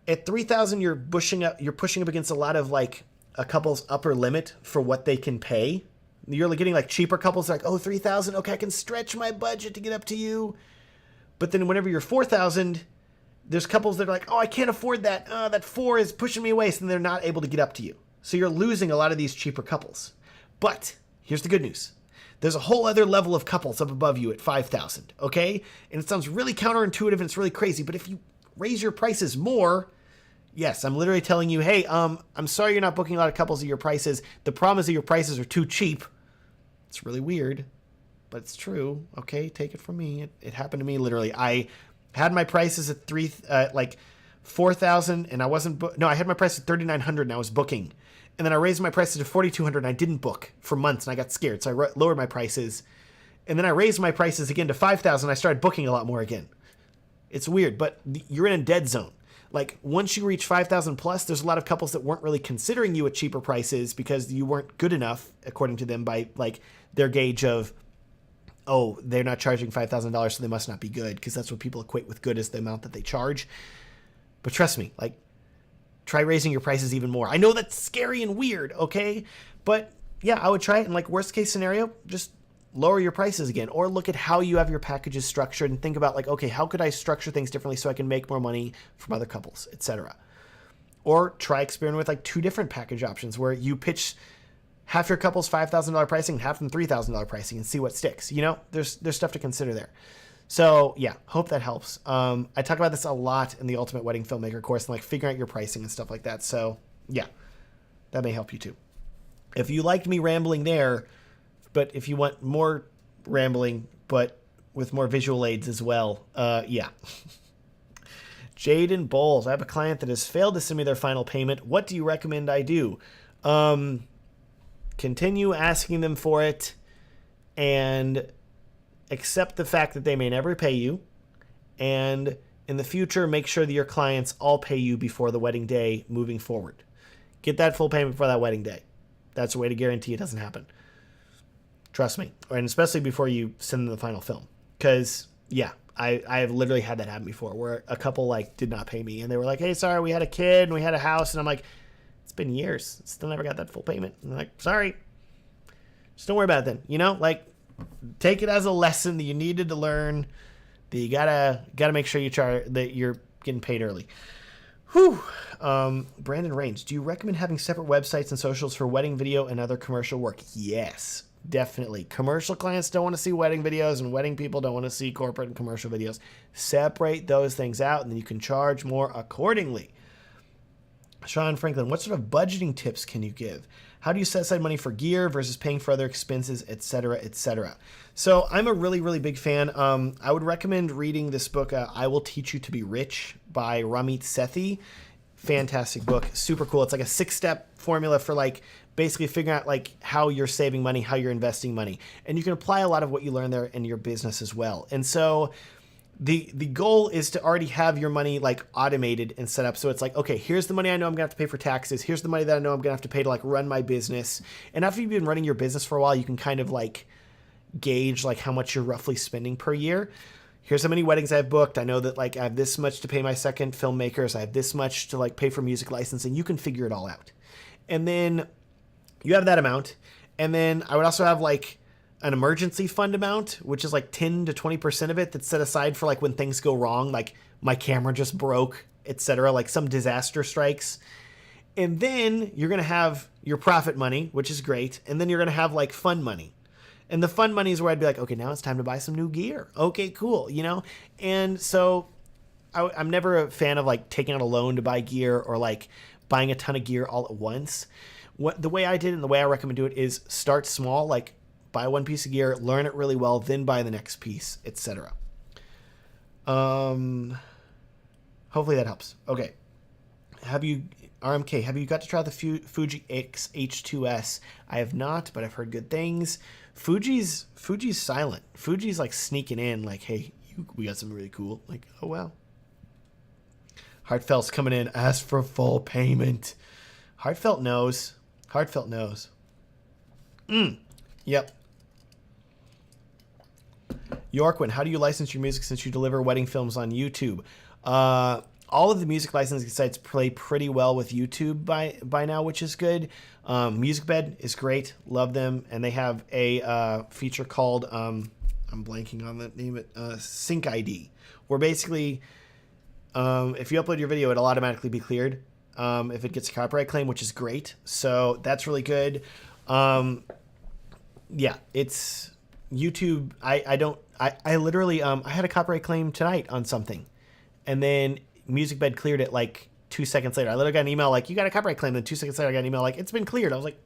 at $3,000, you're pushing up against a lot of like a couple's upper limit for what they can pay. You're getting like cheaper couples like, oh, $3,000. Okay, I can stretch my budget to get up to you. But then whenever you're $4,000, there's couples that are like, oh, I can't afford that. That $4,000 is pushing me away. So then they're not able to get up to you. So you're losing a lot of these cheaper couples. But here's the good news. There's a whole other level of couples up above you at $5,000. Okay. And it sounds really counterintuitive and it's really crazy. But if you raise your prices more, yes, I'm literally telling you, hey, I'm sorry you're not booking a lot of couples at your prices. The problem is that your prices are too cheap. It's really weird, but it's true. Okay, take it from me. It happened to me literally. I had my prices at $4,000, and I wasn't. I had my price at $3,900, and I was booking, and then I raised my prices to $4,200, and I didn't book for months, and I got scared, so I lowered my prices, and then I raised my prices again to $5,000. And I started booking a lot more again. It's weird, but you're in a dead zone. Like, once you reach 5,000 plus, there's a lot of couples that weren't really considering you at cheaper prices because you weren't good enough, according to them, by like their gauge of, oh, they're not charging $5,000, so they must not be good, because that's what people equate with good as the amount that they charge. But trust me, like, try raising your prices even more. I know that's scary and weird, okay? But yeah, I would try it. And like, worst case scenario, just lower your prices again, or look at how you have your packages structured and think about like, okay, how could I structure things differently so I can make more money from other couples, etc. Or try experimenting with like two different package options where you pitch half your couple's $5,000 pricing and half them $3,000 pricing and see what sticks. You know, there's stuff to consider there. So yeah, hope that helps. I talk about this a lot in the Ultimate Wedding Filmmaker course and like figuring out your pricing and stuff like that. So yeah, that may help you too. If you liked me rambling there, but if you want more rambling, but with more visual aids as well, yeah. Jaden Bowles, I have a client that has failed to send me their final payment. What do you recommend I do? Continue asking them for it and accept the fact that they may never pay you. And in the future, make sure that your clients all pay you before the wedding day moving forward. Get that full payment for that wedding day. That's a way to guarantee it doesn't happen. Trust me. And especially before you send them the final film. Because, yeah, I have literally had that happen before where a couple like did not pay me. And they were like, hey, sorry, we had a kid and we had a house. And I'm like, it's been years. Still never got that full payment. And they're like, sorry. Just don't worry about it then. You know, like, take it as a lesson that you needed to learn. That you gotta make sure that you're getting paid early. Whew. Brandon Rains, do you recommend having separate websites and socials for wedding video and other commercial work? Yes, definitely. Commercial clients don't want to see wedding videos, and wedding people don't want to see corporate and commercial videos. Separate those things out, and then you can charge more accordingly. Sean Franklin, what sort of budgeting tips can you give? How do you set aside money for gear versus paying for other expenses, etc., etc.? So I'm a really, really big fan. I would recommend reading this book, I Will Teach You to Be Rich by Ramit Sethi. Fantastic book. Super cool. It's like a 6-step formula for like basically figuring out like how you're saving money, how you're investing money. And you can apply a lot of what you learn there in your business as well. And so the goal is to already have your money like automated and set up. So it's like, okay, here's the money I know I'm gonna have to pay for taxes. Here's the money that I know I'm gonna have to pay to like run my business. And after you've been running your business for a while, you can kind of like gauge like how much you're roughly spending per year. Here's how many weddings I've booked. I know that like I have this much to pay my second filmmakers. I have this much to like pay for music licensing. You can figure it all out. And then you have that amount. And then I would also have like an emergency fund amount, which is like 10 to 20% of it that's set aside for like when things go wrong, like my camera just broke, etc., like some disaster strikes. And then you're going to have your profit money, which is great. And then you're going to have like fun money. And the fun money is where I'd be like, okay, now it's time to buy some new gear. Okay, cool, you know? And so I'm never a fan of like taking out a loan to buy gear or like buying a ton of gear all at once. The way I did it and the way I recommend do it is start small, like buy one piece of gear, learn it really well, then buy the next piece, etc. Hopefully that helps. Okay. Have you got to try the Fuji X-H2S? I have not, but I've heard good things. Fuji's silent. Fuji's like sneaking in like, hey, we got something really cool. Like, oh, wow. Heartfelt's coming in. Ask for full payment. Heartfelt knows. Yep. Yorkwin, how do you license your music since you deliver wedding films on YouTube? All of the music licensing sites play pretty well with YouTube by now, which is good. MusicBed is great. Love them. And they have a feature called, I'm blanking on the name, Sync ID, where basically if you upload your video, it'll automatically be cleared if it gets a copyright claim, which is great. So that's really good. Yeah, it's YouTube. I literally, I had a copyright claim tonight on something, and then MusicBed cleared it like 2 seconds later. I literally got an email like, you got a copyright claim. Then 2 seconds later, I got an email like, it's been cleared. I was like,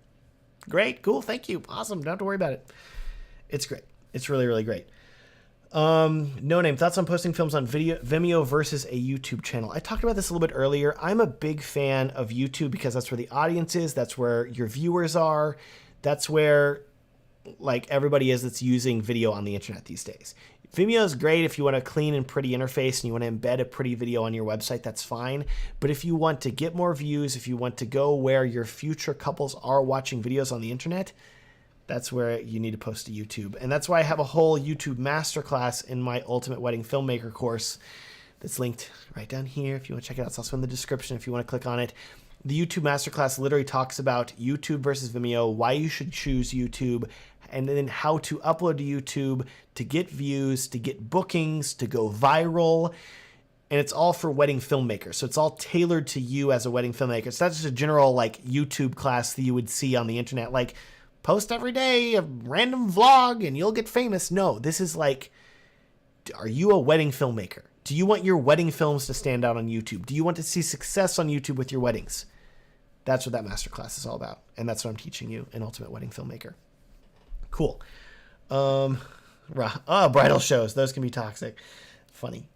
great, cool, thank you, awesome. Don't have to worry about it. It's great. It's really, really great. No Name, thoughts on posting films on Vimeo versus a YouTube channel? I talked about this a little bit earlier. I'm a big fan of YouTube because that's where the audience is. That's where your viewers are. That's where like everybody is that's using video on the internet these days. Vimeo is great if you want a clean and pretty interface and you want to embed a pretty video on your website, that's fine. But if you want to get more views, if you want to go where your future couples are watching videos on the internet, that's where you need to post to YouTube. And that's why I have a whole YouTube masterclass in my Ultimate Wedding Filmmaker course that's linked right down here. If you want to check it out, it's also in the description if you want to click on it. The YouTube masterclass literally talks about YouTube versus Vimeo, why you should choose YouTube, and then how to upload to YouTube to get views, to get bookings, to go viral. And it's all for wedding filmmakers. So it's all tailored to you as a wedding filmmaker. It's not just a general like YouTube class that you would see on the internet, like post every day a random vlog and you'll get famous. No, this is like, are you a wedding filmmaker? Do you want your wedding films to stand out on YouTube? Do you want to see success on YouTube with your weddings? That's what that masterclass is all about. And that's what I'm teaching you in Ultimate Wedding Filmmaker. Cool. Bridal shows. Those can be toxic. Funny.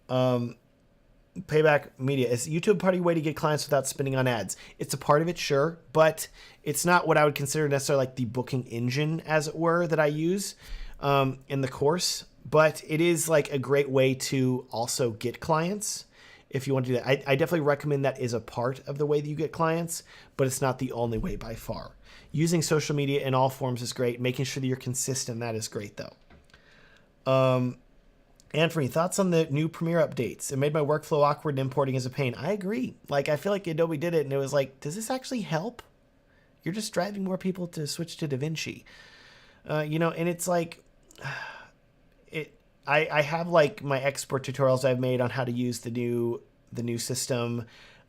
Payback media. Is YouTube part of your way to get clients without spending on ads? It's a part of it, sure, but it's not what I would consider necessarily like the booking engine, as it were, that I use in the course. But it is like a great way to also get clients if you want to do that. I definitely recommend that is a part of the way that you get clients, but it's not the only way by far. Using social media in all forms is great. Making sure that you're consistent, that is great though. Anthony, thoughts on the new Premiere updates? It made my workflow awkward and importing is a pain. I agree. Like, I feel like Adobe did it and it was like, does this actually help? You're just driving more people to switch to DaVinci. You know, and it's like, I have like my export tutorials I've made on how to use the new system.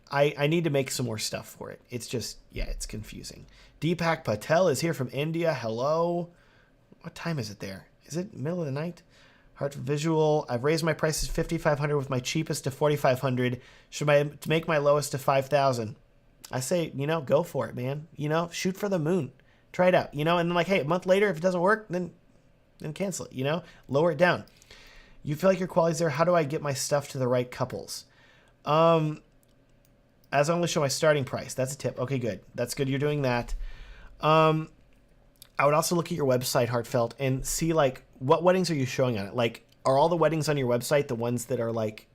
I need to make some more stuff for it. It's just, yeah, it's confusing. Deepak Patel is here from India. Hello. What time is it there? Is it middle of the night? Heart for Visual. I've raised my prices 5,500 with my cheapest to 4,500. Should I make my lowest to 5,000? I say, you know, go for it, man. You know, shoot for the moon. Try it out, you know, and then like, hey, a month later, if it doesn't work, then cancel it, you know, lower it down. You feel like your quality's there. How do I get my stuff to the right couples? As I only show my starting price. That's a tip. Okay, good. That's good. You're doing that. I would also look at your website, Heartfelt, and see like what weddings are you showing on it? Like, are all the weddings on your website the ones that are like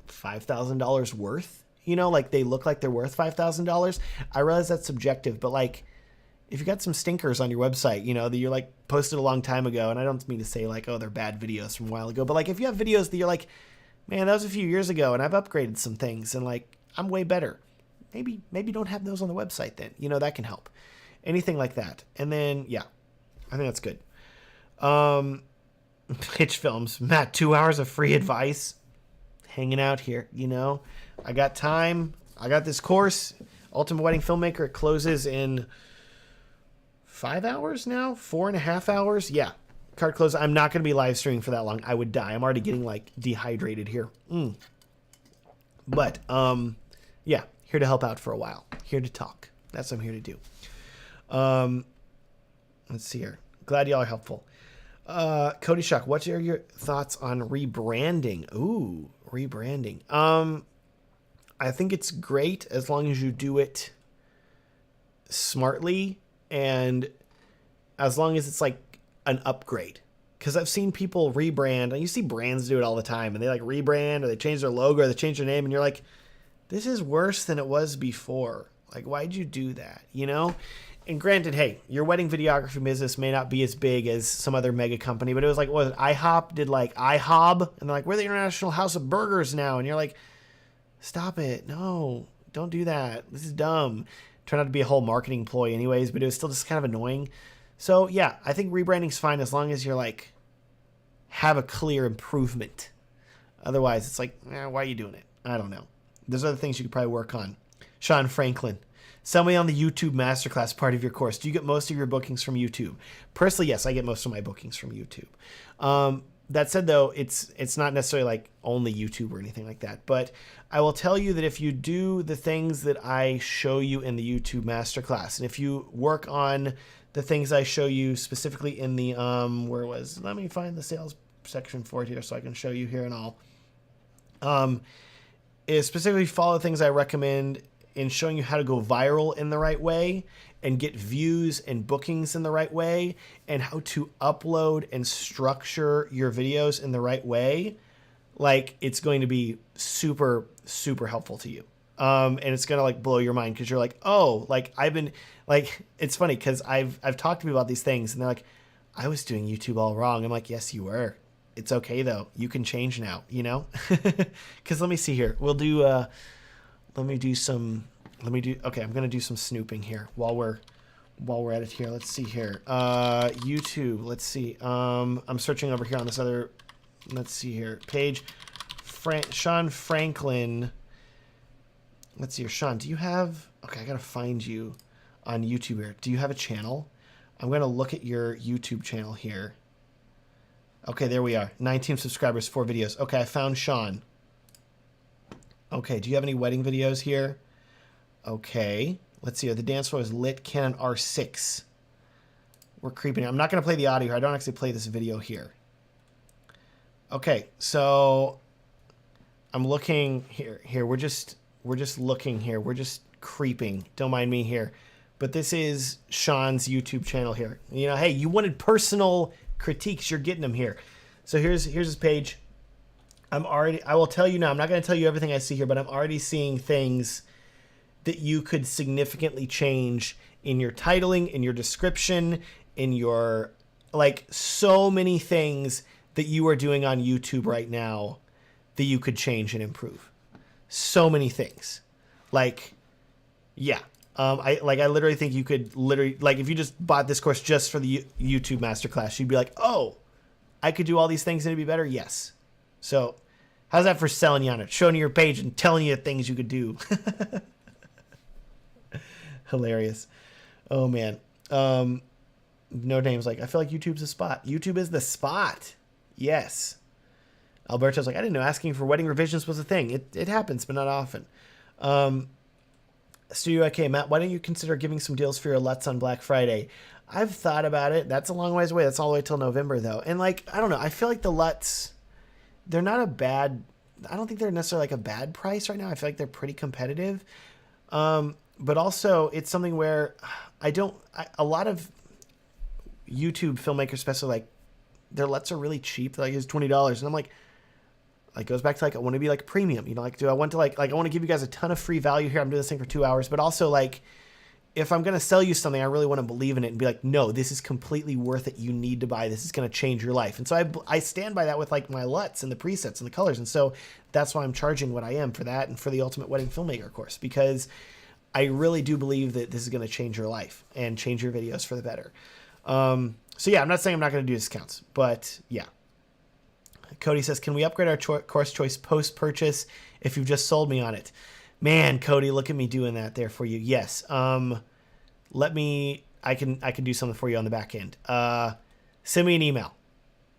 $5,000 worth? You know, like they look like they're worth $5,000. I realize that's subjective, but like if you got some stinkers on your website, you know, that you're like posted a long time ago, and I don't mean to say like, oh, they're bad videos from a while ago, but like if you have videos that you're like, man, that was a few years ago and I've upgraded some things and like I'm way better. Maybe don't have those on the website then. You know, that can help. Anything like that. And then, yeah, I think that's good. Pitch films. Matt, 2 hours of free advice. Hanging out here, you know. I got time. I got this course. Ultimate Wedding Filmmaker. It closes in 5 hours now? 4.5 hours? Yeah. Card close. I'm not going to be live streaming for that long. I would die. I'm already getting like dehydrated here. But, yeah, here to help out for a while. Here to talk. That's what I'm here to do. Let's see here. Glad y'all are helpful. Cody Shuck, what are your thoughts on rebranding? Ooh, rebranding. I think it's great as long as you do it smartly and as long as it's like an upgrade. Because I've seen people rebrand, and you see brands do it all the time, and they like rebrand or they change their logo or they change their name, and you're like, this is worse than it was before. Like, why'd you do that? You know? And granted, hey, your wedding videography business may not be as big as some other mega company, but it was like, what was it? IHOP did like IHOB, and they're like, we're the International House of Burgers now. And you're like, stop it. No, don't do that. This is dumb. Turned out to be a whole marketing ploy anyways, but it was still just kind of annoying. So yeah, I think rebranding's fine as long as you're like, have a clear improvement. Otherwise, it's like, why are you doing it? I don't know. There's other things you could probably work on. Sean Franklin. Somebody on the YouTube Masterclass part of your course. Do you get most of your bookings from YouTube? Personally, yes, I get most of my bookings from YouTube. That said, though, it's not necessarily like only YouTube or anything like that. But I will tell you that if you do the things that I show you in the YouTube Masterclass, and if you work on the things I show you specifically in the, let me find the sales section for it here so I can show you here and all. Is specifically follow the things I recommend in showing you how to go viral in the right way and get views and bookings in the right way and how to upload and structure your videos in the right way. Like, it's going to be super, super helpful to you. And it's going to like blow your mind because you're like, oh, like I've been like, it's funny because I've talked to people about these things and they're like, I was doing YouTube all wrong. I'm like, yes, you were. It's okay though. You can change now, you know? Cause let me see here. We'll do, okay, I'm going to do some snooping here while we're at it here. Let's see here. YouTube, let's see. I'm searching over here on this other, let's see here. Page, Sean Franklin. Let's see here. Sean, do you have, okay, I got to find you on YouTube here. Do you have a channel? I'm going to look at your YouTube channel here. Okay, there we are. 19 subscribers, 4 videos. Okay, I found Sean. Okay, do you have any wedding videos here? Okay, let's see. The dance floor is lit. Canon R6. We're creeping. I'm not going to play the audio here. I don't actually play this video here. Okay, so I'm looking here. We're just looking here. We're just creeping. Don't mind me here. But this is Sean's YouTube channel here. You know, hey, you wanted personal critiques. You're getting them here. So here's his page. I will tell you now, I'm not going to tell you everything I see here, but I'm already seeing things that you could significantly change in your titling, in your description, in your, like, so many things that you are doing on YouTube right now that you could change and improve. So many things. Like, yeah. I literally think you could literally, like, if you just bought this course just for the YouTube masterclass, you'd be like, oh, I could do all these things and it'd be better. Yes. So how's that for selling you on it? Showing you your page and telling you things you could do. Hilarious. Oh man. No names like, I feel like YouTube's the spot. YouTube is the spot. Yes. Alberto's like, I didn't know asking for wedding revisions was a thing. It happens, but not often. Studio IK, Matt, why don't you consider giving some deals for your LUTs on Black Friday? I've thought about it. That's a long ways away. That's all the way till November, though. And, like, I don't know. I feel like the LUTs, they're not a bad... I don't think they're necessarily, like, a bad price right now. I feel like they're pretty competitive. But also, it's something where a lot of YouTube filmmakers, especially, like, their LUTs are really cheap. They're like, it's $20. And I'm like goes back to, like, I want to be, like, premium. You know, like, do I want to, like I want to give you guys a ton of free value here. I'm doing this thing for 2 hours. But also, like, if I'm going to sell you something, I really want to believe in it and be like, no, this is completely worth it. You need to buy this. It's going to change your life. And so I stand by that with, like, my LUTs and the presets and the colors. And so that's why I'm charging what I am for that and for the Ultimate Wedding Filmmaker course, because I really do believe that this is going to change your life and change your videos for the better. So yeah, I'm not saying I'm not going to do discounts, but yeah. Cody says, can we upgrade our course choice post-purchase if you've just sold me on it? Man, Cody, look at me doing that there for you. Yes. I can do something for you on the back end. Send me an email,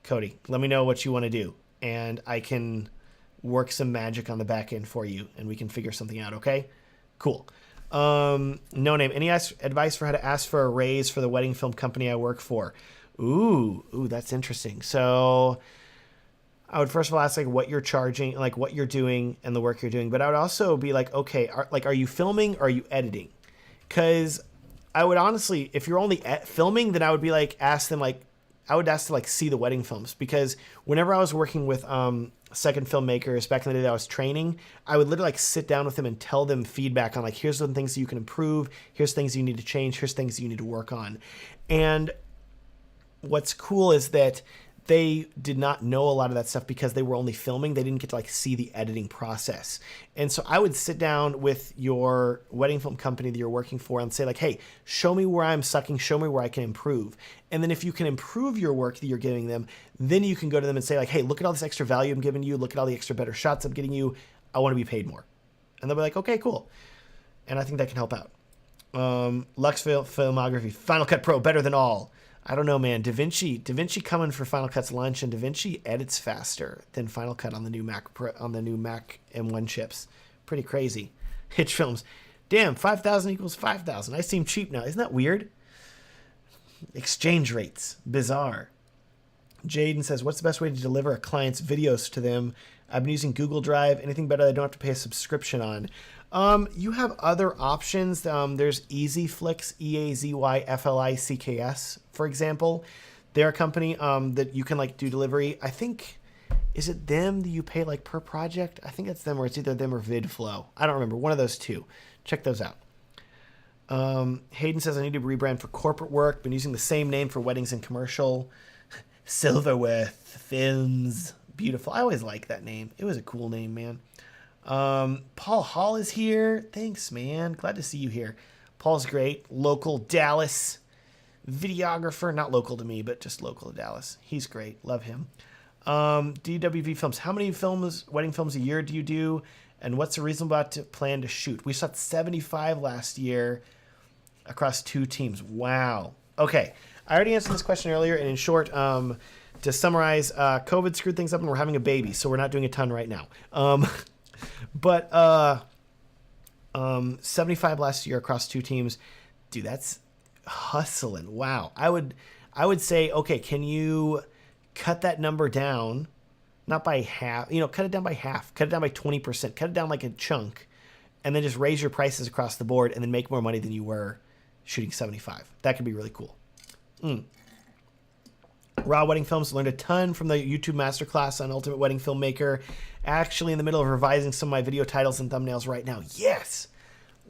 Cody. Let me know what you want to do, and I can work some magic on the back end for you, and we can figure something out, okay? Cool. No name. Any advice for how to ask for a raise for the wedding film company I work for? Ooh, that's interesting. So I would first of all ask, like, what you're charging, like what you're doing and the work you're doing. But I would also be like, okay, are you filming or are you editing? Because I would honestly, if you're only filming, then I would be like, ask them, like, I would ask to, like, see the wedding films. Because whenever I was working with second filmmakers back in the day that I was training, I would literally, like, sit down with them and tell them feedback on, like, here's the things that you can improve, here's things you need to change, here's things you need to work on. And what's cool is that they did not know a lot of that stuff because they were only filming. They didn't get to, like, see the editing process. And so I would sit down with your wedding film company that you're working for and say, like, hey, show me where I'm sucking, show me where I can improve. And then if you can improve your work that you're giving them, then you can go to them and say, like, hey, look at all this extra value I'm giving you. Look at all the extra better shots I'm getting you. I want to be paid more. And they'll be like, okay, cool. And I think that can help out. Lux Filmography, Final Cut Pro, better than all. I don't know, man. DaVinci coming for Final Cut's lunch, and DaVinci edits faster than Final Cut on the new Mac M1 chips. Pretty crazy. Hitch Films, damn, 5,000 equals 5,000. I seem cheap now. Isn't that weird? Exchange rates, bizarre. Jaden says, what's the best way to deliver a client's videos to them? I've been using Google Drive. Anything better that I don't have to pay a subscription on? You have other options. There's EasyFlix, EazyFlicks, for example. They're a company that you can, like, do delivery. I think, is it them that you pay, like, per project? I think it's them, or it's either them or VidFlow. I don't remember. One of those two. Check those out. Hayden says, I need to rebrand for corporate work. Been using the same name for weddings and commercial. Silverworth Films. Beautiful. I always like that name. It was a cool name, man. Paul Hall is here. Thanks, man. Glad to see you here. Paul's great. Local Dallas videographer. Not local to me, but just local to Dallas. He's great. Love him. DWV Films. How many wedding films a year do you do? And what's the reasonable plan to shoot? We shot 75 last year across 2 teams. Wow. Okay. I already answered this question earlier, and in short, to summarize, COVID screwed things up and we're having a baby, so we're not doing a ton right now. But 75 last year across 2 teams. Dude, that's hustling. Wow. I would say, okay, can you cut that number down not by half, cut it down by half, cut it down by 20%, cut it down like a chunk, and then just raise your prices across the board and then make more money than you were shooting 75. That could be really cool. Raw Wedding Films learned a ton from the YouTube masterclass on Ultimate Wedding Filmmaker. Actually in the middle of revising some of my video titles and thumbnails right now. Yes!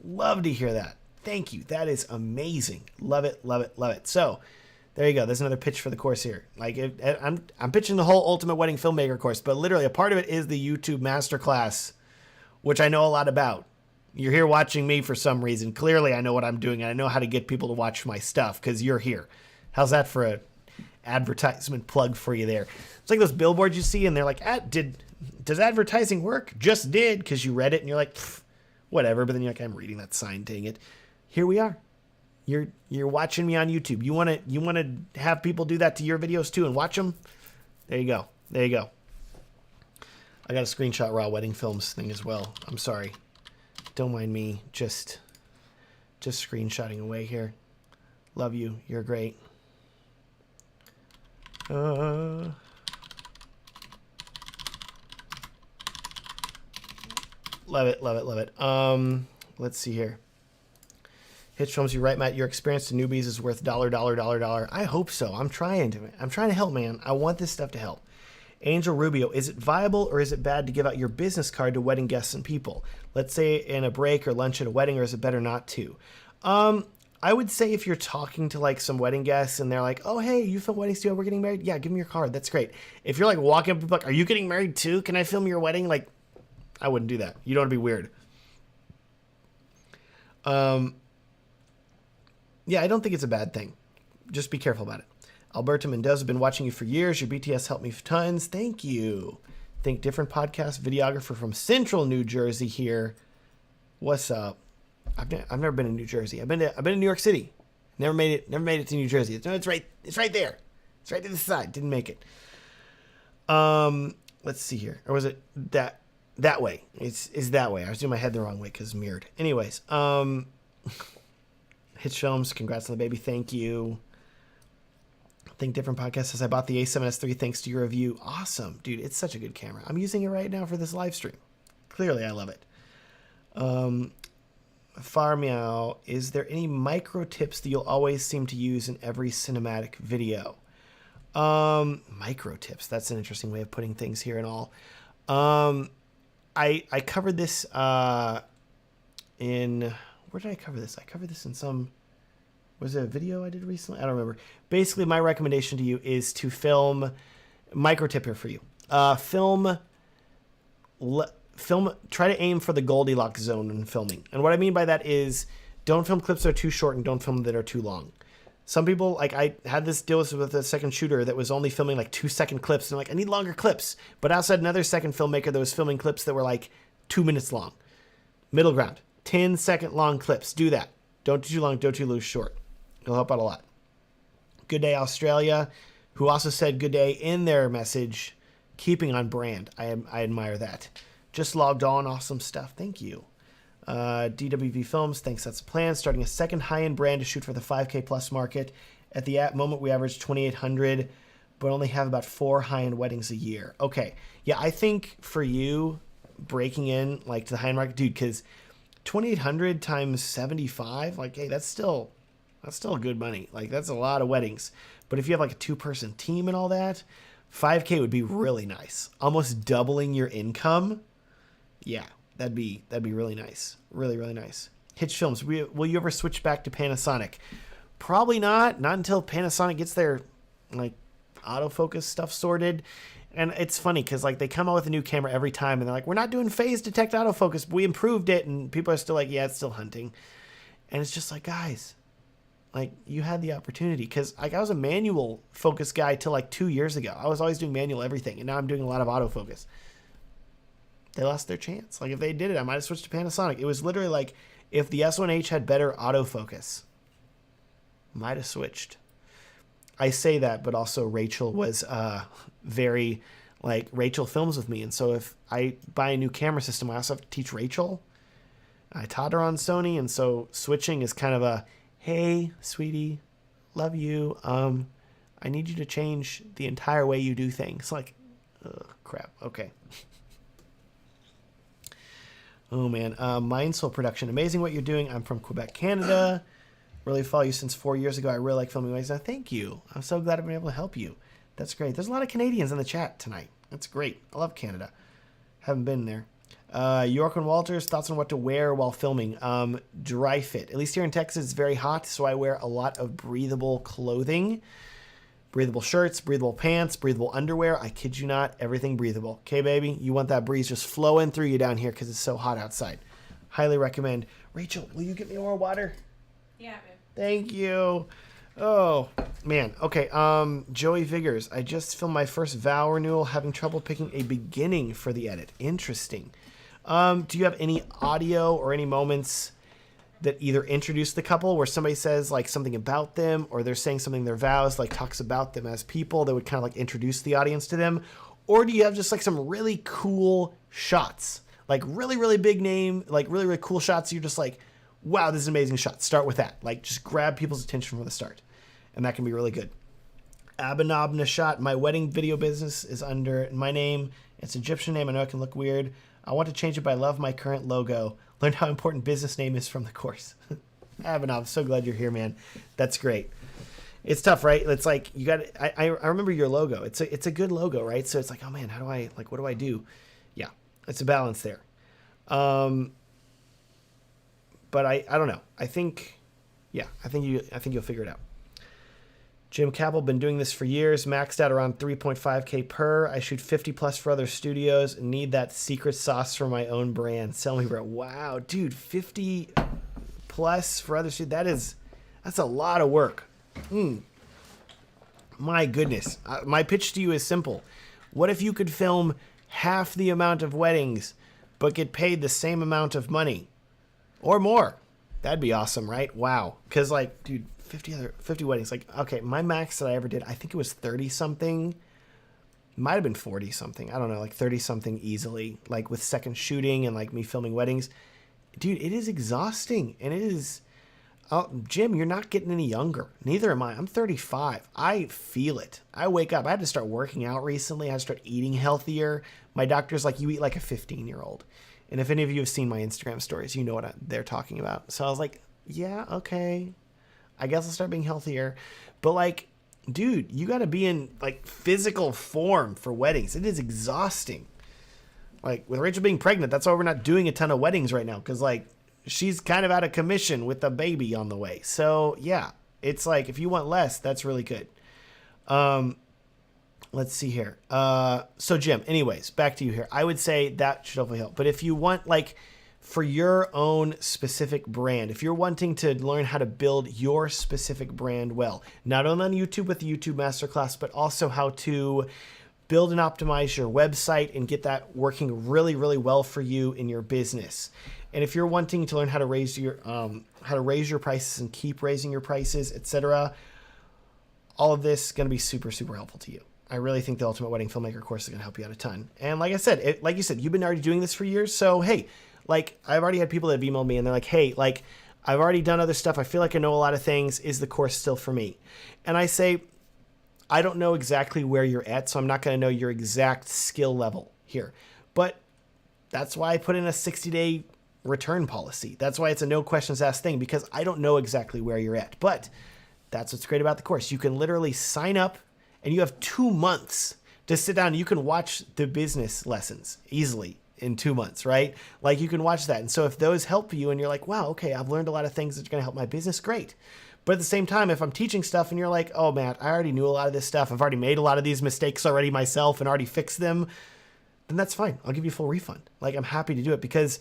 Love to hear that. Thank you. That is amazing. Love it, love it, love it. So, there you go. There's another pitch for the course here. Like, I'm pitching the whole Ultimate Wedding Filmmaker course, but literally a part of it is the YouTube masterclass, which I know a lot about. You're here watching me for some reason. Clearly, I know what I'm doing, and I know how to get people to watch my stuff because you're here. How's that for a advertisement plug for you there? It's like those billboards you see, and they're like, does advertising work? Just did, because you read it, and you're like, whatever. But then you're like, I'm reading that sign, dang it. Here we are. You're watching me on YouTube. You want to have people do that to your videos too and watch them? There you go. There you go. I got a screenshot Raw Wedding Films thing as well. I'm sorry. Don't mind me. Just screenshotting away here. Love you. You're great. Love it, love it, love it. Let's see here. Hitch Films, you right, Matt. Your experience to newbies is worth $. I hope so. I'm trying to help, man. I want this stuff to help. Angel Rubio, is it viable or is it bad to give out your business card to wedding guests and people? Let's say in a break or lunch at a wedding, or is it better not to? I would say if you're talking to like some wedding guests and they're like, oh, hey, you film weddings too? We're getting married? Yeah, give me your card. That's great. If you're like walking up to people like, are you getting married too? Can I film your wedding? Like, I wouldn't do that. You don't want to be weird. Yeah, I don't think it's a bad thing. Just be careful about it. Alberto Mendoza, I've been watching you for years. Your BTS helped me tons. Thank you. Think Different podcast, videographer from Central New Jersey here. What's up? I've never been in New Jersey. I've been in New York City. Never made it to New Jersey. It's right there. It's right to the side. Didn't make it. Let's see here. Or was it that way? It's that way. I was doing my head the wrong way because it's mirrored. Anyways, Hitch Films, congrats on the baby. Thank you. Think Different podcast says I bought the A7S III thanks to your review. Awesome, dude. It's such a good camera. I'm using it right now for this live stream. Clearly, I love it. Far Meow, is there any micro tips that you'll always seem to use in every cinematic video? Micro tips. That's an interesting way of putting things here and all. I covered this in, where did I cover this? I covered this in some, was it a video I did recently? I don't remember. Basically, my recommendation to you is to film, micro tip here for you. Try to aim for the Goldilocks zone in filming. And what I mean by that is don't film clips that are too short and don't film that are too long. Some people, like I had this deal with a second shooter that was only filming like 2-second clips. And I'm like, I need longer clips. But outside another second filmmaker that was filming clips that were like 2 minutes long. Middle ground, 10-second long clips. Do that. Don't do too long, don't do too short. It'll help out a lot. Good Day Australia, who also said good day in their message, keeping on brand. I admire that. Just logged on, awesome stuff. Thank you. DWV Films, thanks, that's the plan. Starting a second high-end brand to shoot for the 5K plus market. At the moment, we average 2,800, but only have about 4 high-end weddings a year. Okay, yeah, I think for you, breaking in like to the high-end market, dude, because 2,800 times 75, like, hey, that's still good money. Like, that's a lot of weddings. But if you have like a 2-person team and all that, 5K would be really nice. Almost doubling your income. Yeah, that'd be really nice. Really, really nice. Hitch Films, will you ever switch back to Panasonic? Probably not. Not until Panasonic gets their like autofocus stuff sorted. And it's funny because like they come out with a new camera every time and they're like, we're not doing phase detect autofocus, but we improved it, and people are still like, yeah, it's still hunting. And it's just like, guys, like you had the opportunity, because like I was a manual focus guy till like 2 years ago. I was always doing manual everything, and now I'm doing a lot of autofocus. They lost their chance. Like if they did it, I might have switched to Panasonic. It was literally like if the S1H had better autofocus, might have switched. I say that, but also Rachel was very like Rachel films with me, and so if I buy a new camera system, I also have to teach Rachel. I taught her on Sony, and so switching is kind of a, hey, sweetie, love you. I need you to change the entire way you do things. Like, ugh. crap. Okay. Oh, man. Mindsoul Production. Amazing what you're doing. I'm from Quebec, Canada. Really follow you since 4 years ago. I really like filming weddings. Thank you. I'm so glad I've been able to help you. That's great. There's a lot of Canadians in the chat tonight. That's great. I love Canada. Haven't been there. York and Walters, thoughts on what to wear while filming? Dry fit. At least here in Texas, it's very hot, so I wear a lot of breathable clothing. Breathable shirts, breathable pants, breathable underwear. I kid you not, everything breathable. Okay, baby? You want that breeze just flowing through you down here because it's so hot outside. Highly recommend. Rachel, will you get me more water? Yeah, babe. Thank you. Oh, man. Okay, Joey Vigors. I just filmed my first vow renewal, having trouble picking a beginning for the edit. Interesting. Do you have any audio or any moments that either introduce the couple where somebody says like something about them, or they're saying something in their vows, like talks about them as people that would kind of like introduce the audience to them? Or do you have just like some really cool shots, like really, really big name, like really, really cool shots? You're just like, wow, this is an amazing shot. Start with that. Like just grab people's attention from the start. And that can be really good. Abinab shot. My wedding video business is under my name. It's an Egyptian name. I know it can look weird. I want to change it, but I love my current logo. Learned how important business name is from the course. Abinab, I'm so glad you're here, man. That's great. It's tough, right? It's like you got. I remember your logo. It's a good logo, right? So it's like, oh man, how do I like? What do I do? Yeah, it's a balance there. But I don't know. I think you'll figure it out. Jim Capel, been doing this for years, maxed out around 3.5K per. I shoot 50 plus for other studios and need that secret sauce for my own brand. Sell me, bro. Wow, dude, 50 plus for other studios. That's a lot of work. My goodness. My pitch to you is simple. What if you could film half the amount of weddings but get paid the same amount of money or more? That'd be awesome, right? Wow. Because like, dude, 50 weddings. Like, okay, my max that I ever did, I think it was 30 something. Might have been 40 something. I don't know, like 30 something easily, like with second shooting and like me filming weddings. Dude, it is exhausting. And it is, Jim, you're not getting any younger. Neither am I. I'm 35. I feel it. I wake up. I had to start working out recently. I had to start eating healthier. My doctor's like, you eat like a 15-year-old. And if any of you have seen my Instagram stories, you know what they're talking about. So I was like, yeah, okay. I guess I'll start being healthier. But like, dude, you got to be in like physical form for weddings. It is exhausting. Like with Rachel being pregnant, that's why we're not doing a ton of weddings right now. Cause like she's kind of out of commission with a baby on the way. So yeah, it's like, if you want less, that's really good. Let's see here. So Jim, anyways, back to you here. I would say that should hopefully help. But if you want like, for your own specific brand, if you're wanting to learn how to build your specific brand well, not only on YouTube with the YouTube Masterclass, but also how to build and optimize your website and get that working really, really well for you in your business. And if you're wanting to learn how to raise your prices and keep raising your prices, etc., all of this is going to be super, super helpful to you. I really think the Ultimate Wedding Filmmaker course is going to help you out a ton. And like I said, like you said, you've been already doing this for years. So, hey, like I've already had people that have emailed me and they're like, hey, like I've already done other stuff. I feel like I know a lot of things. Is the course still for me? And I say, I don't know exactly where you're at, so I'm not going to know your exact skill level here. But that's why I put in a 60-day return policy. That's why it's a no questions asked thing, because I don't know exactly where you're at. But that's what's great about the course. You can literally sign up and you have 2 months to sit down. You can watch the business lessons easily in 2 months, right? Like you can watch that. And so if those help you and you're like, wow, okay, I've learned a lot of things that are going to help my business, great. But at the same time, if I'm teaching stuff and you're like, oh, Matt, I already knew a lot of this stuff. I've already made a lot of these mistakes already myself and already fixed them, then that's fine. I'll give you a full refund. Like I'm happy to do it because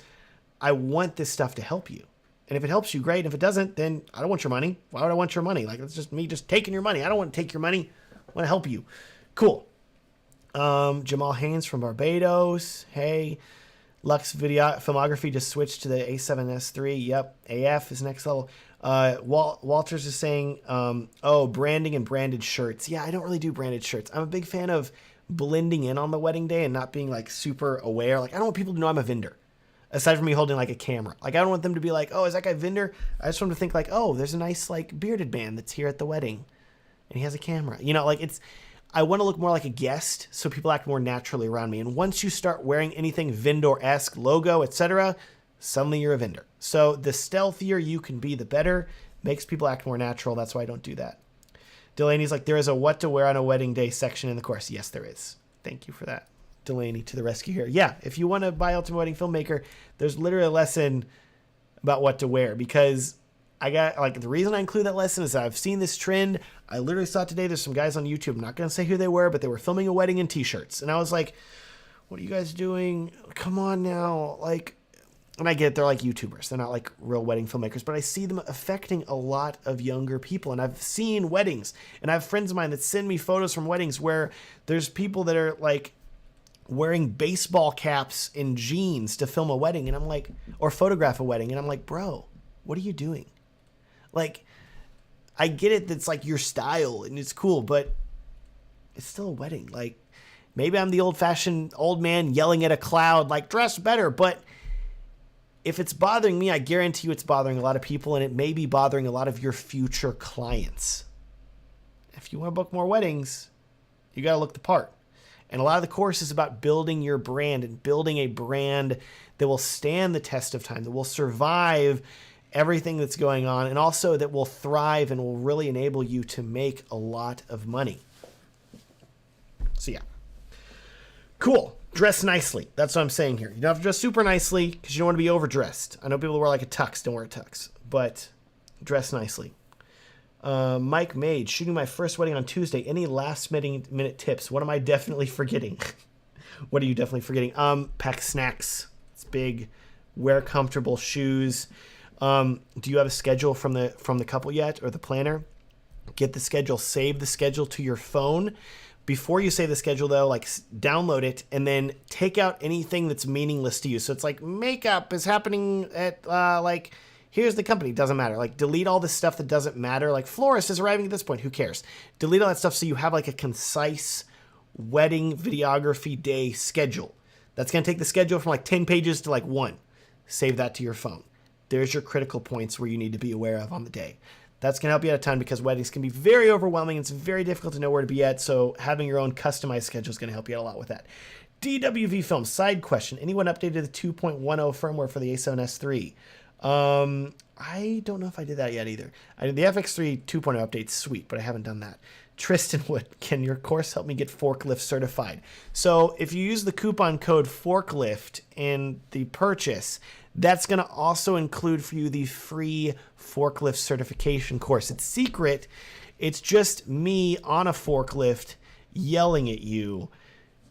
I want this stuff to help you. And if it helps you, great. And if it doesn't, then I don't want your money. Why would I want your money? Like it's just me just taking your money. I don't want to take your money. I want to help you. Cool. Jamal Haynes from Barbados. Hey. Lux Filmography just switched to the A7S3. Yep. AF is next level. Walters is saying, branding and branded shirts. Yeah, I don't really do branded shirts. I'm a big fan of blending in on the wedding day and not being like super aware. Like I don't want people to know I'm a vendor. Aside from me holding like a camera. Like I don't want them to be like, oh, is that guy vendor? I just want them to think like, oh, there's a nice like bearded man that's here at the wedding and he has a camera. You know, like I want to look more like a guest so people act more naturally around me. And once you start wearing anything vendor-esque, logo, etc., suddenly you're a vendor. So the stealthier you can be, the better. Makes people act more natural. That's why I don't do that. Delaney's like, there is a what to wear on a wedding day section in the course. Yes, there is. Thank you for that, Delaney, to the rescue here. Yeah, if you want to buy Ultimate Wedding Filmmaker, there's literally a lesson about what to wear, because I got, like, the reason I include that lesson is that I've seen this trend. I literally saw today there's some guys on YouTube, I'm not going to say who they were, but they were filming a wedding in t-shirts. And I was like, what are you guys doing? Come on now. Like, and I get it, they're like YouTubers. They're not like real wedding filmmakers, but I see them affecting a lot of younger people. And I've seen weddings, and I have friends of mine that send me photos from weddings where there's people that are like wearing baseball caps and jeans to film a wedding. And I'm like, or photograph a wedding. And I'm like, bro, what are you doing? Like, I get it. That's like your style and it's cool, but it's still a wedding. Like, maybe I'm the old fashioned old man yelling at a cloud, like, dress better, but if it's bothering me, I guarantee you it's bothering a lot of people, and it may be bothering a lot of your future clients. If you want to book more weddings, you got to look the part. And a lot of the course is about building your brand and building a brand that will stand the test of time, that will survive everything that's going on, and also that will thrive and will really enable you to make a lot of money. So yeah. Cool. Dress nicely. That's what I'm saying here. You don't have to dress super nicely because you don't want to be overdressed. I know people wear like a tux. Don't wear a tux. But dress nicely. Mike Mage, shooting my first wedding on Tuesday. Any last minute tips? What am I definitely forgetting? What are you definitely forgetting? Pack snacks. It's big. Wear comfortable shoes. Do you have a schedule from the couple yet, or the planner? Get the schedule. Save the schedule to your phone. Before you save the schedule, though, like, download it and then take out anything that's meaningless to you. So it's like makeup is happening at, like, here's the company. Doesn't matter. Like, delete all the stuff that doesn't matter. Like, florist is arriving at this point. Who cares? Delete all that stuff so you have, like, a concise wedding videography day schedule. That's going to take the schedule from, like, 10 pages to, like, 1. Save that to your phone. There's your critical points where you need to be aware of on the day. That's going to help you out a ton because weddings can be very overwhelming. It's very difficult to know where to be at. So having your own customized schedule is going to help you out a lot with that. DWV Films, side question. Anyone updated the 2.10 firmware for the A7S3? I don't know if I did that yet either. I did the FX3 2.0 update's sweet, but I haven't done that. Tristan Wood, can your course help me get forklift certified? So if you use the coupon code forklift in the purchase, that's going to also include for you the free forklift certification course. It's secret. It's just me on a forklift yelling at you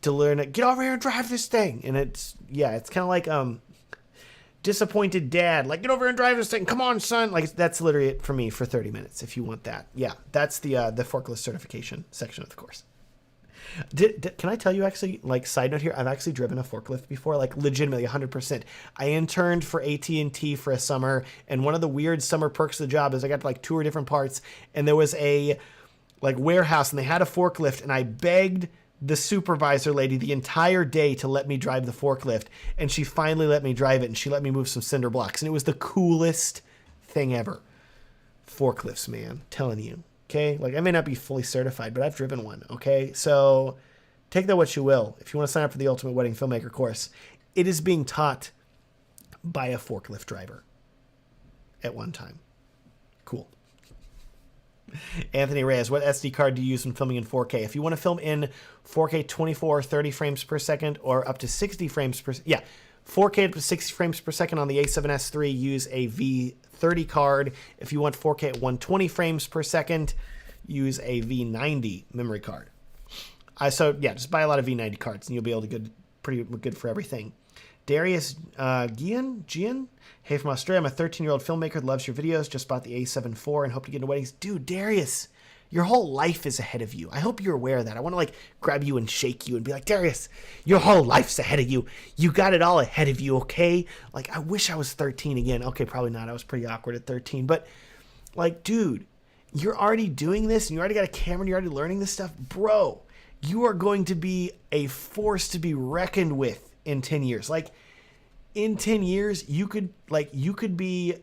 to learn it. Get over here and drive this thing. And it's kind of like disappointed dad, like, get over here and drive this thing. Come on, son. Like, that's literally it for me for 30 minutes if you want that. Yeah, that's the forklift certification section of the course. Can I tell you, actually, like, side note here, I've actually driven a forklift before, like, legitimately 100%. I interned for AT&T for a summer, and one of the weird summer perks of the job is I got to, like, tour different parts, and there was a, like, warehouse, and they had a forklift, and I begged the supervisor lady the entire day to let me drive the forklift, and she finally let me drive it, and she let me move some cinder blocks, and it was the coolest thing ever. Forklifts, man, telling you. Okay, like, I may not be fully certified, but I've driven one. Okay, so take that what you will. If you want to sign up for the Ultimate Wedding Filmmaker course, it is being taught by a forklift driver at one time. Cool. Anthony Reyes, what SD card do you use when filming in 4K? If you want to film in 4K 24 or 30 frames per second or up to 60 frames per second, 4K up to 60 frames per second on the A7S3, use a V30 card. If you want 4K at 120 frames per second, use a V90 memory card. Just buy a lot of V90 cards and you'll be able to get pretty good for everything. Darius Gian? Hey, from Australia, I'm a 13-year-old filmmaker that loves your videos. Just bought the A7 IV and hope to get into weddings. Dude, Darius, your whole life is ahead of you. I hope you're aware of that. I want to, like, grab you and shake you and be like, Darius, your whole life's ahead of you. You got it all ahead of you, okay? Like, I wish I was 13 again. Okay, probably not. I was pretty awkward at 13. But, like, dude, you're already doing this and you already got a camera and you're already learning this stuff. Bro, you are going to be a force to be reckoned with in 10 years. Like, in 10 years, you could be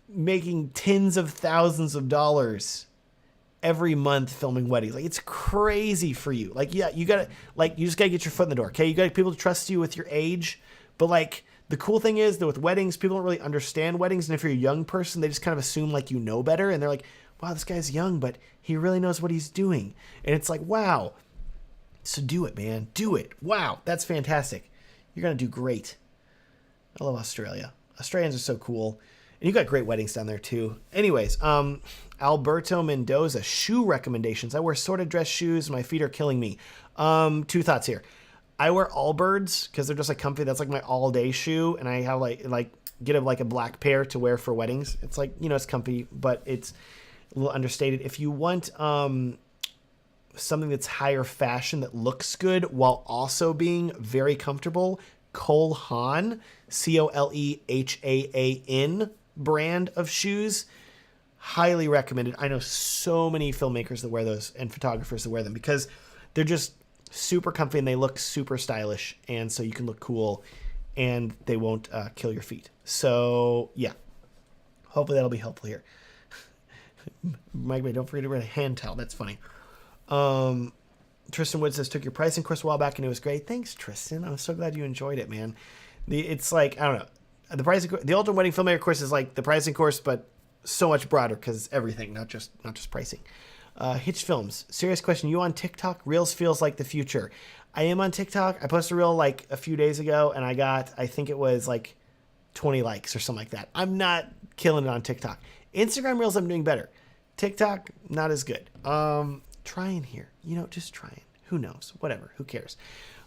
making tens of thousands of dollars every month filming weddings. Like, it's crazy for you. Like, yeah, you gotta, like, you just gotta get your foot in the door. Okay, you got people to trust you with your age, but like, the cool thing is that with weddings, people don't really understand weddings, and if you're a young person, they just kind of assume like you know better, and they're like, wow, this guy's young, but he really knows what he's doing. And it's like, wow. So do it, man. Do it. Wow, that's fantastic. You're gonna do great. I love Australia. Australians are so cool. And you got great weddings down there too. Anyways, Alberto Mendoza, shoe recommendations. I wear sorted dress shoes. My feet are killing me. Two thoughts here. I wear Allbirds because they're just like comfy. That's like my all day shoe. And I have like get a black pair to wear for weddings. It's like, you know, it's comfy, but it's a little understated. If you want something that's higher fashion that looks good while also being very comfortable, Cole Haan, Colehaan brand of shoes, highly recommended. I know so many filmmakers that wear those and photographers that wear them because they're just super comfy and they look super stylish, and so you can look cool and they won't kill your feet. So yeah, hopefully that'll be helpful here. Mike, don't forget to wear a hand towel. That's funny. Tristan Wood says, took your pricing course a while back and it was great. Thanks, Tristan. I'm so glad you enjoyed it, man. It's like, I don't know. The Ultimate Wedding Filmmaker course is like the pricing course, but so much broader because it's everything, not just pricing. Hitch Films. Serious question. You on TikTok? Reels feels like the future. I am on TikTok. I posted a reel like a few days ago and I got, I think it was like 20 likes or something like that. I'm not killing it on TikTok. Instagram Reels, I'm doing better. TikTok, not as good. Trying here. You know, just trying. Who knows? Whatever. Who cares?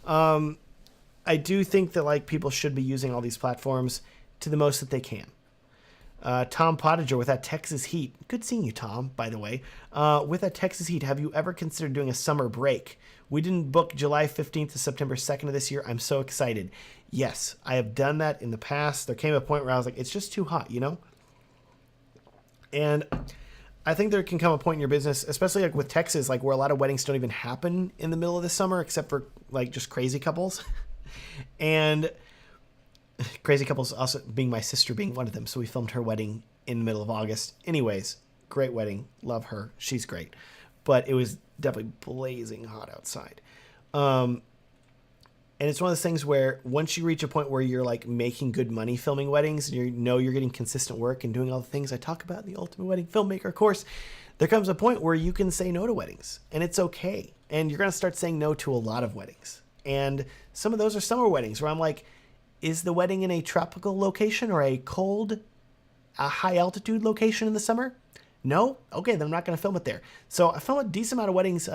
I do think that like people should be using all these platforms to the most that they can. Tom Pottinger with that Texas heat. Good seeing you, Tom, by the way. With that Texas heat, have you ever considered doing a summer break? We didn't book July 15th to September 2nd of this year. I'm so excited. Yes, I have done that in the past. There came a point where I was like, it's just too hot, you know? And I think there can come a point in your business, especially like with Texas, like where a lot of weddings don't even happen in the middle of the summer, except for like just crazy couples. And crazy couples also being my sister being one of them. So we filmed her wedding in the middle of August. Anyways, great wedding. Love her. She's great. But it was definitely blazing hot outside. And it's one of those things where once you reach a point where you're like making good money filming weddings and you know you're getting consistent work and doing all the things I talk about in the Ultimate Wedding Filmmaker course, there comes a point where you can say no to weddings and it's okay. And you're going to start saying no to a lot of weddings. And some of those are summer weddings where I'm like, is the wedding in a tropical location or a cold, a high altitude location in the summer? No? Okay, then I'm not going to film it there. So I filmed a decent amount of weddings.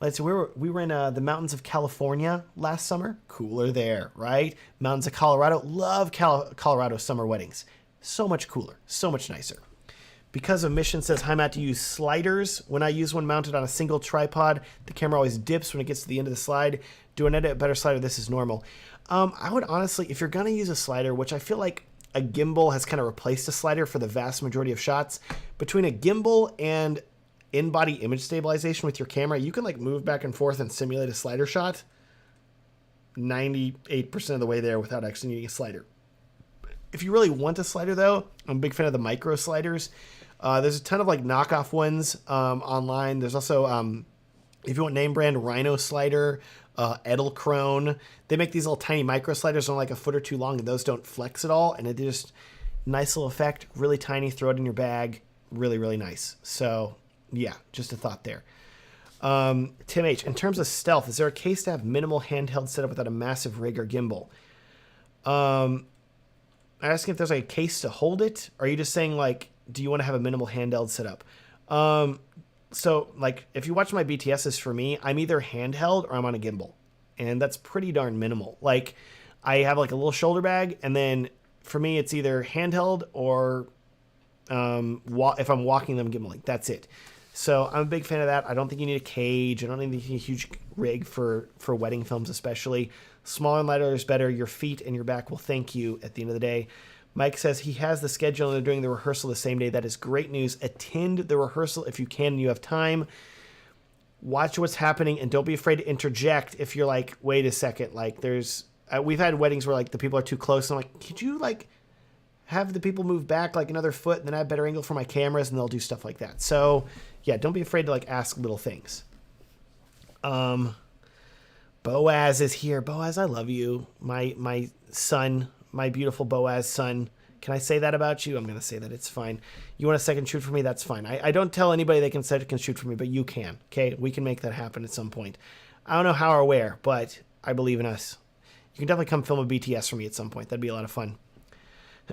Let's see, we were in the mountains of California last summer. Cooler there, right? Mountains of Colorado. Love Colorado summer weddings. So much cooler. So much nicer. Because of Mission says, hi Matt, to use sliders. When I use one mounted on a single tripod, the camera always dips when it gets to the end of the slide. Do an edit a better slider? This is normal. I would honestly, if you're going to use a slider, which I feel like a gimbal has kind of replaced a slider for the vast majority of shots, between a gimbal and in-body image stabilization with your camera, you can like move back and forth and simulate a slider shot 98% of the way there without actually needing a slider. If you really want a slider though, I'm a big fan of the micro sliders. There's a ton of like knockoff ones online. There's also, if you want name brand, Rhino slider, Edelkrone. They make these little tiny micro sliders on like a foot or two long, and those don't flex at all. And it just nice little effect, really tiny. Throw it in your bag, really really nice. So yeah, just a thought there. Tim H, in terms of stealth, is there a case to have minimal handheld setup without a massive rig or gimbal? I'm asking if there's like a case to hold it. Or are you just saying like, do you want to have a minimal handheld setup? So like if you watch my BTSs for me, I'm either handheld or I'm on a gimbal, and that's pretty darn minimal. Like I have like a little shoulder bag, and then for me it's either handheld or if I'm walking them gimbaling. That's it. So I'm a big fan of that. I don't think you need a cage. I don't need a huge rig for wedding films, especially. Smaller and lighter is better. Your feet and your back will thank you at the end of the day. Mike says he has the schedule and they're doing the rehearsal the same day. That is great news. Attend the rehearsal if you can and you have time. Watch what's happening and don't be afraid to interject if you're like, wait a second. Like there's, we've had weddings where like the people are too close. And I'm like, could you like have the people move back like another foot and then I have better angle for my cameras, and they'll do stuff like that. So yeah, don't be afraid to like ask little things. Boaz is here. Boaz, I love you. My son, my beautiful Boaz son. Can I say that about you? I'm going to say that. It's fine. You want a second shoot for me? That's fine. I don't tell anybody they can second shoot for me, but you can. Okay? We can make that happen at some point. I don't know how or where, but I believe in us. You can definitely come film a BTS for me at some point. That'd be a lot of fun.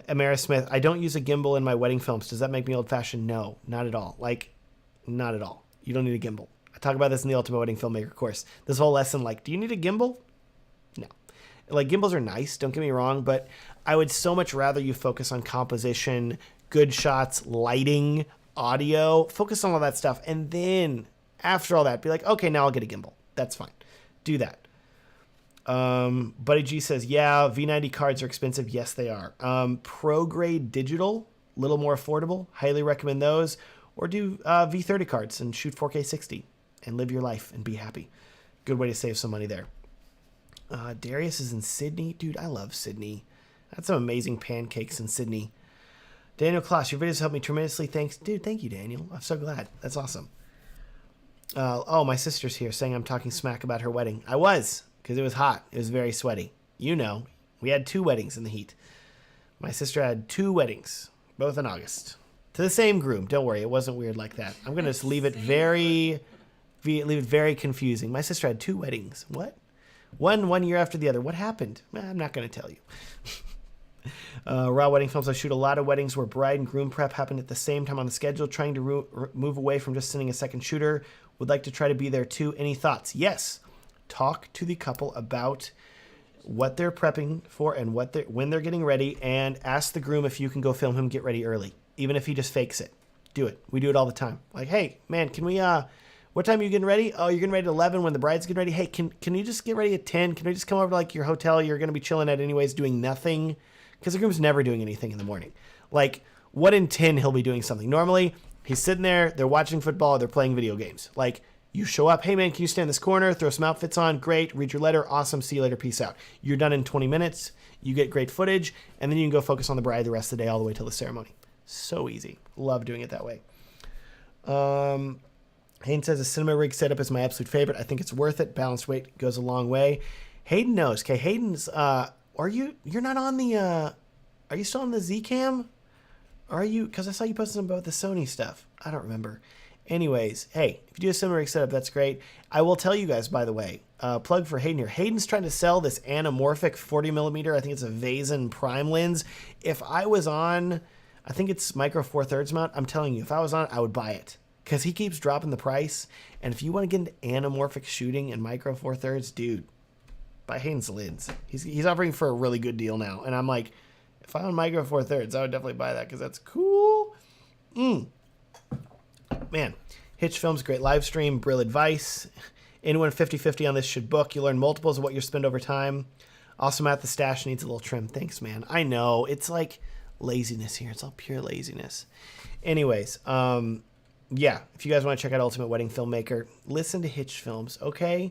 Amara Smith, I don't use a gimbal in my wedding films. Does that make me old-fashioned? No, not at all. Like, not at all. You don't need a gimbal. I talk about this in the Ultimate Wedding Filmmaker course. This whole lesson, like, do you need a gimbal? No. Like, gimbals are nice, don't get me wrong, but I would so much rather you focus on composition, good shots, lighting, audio, focus on all that stuff, and then after all that, be like, okay, now I'll get a gimbal. That's fine. Do that. Buddy G says, yeah, V90 cards are expensive. Yes, they are. Pro grade digital, a little more affordable. Highly recommend those. Or do V30 cards and shoot 4K 60 and live your life and be happy. Good way to save some money there. Darius is in Sydney. Dude, I love Sydney. That's some amazing pancakes in Sydney. Daniel Kloss, your videos helped me tremendously. Thanks. Dude, thank you, Daniel. I'm so glad. That's awesome. Oh, my sister's here saying I'm talking smack about her wedding. I was, because it was hot. It was very sweaty. You know, we had 2 weddings in the heat. My sister had 2 weddings, both in August. To the same groom. Don't worry, it wasn't weird like that. I'm going to just leave it very confusing. My sister had 2 weddings. What? One year after the other. What happened? I'm not going to tell you. Raw Wedding Films. I shoot a lot of weddings where bride and groom prep happened at the same time on the schedule. Trying to move away from just sending a second shooter. Would like to try to be there too. Any thoughts? Yes. Talk to the couple about what they're prepping for and when they're getting ready, and ask the groom if you can go film him get ready early, even if he just fakes it. Do it. We do it all the time. Like, hey, man, can we, what time are you getting ready? Oh, you're getting ready at 11 when the bride's getting ready. Hey, can you just get ready at 10? Can we just come over to like your hotel you're going to be chilling at anyways, doing nothing? Because the groom's never doing anything in the morning. Like, what in 10 he'll be doing something? Normally, he's sitting there, they're watching football, they're playing video games. Like, you show up, hey man, can you stand in this corner, throw some outfits on, great, read your letter, awesome, see you later, peace out. You're done in 20 minutes, you get great footage, and then you can go focus on the bride the rest of the day all the way till the ceremony. So easy. Love doing it that way. Hayden says a cinema rig setup is my absolute favorite. I think it's worth it. Balanced weight goes a long way. Hayden knows. Okay, Hayden's, you're not on the, are you still on the Zcam? Are you, because I saw you posting about the Sony stuff. I don't remember. Anyways, hey, if you do a cinema rig setup, that's great. I will tell you guys, by the way, plug for Hayden here. Hayden's trying to sell this anamorphic 40mm, I think it's a Vazen prime lens. If I was on, I think it's micro 4/3 mount, I'm telling you, if I was on it, I would buy it. Because he keeps dropping the price. And if you want to get into anamorphic shooting and micro 4/3, dude, buy Hayden's lens. He's offering for a really good deal now. And I'm like, if I own micro 4/3, I would definitely buy that because that's cool. Man, Hitch Films, great live stream, Brill advice. Anyone 50-50 on this should book. You learn multiples of what you spend over time. Also, Matt, the stash needs a little trim. Thanks, man. I know. It's like laziness here. It's all pure laziness. Anyways, yeah, if you guys want to check out Ultimate Wedding Filmmaker, listen to Hitch Films, okay?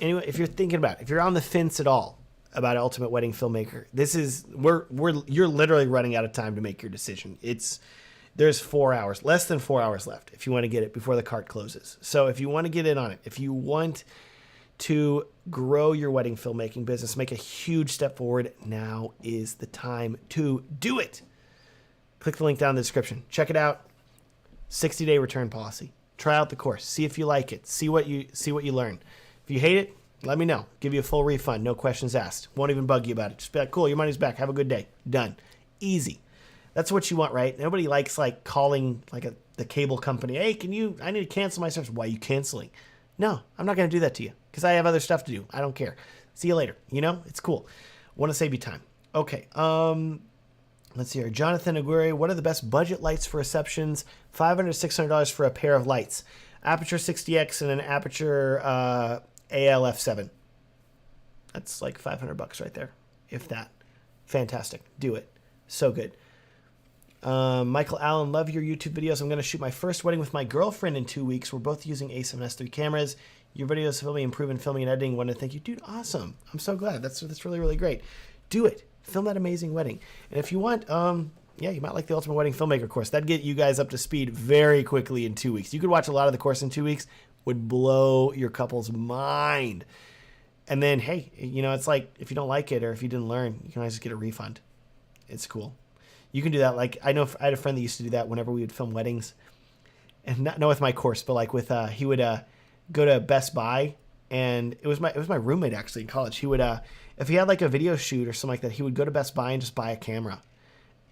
Anyway, if you're thinking about it, if you're on the fence at all about Ultimate Wedding Filmmaker, this is, you're literally running out of time to make your decision. There's 4 hours, less than 4 hours left if you want to get it before the cart closes. So if you want to get in on it, if you want to grow your wedding filmmaking business, make a huge step forward, now is the time to do it. Click the link down in the description. Check it out. 60-day return policy. Try out the course. See if you like it. See what you learn. If you hate it, let me know. Give you a full refund. No questions asked. Won't even bug you about it. Just be like, cool, your money's back. Have a good day. Done. Easy. That's what you want, right? Nobody likes like calling like the cable company. Hey, I need to cancel my service. Why are you canceling? No, I'm not going to do that to you because I have other stuff to do. I don't care. See you later. You know, it's cool. Want to save you time. Okay. Let's see here. Jonathan Aguirre, what are the best budget lights for receptions? $500, $600 for a pair of lights. Aperture 60X and an Aperture AL-F7. That's like $500 right there, if that. Fantastic. Do it. So good. Michael Allen, love your YouTube videos. I'm going to shoot my first wedding with my girlfriend in 2 weeks. We're both using A7S III cameras. Your videos help me improve in filming and editing. Want to thank you. Dude, awesome. I'm so glad. That's really, really great. Do it. Film that amazing wedding. And if you want, yeah, you might like the Ultimate Wedding Filmmaker course. That'd get you guys up to speed very quickly in 2 weeks. You could watch a lot of the course in 2 weeks, would blow your couple's mind. And then, hey, you know, it's like if you don't like it or if you didn't learn, you can always just get a refund. It's cool. You can do that. Like, I know I had a friend that used to do that whenever we would film weddings. And not with my course, but like with, he would go to Best Buy. And it was my roommate actually in college. He would, if he had like a video shoot or something like that, he would go to Best Buy and just buy a camera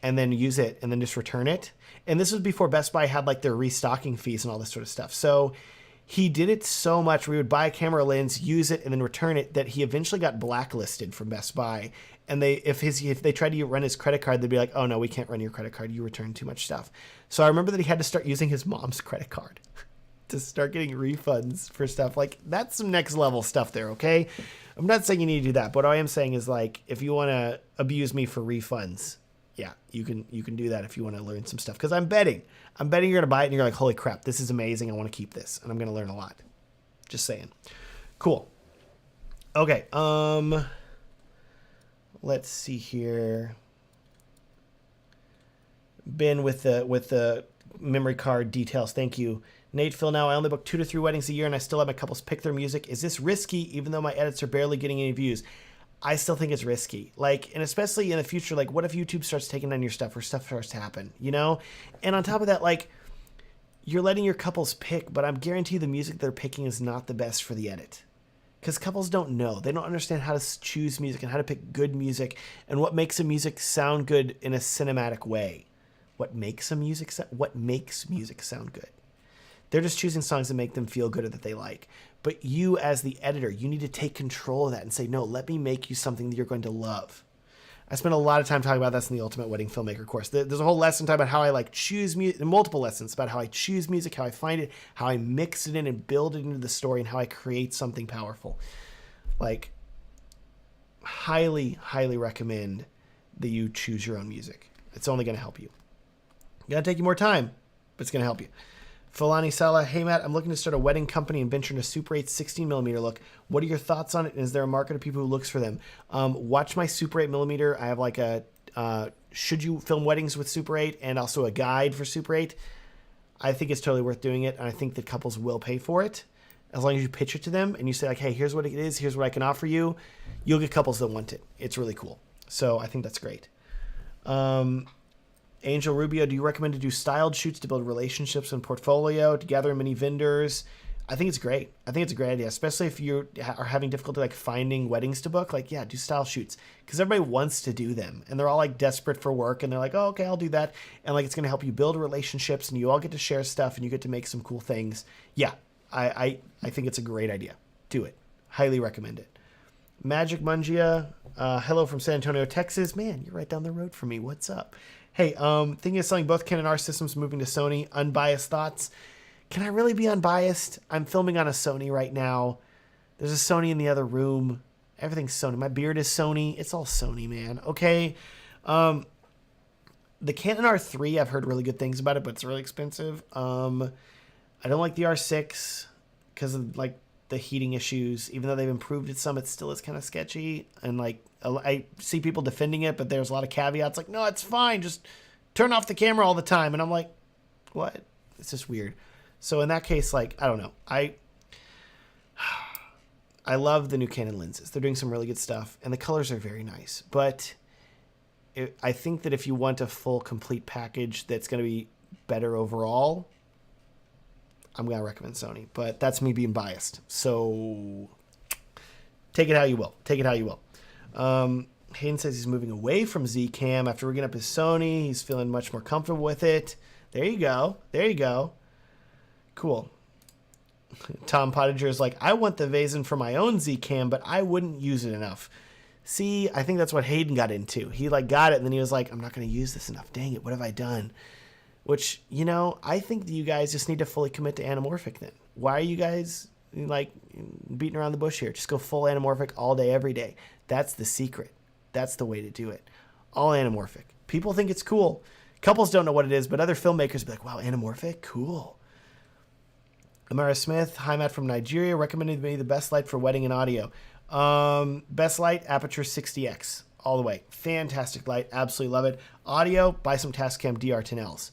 and then use it and then just return it. And this was before Best Buy had like their restocking fees and all this sort of stuff. So he did it so much. We would buy a camera lens, use it, and then return it that he eventually got blacklisted from Best Buy. And if they tried to run his credit card, they'd be like, "Oh no, we can't run your credit card. You return too much stuff." So I remember that he had to start using his mom's credit card to start getting refunds for stuff. Like, that's some next level stuff there. Okay, I'm not saying you need to do that, but what I am saying is, like, if you want to abuse me for refunds, yeah, you can do that if you want to learn some stuff. Because I'm betting you're going to buy it and you're like, holy crap, this is amazing. I want to keep this and I'm going to learn a lot. Just saying. Cool. Okay. Let's see here. Ben with the memory card details. Thank you. Nate, Phil, now I only book 2 to 3 weddings a year and I still let my couples pick their music. Is this risky even though my edits are barely getting any views? I still think it's risky. Like, and especially in the future, like, what if YouTube starts taking down your stuff or stuff starts to happen, you know? And on top of that, like, you're letting your couples pick, but I'm guarantee the music they're picking is not the best for the edit. Because couples don't know. They don't understand how to choose music and how to pick good music and what makes a music sound good in a cinematic way. What makes music sound good? They're just choosing songs that make them feel good or that they like. But you, as the editor, you need to take control of that and say, no, let me make you something that you're going to love. I spent a lot of time talking about this in the Ultimate Wedding Filmmaker course. There's a whole lesson talking about how I like choose music, multiple lessons about how I choose music, how I find it, how I mix it in and build it into the story, and how I create something powerful. Like, highly, highly recommend that you choose your own music. It's only going to help you. It's going to take you more time, but it's going to help you. Fulani Sala, hey Matt, I'm looking to start a wedding company and venture into Super 8 16mm look. What are your thoughts on it? And is there a market of people who looks for them? Watch my Super 8mm. I have like a should you film weddings with Super 8 and also a guide for Super 8. I think it's totally worth doing it, and I think that couples will pay for it as long as you pitch it to them and you say like, hey, here's what it is, here's what I can offer you. You'll get couples that want it. It's really cool. So I think that's great. Angel Rubio, do you recommend to do styled shoots to build relationships and portfolio, to gather many vendors? I think it's great. I think it's a great idea, especially if you are having difficulty like finding weddings to book. Like, yeah, do style shoots because everybody wants to do them, and they're all like desperate for work, and they're like, oh, okay, I'll do that, and like it's going to help you build relationships, and you all get to share stuff, and you get to make some cool things. Yeah, I think it's a great idea. Do it. Highly recommend it. Magic Mungia, hello from San Antonio, Texas. Man, you're right down the road from me. What's up? Hey, thinking of selling both Canon R systems, moving to Sony. Unbiased thoughts. Can I really be unbiased? I'm filming on a Sony right now. There's a Sony in the other room. Everything's Sony. My beard is Sony. It's all Sony, man. Okay. The Canon R3, I've heard really good things about it, but it's really expensive. I don't like the R6 because of like the heating issues. Even though they've improved it some, it still is kind of sketchy. And like, I see people defending it, but there's a lot of caveats. Like, no, it's fine. Just turn off the camera all the time. And I'm like, what? It's just weird. So in that case, like, I don't know. I love the new Canon lenses. They're doing some really good stuff, and the colors are very nice. But I think that if you want a full, complete package that's going to be better overall, I'm going to recommend Sony. But that's me being biased. So take it how you will. Take it how you will. Hayden says he's moving away from Zcam after rigging up his Sony. He's feeling much more comfortable with it. There you go. There you go. Cool. Tom Pottinger is like, I want the Vazen for my own Zcam, but I wouldn't use it enough. See, I think that's what Hayden got into. He like got it, and then he was like, I'm not going to use this enough. Dang it, what have I done? Which, you know, I think that you guys just need to fully commit to anamorphic then. Why are you guys like beating around the bush here? Just go full anamorphic all day, every day. That's the secret. That's the way to do it. All anamorphic. People think it's cool. Couples don't know what it is, but other filmmakers be like, wow, anamorphic? Cool. Amara Smith, hi Matt from Nigeria, recommended me the best light for wedding and audio. Best light, aperture 60x. all the way. Fantastic light. Absolutely love it. Audio, buy some Tascam DR10Ls.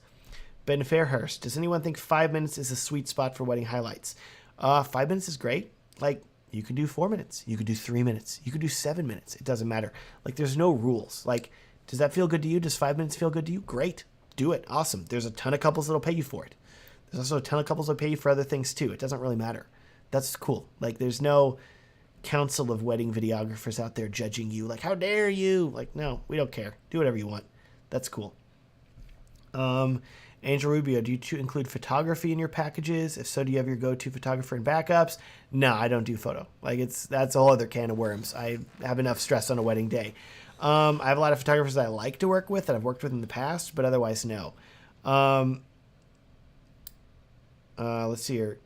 Ben Fairhurst, does anyone think 5 minutes is a sweet spot for wedding highlights? 5 minutes is great. Like, you can do 4 minutes. You can do 3 minutes. You can do 7 minutes. It doesn't matter. Like, there's no rules. Like, does that feel good to you? Does 5 minutes feel good to you? Great. Do it. Awesome. There's a ton of couples that'll pay you for it. There's also a ton of couples that'll pay you for other things too. It doesn't really matter. That's cool. Like, there's no council of wedding videographers out there judging you. Like, how dare you? Like, no, we don't care. Do whatever you want. That's cool. Angel Rubio, do you include photography in your packages? If so, do you have your go-to photographer and backups? No, I don't do photo. Like, that's a whole other can of worms. I have enough stress on a wedding day. I have a lot of photographers that I like to work with that I've worked with in the past, but otherwise, no. Let's see here.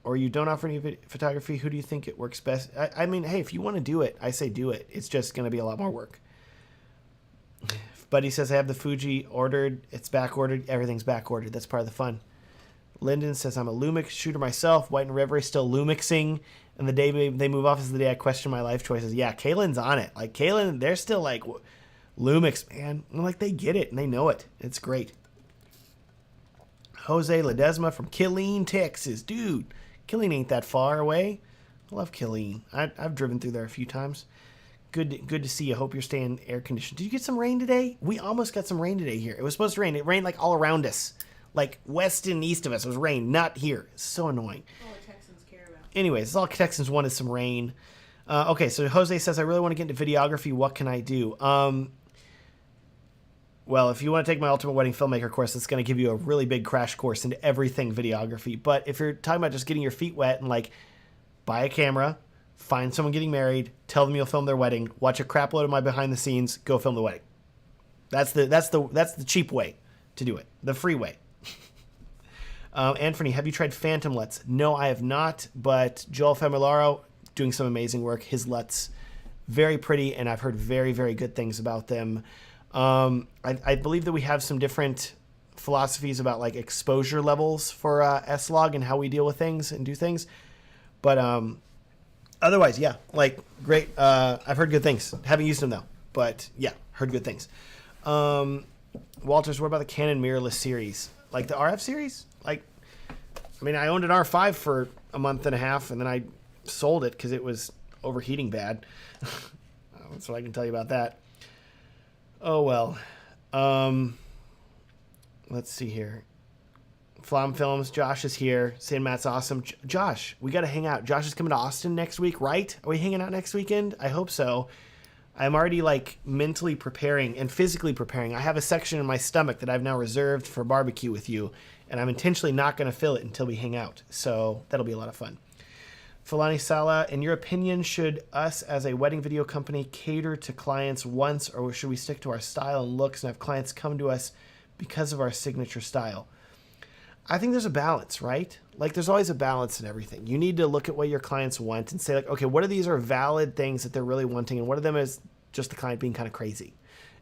Or you don't offer any photography. Who do you think it works best? I mean, hey, if you want to do it, I say do it. It's just going to be a lot more work. Buddy says, I have the Fuji ordered. It's back ordered. Everything's back ordered. That's part of the fun. Lyndon says, I'm a Lumix shooter myself. White and Reverie still Lumixing. And the day they move off is the day I question my life choices. Yeah, Kaylin's on it. Like, Kaylin, they're still like, Lumix, man. I'm like, they get it and they know it. It's great. Jose Ledesma from Killeen, Texas. Dude, Killeen ain't that far away. I love Killeen. I've driven through there a few times. Good to see you. Hope you're staying air conditioned. Did you get some rain today? We almost got some rain today here. It was supposed to rain. It rained like all around us. Like west and east of us. It was rain, not here. It's so annoying. All the Texans care about. Anyways, all Texans want is some rain. Okay, so Jose says, I really want to get into videography. What can I do? Well, if you want to take my Ultimate Wedding Filmmaker course, it's going to give you a really big crash course into everything videography. But if you're talking about just getting your feet wet and like buy a camera, find someone getting married, tell them you'll film their wedding, watch a crap load of my behind the scenes, go film the wedding. That's the cheap way to do it. The free way. Anthony, have you tried Phantom LUTs? No, I have not, but Joel Familaro doing some amazing work. His LUTs, very pretty, and I've heard very, very good things about them. I believe that we have some different philosophies about like exposure levels for S-Log and how we deal with things and do things. But otherwise, yeah, like great. I've heard good things. Haven't used them though, but yeah, heard good things. Walters, what about the Canon mirrorless series? Like the RF series? Like, I mean, I owned an R5 for a month and a half, and then I sold it because it was overheating bad. That's what I can tell you about that. Oh, well. Let's see here. Flam Films, Josh is here. Saying Matt's awesome. Josh, we got to hang out. Josh is coming to Austin next week, right? Are we hanging out next weekend? I hope so. I'm already like mentally preparing and physically preparing. I have a section in my stomach that I've now reserved for barbecue with you, and I'm intentionally not going to fill it until we hang out. So that'll be a lot of fun. Fulani Sala, in your opinion, should us as a wedding video company cater to clients once, or should we stick to our style and looks and have clients come to us because of our signature style? I think there's a balance, right? Like there's always a balance in everything. You need to look at what your clients want and say like, okay, what of these are valid things that they're really wanting, and what of them is just the client being kind of crazy?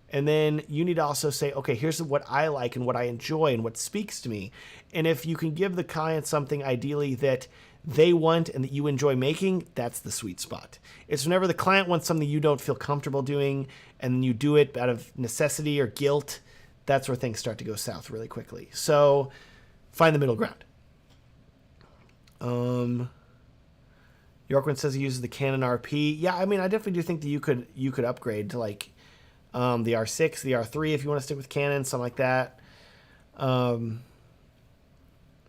And then you need to also say, okay, here's what I like and what I enjoy and what speaks to me. And if you can give the client something ideally that they want and that you enjoy making, that's the sweet spot. It's whenever the client wants something you don't feel comfortable doing and you do it out of necessity or guilt, that's where things start to go south really quickly. So find the middle ground. Yorkman says he uses the Canon RP. Yeah, I mean, I definitely do think that you could upgrade to like the R6, the R3 if you want to stick with Canon, something like that.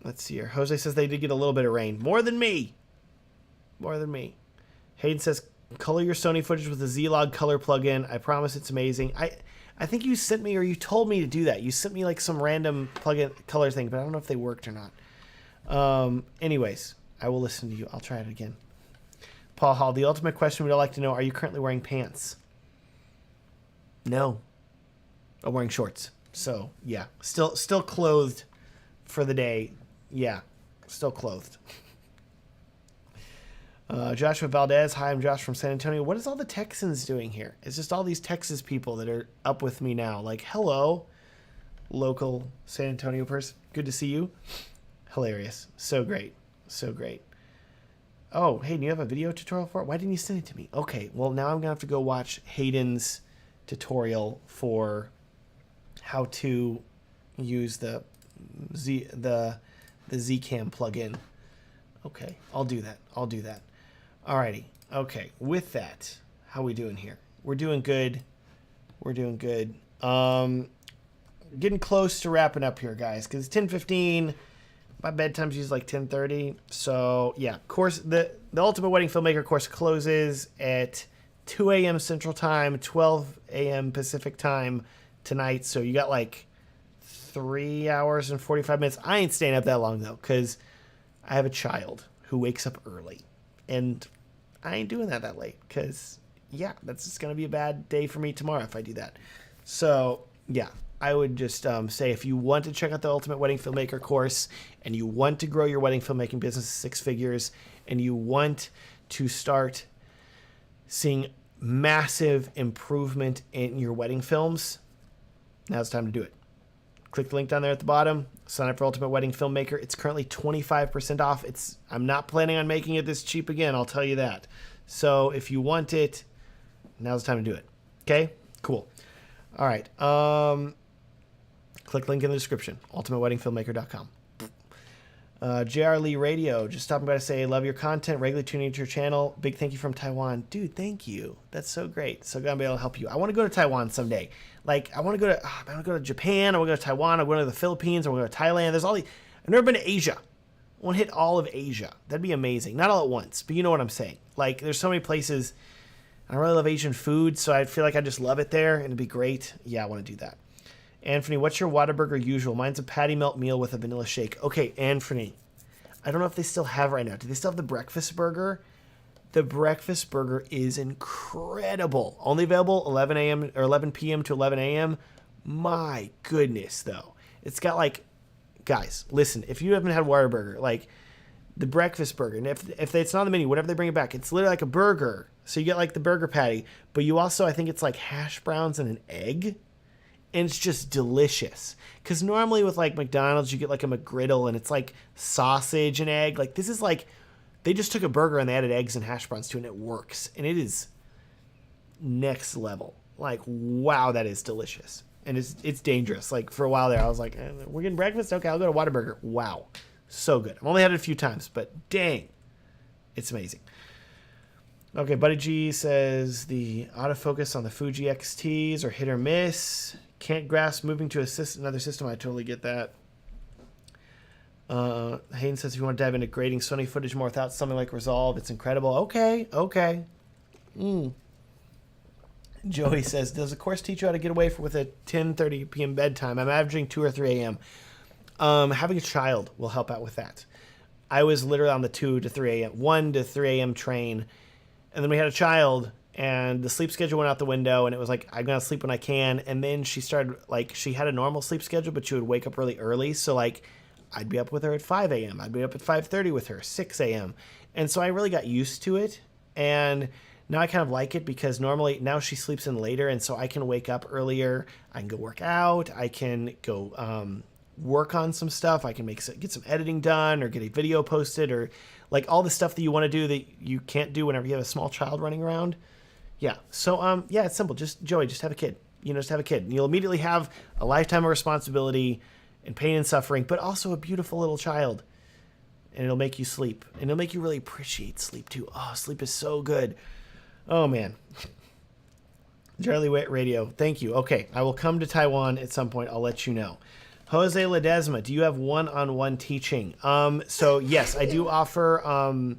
Let's see here. Jose says they did get a little bit of rain. More than me. More than me. Hayden says, color your Sony footage with the Z-Log color plugin. I promise it's amazing. I think you sent me, or you told me to do that. You sent me like some random plugin color thing, but I don't know if they worked or not. Anyways, I will listen to you. I'll try it again. Paul Hall, the ultimate question we'd all like to know, are you currently wearing pants? No. I'm wearing shorts. So, yeah. Still clothed for the day. Yeah. Still clothed. Joshua Valdez, hi, I'm Josh from San Antonio. What is all the Texans doing here? It's just all these Texas people that are up with me now. Like, hello, local San Antonio person. Good to see you. Hilarious. So great. So great. Oh, Hayden, you have a video tutorial for it? Why didn't you send it to me? Okay, well, now I'm going to have to go watch Hayden's tutorial for how to use the Zcam plugin. Okay, I'll do that. Alrighty. Okay, with that, how we doing here? We're doing good. Getting close to wrapping up here, guys, because it's 10:15. My bedtime's usually like 10:30. So yeah, course the Ultimate Wedding Filmmaker course closes at 2 a.m. Central Time, 12 a.m. Pacific Time tonight. So you got like 3 hours and 45 minutes. I ain't staying up that long though, because I have a child who wakes up early, and I ain't doing that late, because yeah, that's just gonna be a bad day for me tomorrow if I do that. So yeah, I would just say, if you want to check out the Ultimate Wedding Filmmaker course, and you want to grow your wedding filmmaking business to 6 figures, and you want to start seeing massive improvement in your wedding films, now's the time to do it. Click the link down there at the bottom. Sign up for Ultimate Wedding Filmmaker. It's currently 25% off. I'm not planning on making it this cheap again, I'll tell you that. So if you want it, now's the time to do it. Okay? Cool. All right. Click link in the description. UltimateWeddingFilmmaker.com. JR Lee Radio, just stopping by to say, love your content, regularly tuning into your channel. Big thank you from Taiwan. Dude, thank you. That's so great. So glad to be able to help you. I want to go to Taiwan someday. Like, I want to go to Japan. I want to go to Taiwan. I want to go to the Philippines. I want to go to Thailand. I've never been to Asia. I want to hit all of Asia. That'd be amazing. Not all at once, but you know what I'm saying. Like, there's so many places. I really love Asian food, so I feel like I just love it there, and it'd be great. Yeah, I want to do that. Anthony, what's your Whataburger usual? Mine's a patty melt meal with a vanilla shake. Okay, Anthony, I don't know if they still have right now. Do they still have the breakfast burger? The breakfast burger is incredible. Only available 11 a.m. or 11 p.m. to 11 a.m. My goodness, though. It's got like, guys, listen, if you haven't had Whataburger, like the breakfast burger, and if it's not on the menu, whatever they bring it back, it's literally like a burger. So you get like the burger patty, but you also, I think it's like hash browns and an egg. And it's just delicious. Because normally with like McDonald's, you get like a McGriddle and it's like sausage and egg. Like this is like, they just took a burger and they added eggs and hash browns to it, and it works. And it is next level. Like, wow, that is delicious. And it's dangerous. Like for a while there, I was like, we're getting breakfast? Okay, I'll go to Whataburger. Wow. So good. I've only had it a few times, but dang, it's amazing. Okay, Buddy G says the autofocus on the Fuji XTs are hit or miss. Can't grasp moving to another system. I totally get that. Hayden says, if you want to dive into grading Sony footage more without something like Resolve, it's incredible. Okay. Joey says, does the course teach you how to get away with a 10:30 p.m. bedtime? I'm averaging 2 or 3 a.m. Having a child will help out with that. I was literally on the 2 to 3 a.m., 1 to 3 a.m. train, and then we had a child, and the sleep schedule went out the window, and it was like, I'm going to sleep when I can. And then she started, like, she had a normal sleep schedule, but she would wake up really early. So, like, I'd be up with her at 5 a.m. I'd be up at 5:30 with her, 6 a.m. And so I really got used to it. And now I kind of like it, because normally now she sleeps in later, and so I can wake up earlier. I can go work out. I can go work on some stuff. I can get some editing done, or get a video posted, or like all the stuff that you want to do that you can't do whenever you have a small child running around. Yeah. So, yeah, it's simple. Just have a kid. Just have a kid. And you'll immediately have a lifetime of responsibility and pain and suffering, but also a beautiful little child. And it'll make you sleep. And it'll make you really appreciate sleep, too. Oh, sleep is so good. Oh, man. Charlie Witt Radio. Thank you. Okay. I will come to Taiwan at some point. I'll let you know. Jose Ledesma, do you have one-on-one teaching? So, yes, I do offer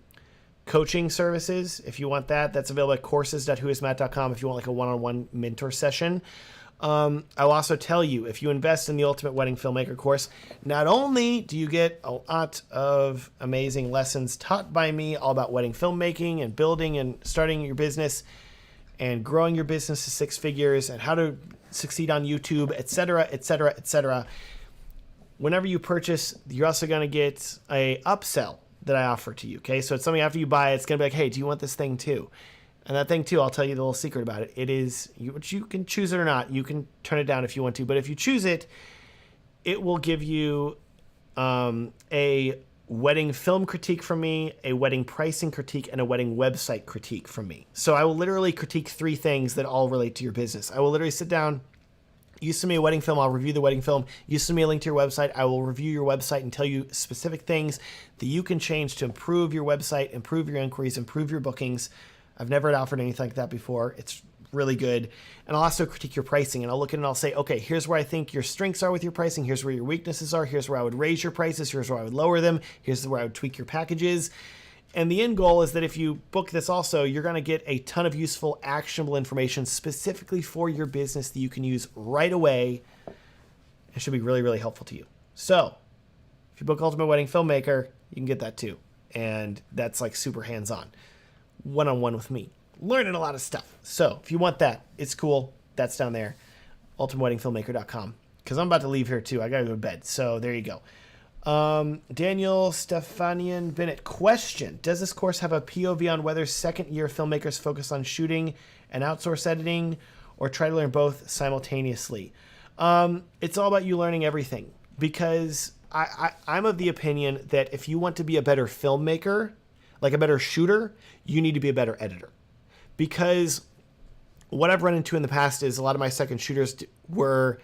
coaching services. If you want that, that's available at courses.whoismatt.com if you want like a one-on-one mentor session. I'll also tell you, if you invest in the Ultimate Wedding Filmmaker course, not only do you get a lot of amazing lessons taught by me all about wedding filmmaking and building and starting your business and growing your business to 6 figures and how to succeed on YouTube, etc., etc., etc. Whenever you purchase, you're also going to get a upsell that I offer to you, okay? So it's something after you buy, it's going to be like, hey, do you want this thing too? And that thing too, I'll tell you the little secret about it. It is, you can choose it or not. You can turn it down if you want to. But if you choose it, it will give you a wedding film critique from me, a wedding pricing critique, and a wedding website critique from me. So I will literally critique 3 things that all relate to your business. I will literally sit down, you send me a wedding film, I'll review the wedding film. You send me a link to your website, I will review your website and tell you specific things that you can change to improve your website, improve your inquiries, improve your bookings. I've never offered anything like that before. It's really good. And I'll also critique your pricing, and I'll look at it and I'll say, okay, here's where I think your strengths are with your pricing. Here's where your weaknesses are. Here's where I would raise your prices. Here's where I would lower them. Here's where I would tweak your packages. And the end goal is that if you book this also, you're going to get a ton of useful, actionable information specifically for your business that you can use right away. It should be really, really helpful to you. So if you book Ultimate Wedding Filmmaker, you can get that too. And that's like super hands-on, one-on-one with me, learning a lot of stuff. So if you want that, it's cool. That's down there, ultimateweddingfilmmaker.com. Because I'm about to leave here too. I got to go to bed. So there you go. Daniel Stefanian Bennett, question: does this course have a POV on whether second-year filmmakers focus on shooting and outsource editing, or try to learn both simultaneously? It's all about you learning everything, because I'm of the opinion that if you want to be a better filmmaker, like a better shooter, you need to be a better editor. Because what I've run into in the past is a lot of my second shooters were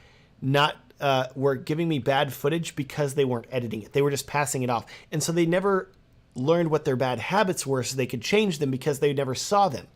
giving me bad footage because they weren't editing it. They were just passing it off. And so they never learned what their bad habits were so they could change them because they never saw them.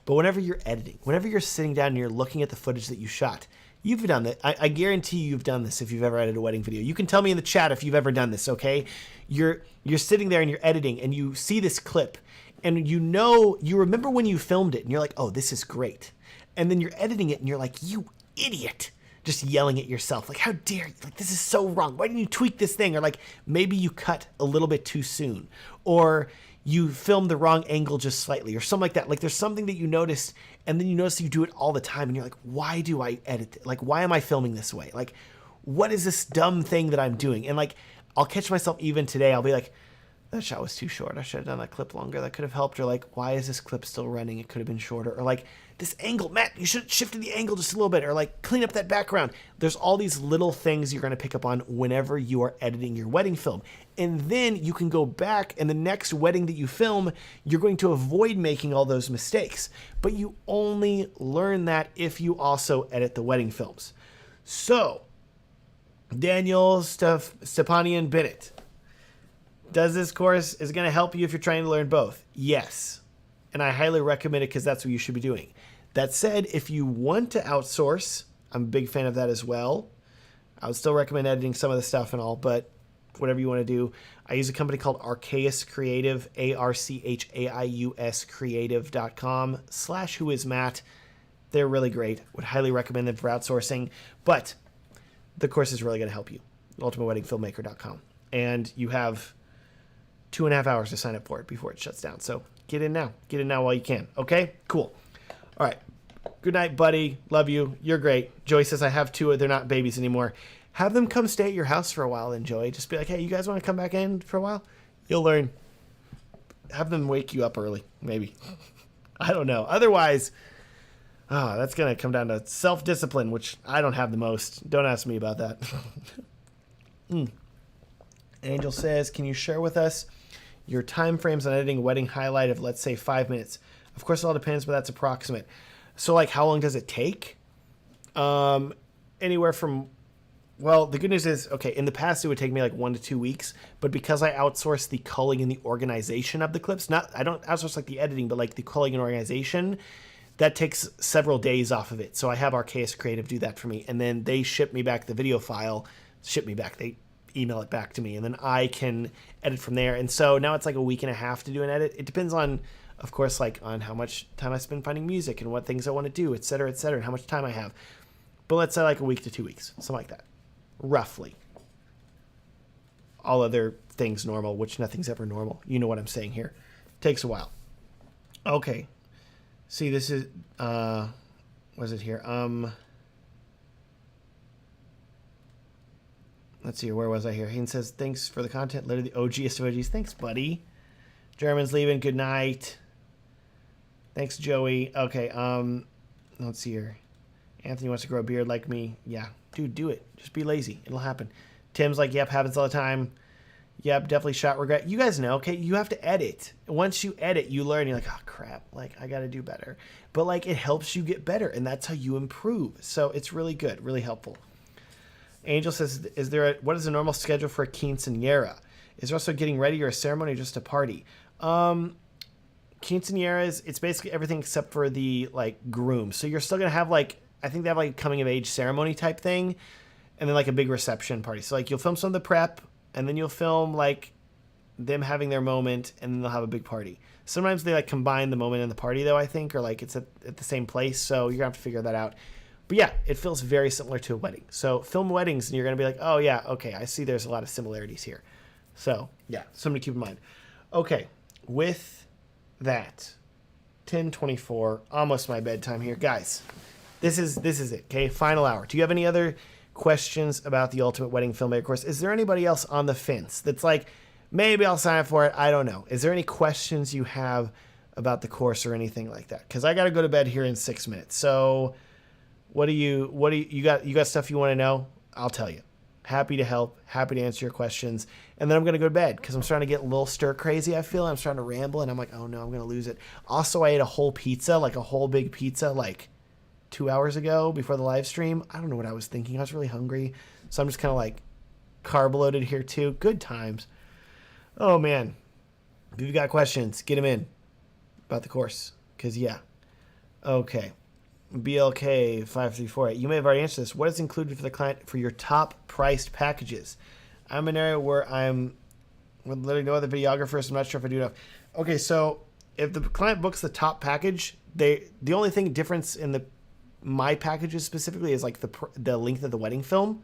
But whenever you're editing, whenever you're sitting down and you're looking at the footage that you shot, you've done that. I guarantee you've done this if you've ever edited a wedding video. You can tell me in the chat if you've ever done this, okay? You're sitting there and you're editing and you see this clip and you remember when you filmed it and you're like, oh, this is great. And then you're editing it and you're like, you idiot. Just yelling at yourself, like, how dare you? Like, this is so wrong. Why didn't you tweak this thing? Or like, maybe you cut a little bit too soon, or you filmed the wrong angle just slightly, or something like that. Like, there's something that you noticed, and then you notice you do it all the time, and you're like, why do I edit? Like, why am I filming this way? Like, what is this dumb thing that I'm doing? And like, I'll catch myself even today. I'll be like, that shot was too short. I should have done that clip longer. That could have helped. Or like, why is this clip still running? It could have been shorter. Or like, this angle, Matt, you should have shifted the angle just a little bit. Or like, clean up that background. There's all these little things you're going to pick up on whenever you are editing your wedding film. And then you can go back, and the next wedding that you film, you're going to avoid making all those mistakes. But you only learn that if you also edit the wedding films. So, Daniel Stepanian Bennett, does this course is going to help you if you're trying to learn both? Yes. And I highly recommend it because that's what you should be doing. That said, if you want to outsource, I'm a big fan of that as well. I would still recommend editing some of the stuff and all, but whatever you want to do. I use a company called Archaeus Creative, ARCHAIUS creative.com/whoismatt. They're really great. Would highly recommend them for outsourcing. But the course is really going to help you. ultimateweddingfilmmaker.com. And you have 2.5 hours to sign up for it before it shuts down. So get in now. Get in now while you can. Okay? Cool. All right. Good night, buddy. Love you. You're great. Joey says, I have 2. They're not babies anymore. Have them come stay at your house for a while then, Joey. Just be like, hey, you guys want to come back in for a while? You'll learn. Have them wake you up early, maybe. I don't know. Otherwise, that's going to come down to self-discipline, which I don't have the most. Don't ask me about that. Angel says, can you share with us your time frames on editing a wedding highlight of, let's say, 5 minutes? Of course, it all depends, but that's approximate. So, like, how long does it take? Anywhere from, well, the good news is, okay, in the past, it would take me like 1 to 2 weeks, but because I outsource the culling and the organization of the clips, I don't outsource like the editing, but like the culling and organization, that takes several days off of it. So I have Archaeus Creative do that for me, and then they ship me back the video file, they email it back to me, and then I can edit from there. And so now it's like a week and a half to do an edit. It depends on, of course, like on how much time I spend finding music and what things I want to do, et cetera, and how much time I have. But let's say like a week to 2 weeks, something like that, roughly. All other things normal, which nothing's ever normal. You know what I'm saying here. Takes a while. Okay. See, this is, what is it here? Let's see, where was I here? Hayden says, thanks for the content. Literally the OGest of OGs. Thanks, buddy. German's leaving. Good night. Thanks, Joey. Okay, let's see here. Anthony wants to grow a beard like me. Yeah, dude, do it. Just be lazy. It'll happen. Tim's like, yep, happens all the time. Yep, definitely shot regret. You guys know, okay, you have to edit. Once you edit, you learn. You're like, oh crap, like I got to do better. But like it helps you get better, and that's how you improve. So it's really good, really helpful. Angel says, what is the normal schedule for a quinceañera? Is there also getting ready or a ceremony or just a party? Quinceañeras, it's basically everything except for the like groom. So you're still gonna have like, I think they have like a coming of age ceremony type thing, and then like a big reception party. So like you'll film some of the prep, and then you'll film like them having their moment, and then they'll have a big party. Sometimes they like combine the moment and the party though, I think, or like it's at the same place. So you're gonna have to figure that out. But yeah, it feels very similar to a wedding. So film weddings and you're gonna be like, oh yeah, okay, I see there's a lot of similarities here. So yeah, something to keep in mind. Okay, with that, 10:24, almost my bedtime here. Guys, this is it, okay? Final hour. Do you have any other questions about the Ultimate Wedding Filmmaker course? Is there anybody else on the fence that's like, maybe I'll sign up for it? I don't know. Is there any questions you have about the course or anything like that? Because I got to go to bed here in 6 minutes. So what do you got stuff you want to know? I'll tell you. Happy to help, happy to answer your questions. And then I'm going to go to bed because I'm starting to get a little stir crazy. I feel I'm starting to ramble and I'm like, oh no, I'm going to lose it. Also, I ate a whole pizza, like a whole big pizza, like 2 hours ago before the live stream. I don't know what I was thinking. I was really hungry. So I'm just kind of like carb loaded here too. Good times. Oh man. If you've got questions, get them in about the course. Because yeah. Okay. BLK 5348. You may have already answered this. What is included for the client for your top priced packages? I'm in an area where I'm with literally no other videographers. I'm not sure if I do enough. Okay, so if the client books the top package, the only thing difference in my packages specifically is like the length of the wedding film.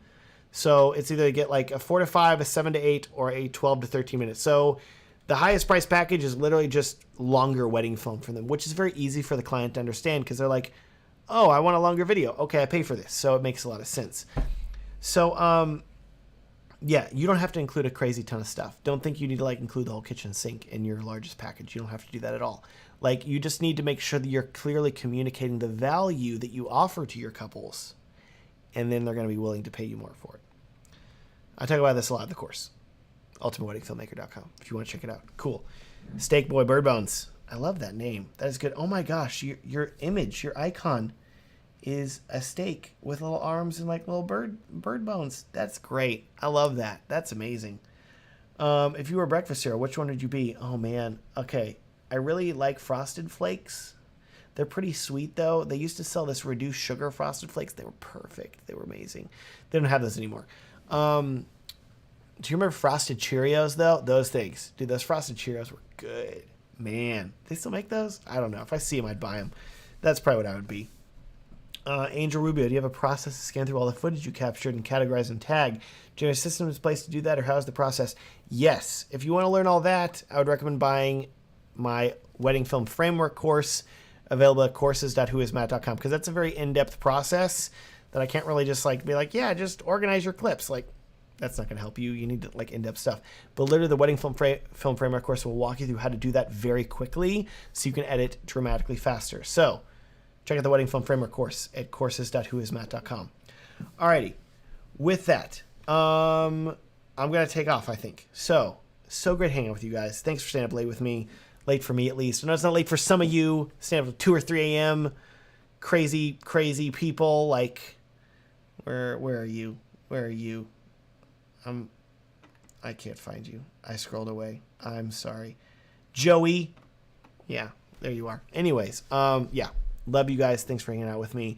So it's either get like a 4 to 5, a 7 to 8, or a 12 to 13 minutes. So the highest price package is literally just longer wedding film for them, which is very easy for the client to understand because they're like, oh, I want a longer video. Okay, I pay for this. So it makes a lot of sense. So, yeah, you don't have to include a crazy ton of stuff. Don't think you need to like include the whole kitchen sink in your largest package. You don't have to do that at all. Like, you just need to make sure that you're clearly communicating the value that you offer to your couples, and then they're going to be willing to pay you more for it. I talk about this a lot in the course. UltimateWeddingFilmmaker.com if you want to check it out. Cool. Steak Boy Bird Bones. I love that name. That is good. Oh my gosh, your image, your icon is a steak with little arms and like little bird bones. That's great. I love that. That's amazing. If you were a breakfast cereal, which one would you be? Oh man. Okay. I really like Frosted Flakes. They're pretty sweet though. They used to sell this reduced sugar Frosted Flakes. They were perfect. They were amazing. They don't have those anymore. Do you remember Frosted Cheerios though? Those things. Dude, those Frosted Cheerios were good. Man, they still make those? I don't know. If I see them, I'd buy them. That's probably what I would be. Angel Rubio, do you have a process to scan through all the footage you captured and categorize and tag? Do you have a system in place to do that, or how's the process? Yes. If you want to learn all that, I would recommend buying my Wedding Film Framework course, available at courses.whoismatt.com, because that's a very in-depth process that I can't really just like be like, yeah, just organize your clips. Like, that's not going to help you. You need to, like in-depth stuff. But literally, the Wedding Film Framework course will walk you through how to do that very quickly so you can edit dramatically faster. So check out the Wedding Film Framework course at courses.whoismatt.com. Alrighty. With that, I'm going to take off, I think. So great hanging out with you guys. Thanks for staying up late with me. Late for me, at least. I know it's not late for some of you. Staying up at 2 or 3 a.m. Crazy people. Like, where are you? Where are you? I can't find you. I scrolled away. I'm sorry. Joey. Yeah, there you are. Anyways, yeah. Love you guys. Thanks for hanging out with me.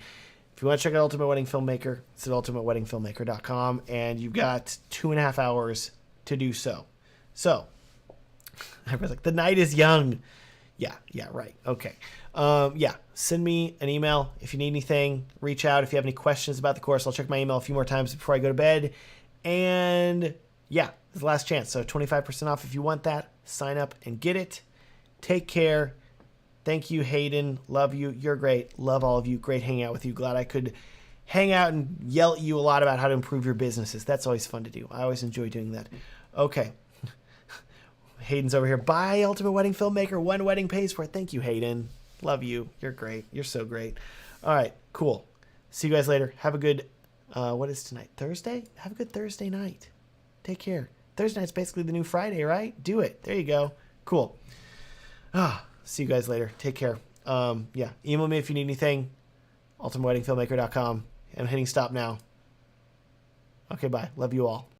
If you want to check out Ultimate Wedding Filmmaker, it's at ultimateweddingfilmmaker.com, and you've got 2.5 hours to do so. So, I was like, the night is young. Yeah, right. Okay. Yeah, send me an email if you need anything. Reach out if you have any questions about the course. I'll check my email a few more times before I go to bed. And yeah, it's the last chance. So 25% off if you want that. Sign up and get it. Take care. Thank you, Hayden. Love you. You're great. Love all of you. Great hanging out with you. Glad I could hang out and yell at you a lot about how to improve your businesses. That's always fun to do. I always enjoy doing that. Okay. Hayden's over here. Bye, Ultimate Wedding Filmmaker. One wedding pays for it. Thank you, Hayden. Love you. You're great. You're so great. All right, cool. See you guys later. Have a good, what is tonight? Thursday? Have a good Thursday night. Take care. Thursday night's basically the new Friday, right? Do it. There you go. Cool. See you guys later. Take care. Yeah, email me if you need anything. ultimateweddingfilmmaker.com. I'm hitting stop now. Okay, bye. Love you all.